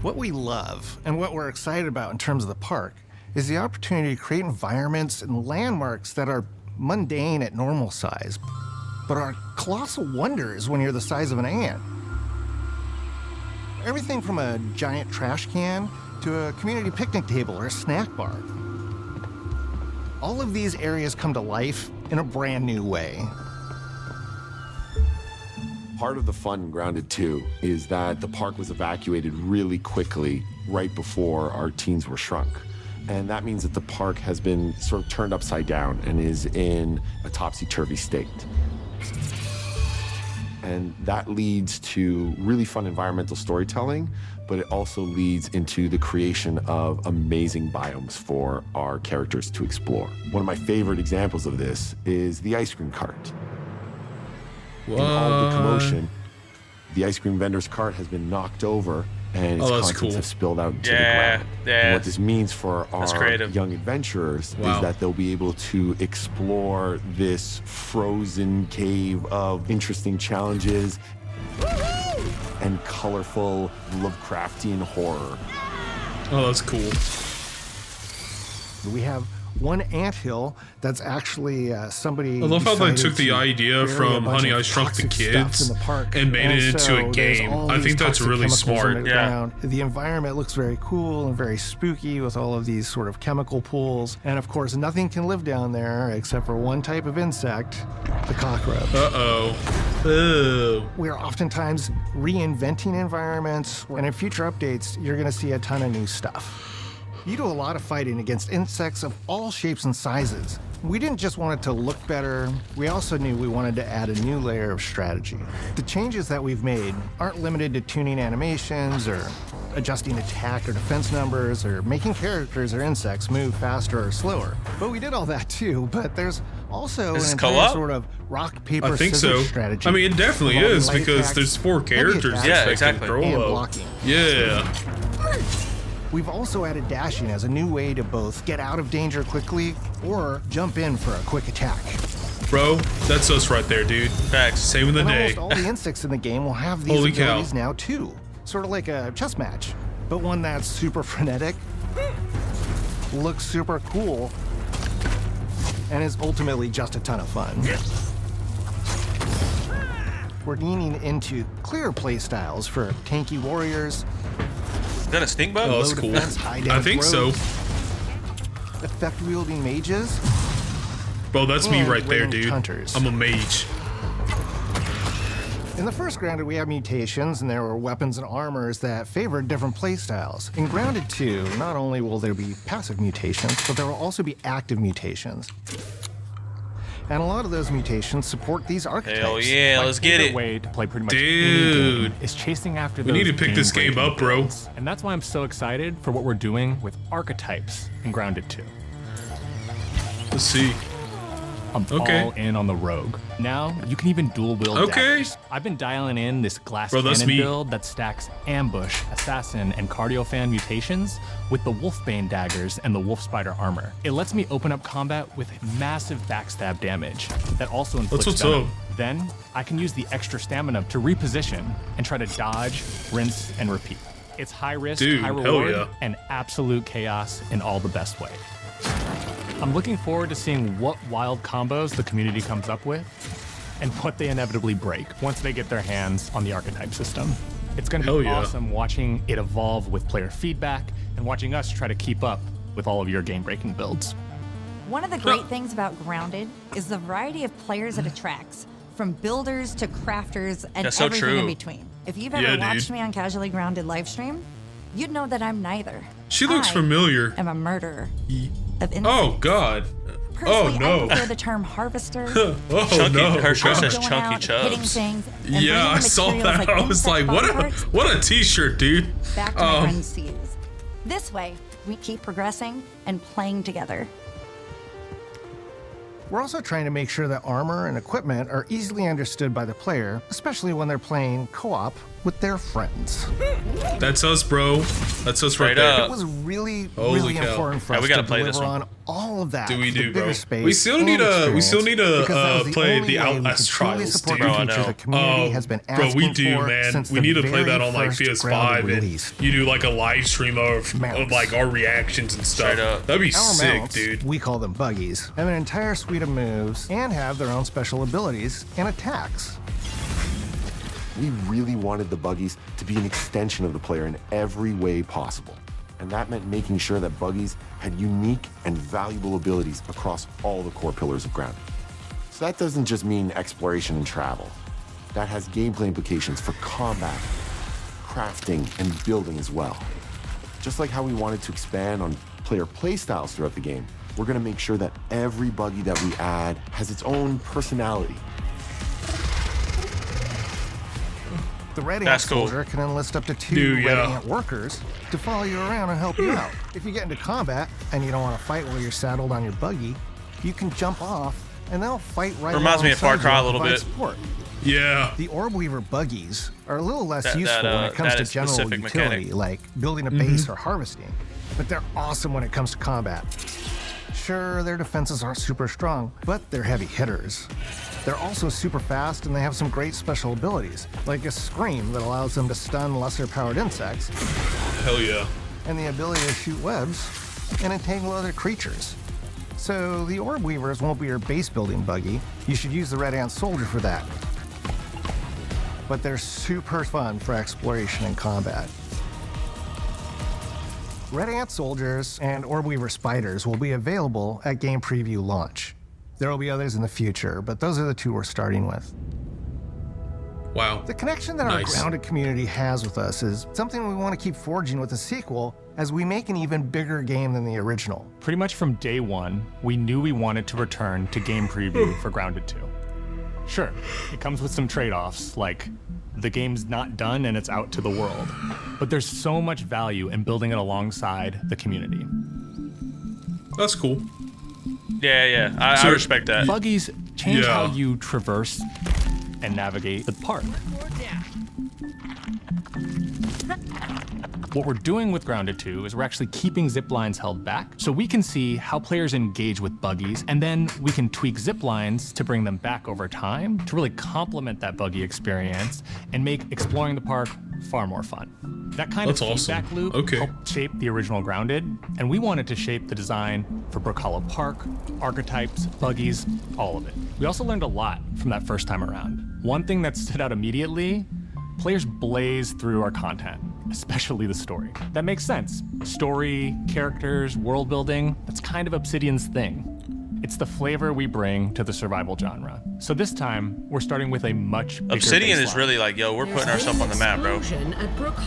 What we love and what we're excited about in terms of the park is the opportunity to create environments and landmarks that are mundane at normal size, but are colossal wonders when you're the size of an ant. Everything from a giant trash can to a community picnic table or a snack bar. All of these areas come to life in a brand new way. Part of the fun in Grounded 2 is that the park was evacuated really quickly right before our teens were shrunk. And that means that the park has been sort of turned upside down and is in a topsy-turvy state. And that leads to really fun environmental storytelling, but it also leads into the creation of amazing biomes for our characters to explore. One of my favorite examples of this is the ice cream cart. In all the commotion, the ice cream vendor's cart has been knocked over and its contents have spilled out into the ground. And what this means for our young adventurers is that they'll be able to explore this frozen cave of interesting challenges and colorful Lovecraftian horror. Oh, that's cool. We have one anthill that's actually somebody. I love how they decided took the to idea bury a from bunch Honey, of I Shrunk the toxic stuff Kids in the park. and made it into so a there's game. all I these think that's toxic really chemicals smart. underground. The environment looks very cool and very spooky with all of these sort of chemical pools. And of course, nothing can live down there except for one type of insect, the cockroach. Uh-oh. We're oftentimes reinventing environments, and in future updates, you're going to see a ton of new stuff. You do a lot of fighting against insects of all shapes and sizes. We didn't just want it to look better, we also knew we wanted to add a new layer of strategy. The changes that we've made aren't limited to tuning animations or adjusting attack or defense numbers, or making characters or insects move faster or slower. But we did all that too, but there's also an entire sort of rock, paper, scissors strategy. I mean, it definitely is, because there's 4 characters that can throw and up. blocking. Yeah. We've also added dashing as a new way to both get out of danger quickly or jump in for a quick attack. Bro, that's us right there, dude. Facts. Saving the day. Almost all the insects in the game will have these Holy abilities cow. now too. Sort of like a chess match, but one that's super frenetic, looks super cool, and is ultimately just a ton of fun. We're leaning into clear play styles for tanky warriors. Is that a stink bug? Oh, that's cool. Defense, high I damage think so. rogues, effect-wielding mages. Bro, that's me and right there, ranged dude. hunters. I'm a mage. In the first Grounded, we have mutations, and there were weapons and armors that favored different playstyles. In Grounded 2, not only will there be passive mutations, but there will also be active mutations. And a lot of those mutations support these archetypes. Hell yeah, let's get it. Way to play pretty much Dude. any game is chasing after We need to pick this game up, bro. builds. And that's why I'm so excited for what we're doing with archetypes in Grounded 2. Let's see. I'm Okay. all in on the rogue. Now you can even dual wield Okay. daggers. I've been dialing in this glass Bro, that's cannon me. build that stacks ambush, assassin, and cardiofan mutations with the wolfbane daggers and the wolf spider armor. It lets me open up combat with massive backstab damage that also inflicts what's venom. up. Then I can use the extra stamina to reposition and try to dodge, rinse, and repeat. It's high risk, Dude, high hell reward, yeah. and absolute chaos in all the best way. I'm looking forward to seeing what wild combos the community comes up with and what they inevitably break once they get their hands on the archetype system. It's going to be Hell yeah. awesome watching it evolve with player feedback and watching us try to keep up with all of your game-breaking builds. One of the great things about Grounded is the variety of players it attracts, from builders to crafters and That's so everything in true. between. If you've ever Yeah, dude. watched me on Casually Grounded livestream, you'd know that I'm neither. She looks I familiar. am a murderer of insects. Oh, God. Personally, Oh, no. I prefer the term harvester. Oh, Chunky, no. her shirt says Going Chunky out, hitting Chubs. things, and Yeah, I bringing saw materials that. I was insect like, body parts what a t-shirt, dude. back to my friend Thieves. This way, we keep progressing and playing together. We're also trying to make sure that armor and equipment are easily understood by the player, especially when they're playing co-op with their friends. That's us, bro. That's us right Straight there. up. It was really, Holy really cow. important for Yeah, us we gotta to play this deliver one. on all of that. Do we for the do, bigger bro? space We still and need to experience, because that was the play only the way we could Outlast truly Trials, support dude. the Bro, I feature know. the community has been Bro, asking we do, for man. since We the need to play very that on like first PS5 Grounded and release. you do like a live stream of like our reactions and stuff. Straight up. That'd be Our sick, mounts, dude. we call them buggies, have an entire suite of moves and have their own special abilities and attacks. We really wanted the buggies to be an extension of the player in every way possible. And that meant making sure that buggies had unique and valuable abilities across all the core pillars of Grounded. So that doesn't just mean exploration and travel. That has gameplay implications for combat, crafting, and building as well. Just like how we wanted to expand on player playstyles throughout the game, we're gonna make sure that every buggy that we add has its own personality. The Red Ant That's cool. Soldier can enlist up to 2 Dude, Red yeah. Ant workers to follow you around and help you out. If you get into combat and you don't want to fight while you're saddled on your buggy, you can jump off and they'll fight right Reminds me of Far alongside Cry you a little and bit. provide Support. Yeah. The Orb Weaver buggies are a little less That- useful that, when it comes that to is general specific utility, mechanic. like building a base or harvesting, but they're awesome when it comes to combat. Sure, their defenses aren't super strong, but they're heavy hitters. They're also super fast and they have some great special abilities, like a scream that allows them to stun lesser-powered insects, Hell yeah. and the ability to shoot webs and entangle other creatures. So the Orb Weavers won't be your base-building buggy. You should use the Red Ant Soldier for that. But they're super fun for exploration and combat. Red Ant Soldiers and Orb Weaver Spiders will be available at Game Preview launch. There will be others in the future, but those are the 2 we're starting with. Wow. The connection that our Grounded community has with us is something we want to keep forging with the sequel as we make an even bigger game than the original. Pretty much from day one, we knew we wanted to return to game preview for Grounded 2. Sure, it comes with some trade-offs, like the game's not done and it's out to the world. But there's so much value in building it alongside the community. That's cool. Yeah, I respect that. Buggies change how you traverse and navigate the park. What we're doing with Grounded 2 is we're actually keeping zip lines held back so we can see how players engage with buggies, and then we can tweak zip lines to bring them back over time to really complement that buggy experience and make exploring the park far more fun. That kind of feedback loop helped shape the original Grounded, and we wanted to shape the design for Brook Hollow Park, archetypes, buggies, all of it. We also learned a lot from that first time around. One thing that stood out immediately, players blaze through our content, especially the story. That makes sense. Story, characters, world building, that's kind of Obsidian's thing. It's the flavor we bring to the survival genre. So this time, we're starting with a much bigger Obsidian baseline. is really like, yo, we're putting ourselves on the map, bro.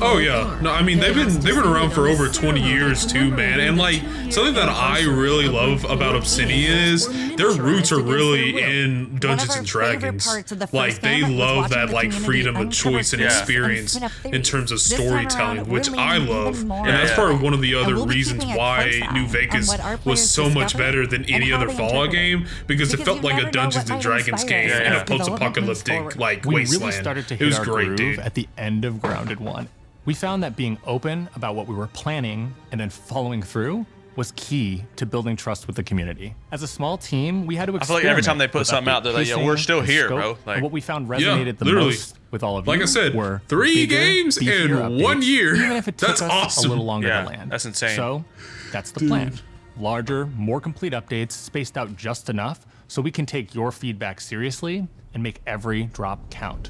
Oh yeah, no, I mean they've been around for over 20 years too, man. And like something that I really love about Obsidian is their roots are really in Dungeons and Dragons. Like they love that like freedom of choice and experience in terms of storytelling, which I love, and that's probably one of the other reasons why New Vegas was so much better than any other Fallout game, because it felt like a Dungeons and Dragons game in a post-apocalyptic like We wasteland. really started to It hit was our great, groove dude. at the end of Grounded 1. We found that being open about what we were planning and then following through was key to building trust with the community. As a small team, we had to I feel like every time they put with something out, they're like, yo, pacing we're still and here, scope, bro. and Like, what we found resonated the literally. most with all of you Like I said, were 3 bigger, games in beefier 1 updates, year. even if it took That's us awesome. a little longer Yeah, to land. that's insane. So that's the plan. Larger, more complete updates spaced out just enough so we can take your feedback seriously and make every drop count.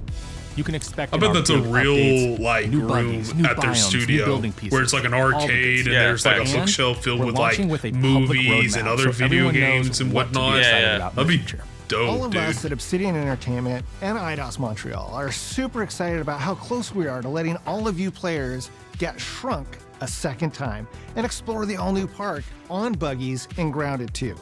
You can expect I bet in our that's a big real updates, like new room buggies, new at their biomes, new studio building pieces, where it's like an all the arcade bits. and there's like a And bookshelf filled we're with like launching with a public movies and roadmap, other so video everyone knows games and what to be whatnot. excited about in That'd the be future. dope, All of dude. us at Obsidian Entertainment and IDOS Montreal are super excited about how close we are to letting all of you players get shrunk a second time and explore the all-new park on buggies in Grounded 2.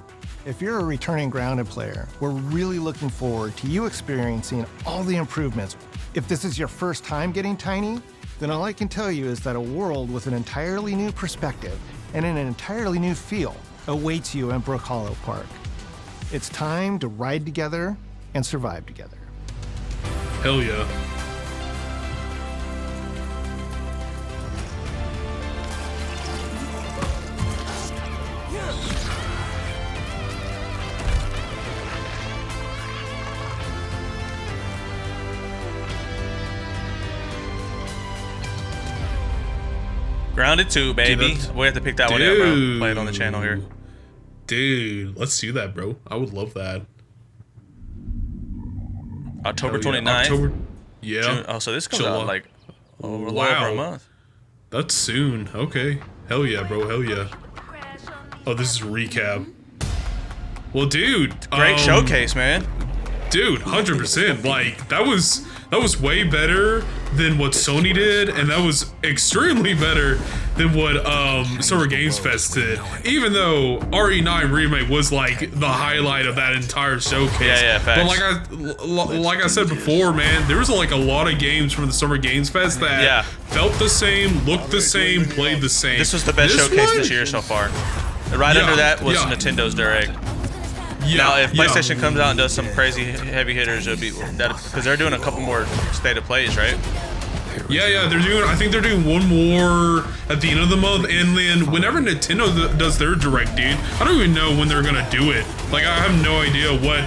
If you're a returning Grounded player, we're really looking forward to you experiencing all the improvements. If this is your first time getting Tiny, then all I can tell you is that a world with an entirely new perspective and an entirely new feel awaits you in Brook Hollow Park. It's time to ride together and survive together. Hell yeah. Grounded 2, baby. Dude, We have to pick that one up, bro. Play it on the channel here. Dude, let's do that, bro. I would love that. October Hell yeah. 29th. October, yeah. June, oh, so this comes July. out like a little over a month. That's soon. Okay. Hell yeah, bro. Hell yeah. Oh, this is a recap. Well, dude. Great showcase, man. Dude, 100%. Like, that was way better than what Sony did, and that was extremely better than what Summer Games Fest did. Even though RE9 Remake was like the highlight of that entire showcase. Yeah, facts. But like I said before, man, there was like a lot of games from the Summer Games Fest that felt the same, looked the same, played the same. This was the best showcase this year so far. Right under that was Nintendo's Direct. Now, if PlayStation comes out and does some crazy heavy hitters, it'll be that because they're doing a couple more state of plays, right? Yeah, they're doing. I think they're doing one more at the end of the month, and then whenever Nintendo does their Direct, dude, I don't even know when they're gonna do it. Like, I have no idea what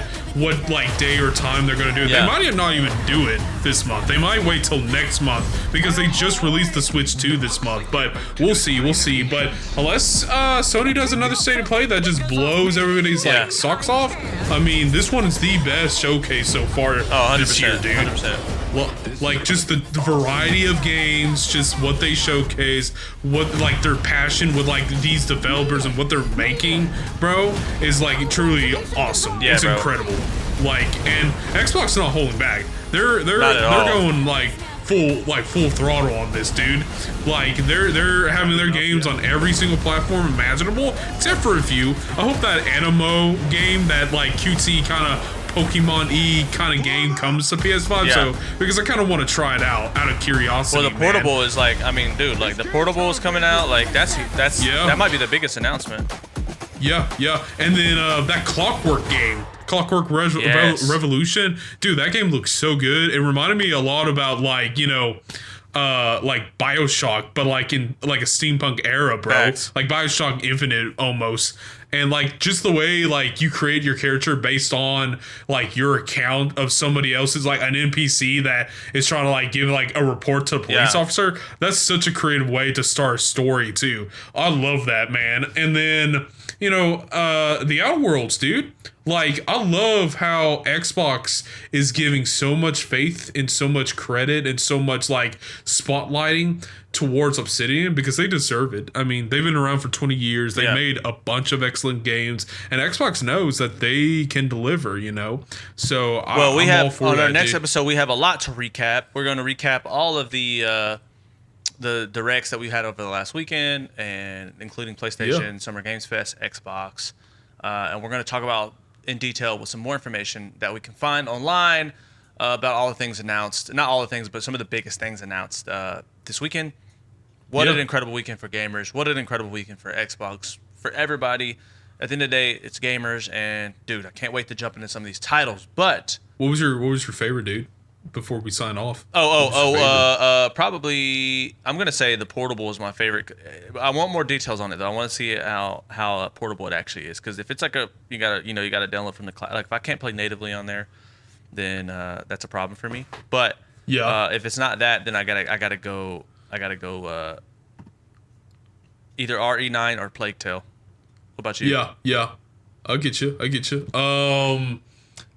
like day or time they're gonna do it. They might not even do it this month. They might wait till next month because they just released the Switch 2 this month. But we'll see. But unless Sony does another state of play that just blows everybody's like socks off, I mean, this one is the best showcase so far this year, dude. 100%. Well, like just the variety of games, just what they showcase, what like their passion with like these developers and what they're making, bro, is like truly awesome. Yeah, it's bro. incredible. Like, and Xbox not holding back. They're all. going like full throttle on this, dude. Like they're having their games on every single platform imaginable, except for a few. I hope that Animo game, that like cutesy kind of Pokemon-y kind of game comes to PS5. Yeah. So because I kind of want to try it out of curiosity. Well, the portable is like, I mean, dude, like the portable is coming out. Like that might be the biggest announcement. Yeah, and then that Clockwork game, Clockwork Revolution, dude, that game looks so good. It reminded me a lot about like, you know, like BioShock, but like in like a steampunk era, bro. Facts. Like BioShock Infinite almost. And like just the way like you create your character based on like your account of somebody else's, like an NPC that is trying to like give like a report to a police officer. That's such a creative way to start a story too. I love that, man. And then, you know, the Outer Worlds, dude. Like, I love how Xbox is giving so much faith and so much credit and so much like spotlighting towards Obsidian because they deserve it. I mean, they've been around for 20 years. They made a bunch of excellent games, and Xbox knows that they can deliver, you know? So, well, I'm all for on that, our next dude. episode, we have a lot to recap. We're going to recap all of the directs that we had over the last weekend, and including PlayStation, Summer Games Fest, Xbox. And we're going to talk about in detail with some more information that we can find online about all the things announced. Not all the things, but some of the biggest things announced this weekend. What an incredible weekend for gamers. What an incredible weekend for Xbox. For everybody. At the end of the day, it's gamers. And, dude, I can't wait to jump into some of these titles. But What was your favorite, dude? Before we sign off. Probably I'm gonna say the portable is my favorite. I want more details on it though. I want to see how portable it actually is, because if it's like you gotta download from the cloud. Like if I can't play natively on there, then that's a problem for me. But if it's not that, then I gotta go either RE9 or Plague Tale. What about you? Yeah. I get you.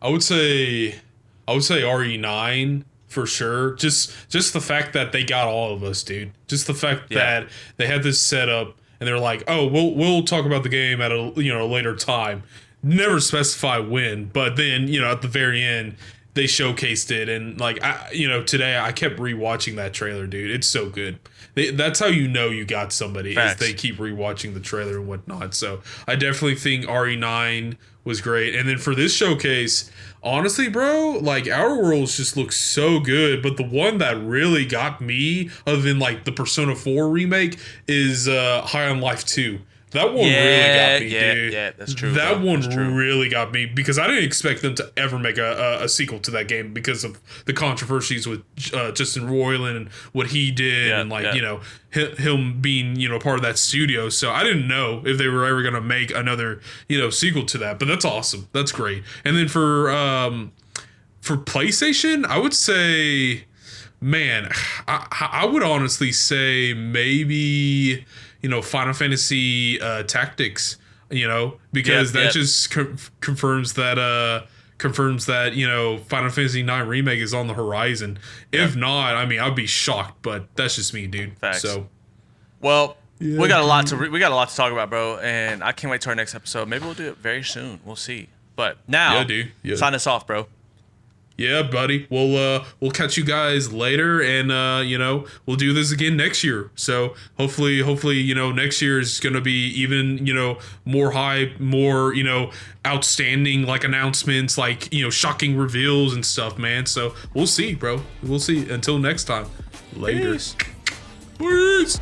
I would say RE9 for sure. Just the fact that they got all of us, dude. Just the fact that they had this set up and they're like, "Oh, we'll talk about the game at a later time." Never specify when, but then, at the very end they showcased it, and like today I kept rewatching that trailer, dude. It's so good. That's how you got somebody. Facts. Is they keep rewatching the trailer and whatnot. So I definitely think RE9 was great. And then for this showcase, honestly, bro, like Outer Worlds just looks so good. But the one that really got me, other than like the Persona 4 remake, is High on Life 2. That one really got me, dude. Yeah, that's true. That one really got me because I didn't expect them to ever make a sequel to that game because of the controversies with Justin Roiland and what he did, and him being part of that studio. So I didn't know if they were ever gonna make another sequel to that. But that's awesome. That's great. And then for PlayStation, I would say, man, I would honestly say maybe Final Fantasy Tactics, because that just confirms that Final Fantasy 9 remake is on the horizon. If not, I mean, I'd be shocked, but that's just me, dude. Facts. So, well, we got a lot to talk about, bro, and I can't wait to our next episode. Maybe we'll do it very soon. We'll see. But now, sign us off, bro. Yeah, buddy. We'll catch you guys later, and we'll do this again next year. So hopefully, next year is gonna be even more hype, more outstanding like announcements, like shocking reveals and stuff, man. So we'll see, bro. We'll see. Until next time, later. Peace.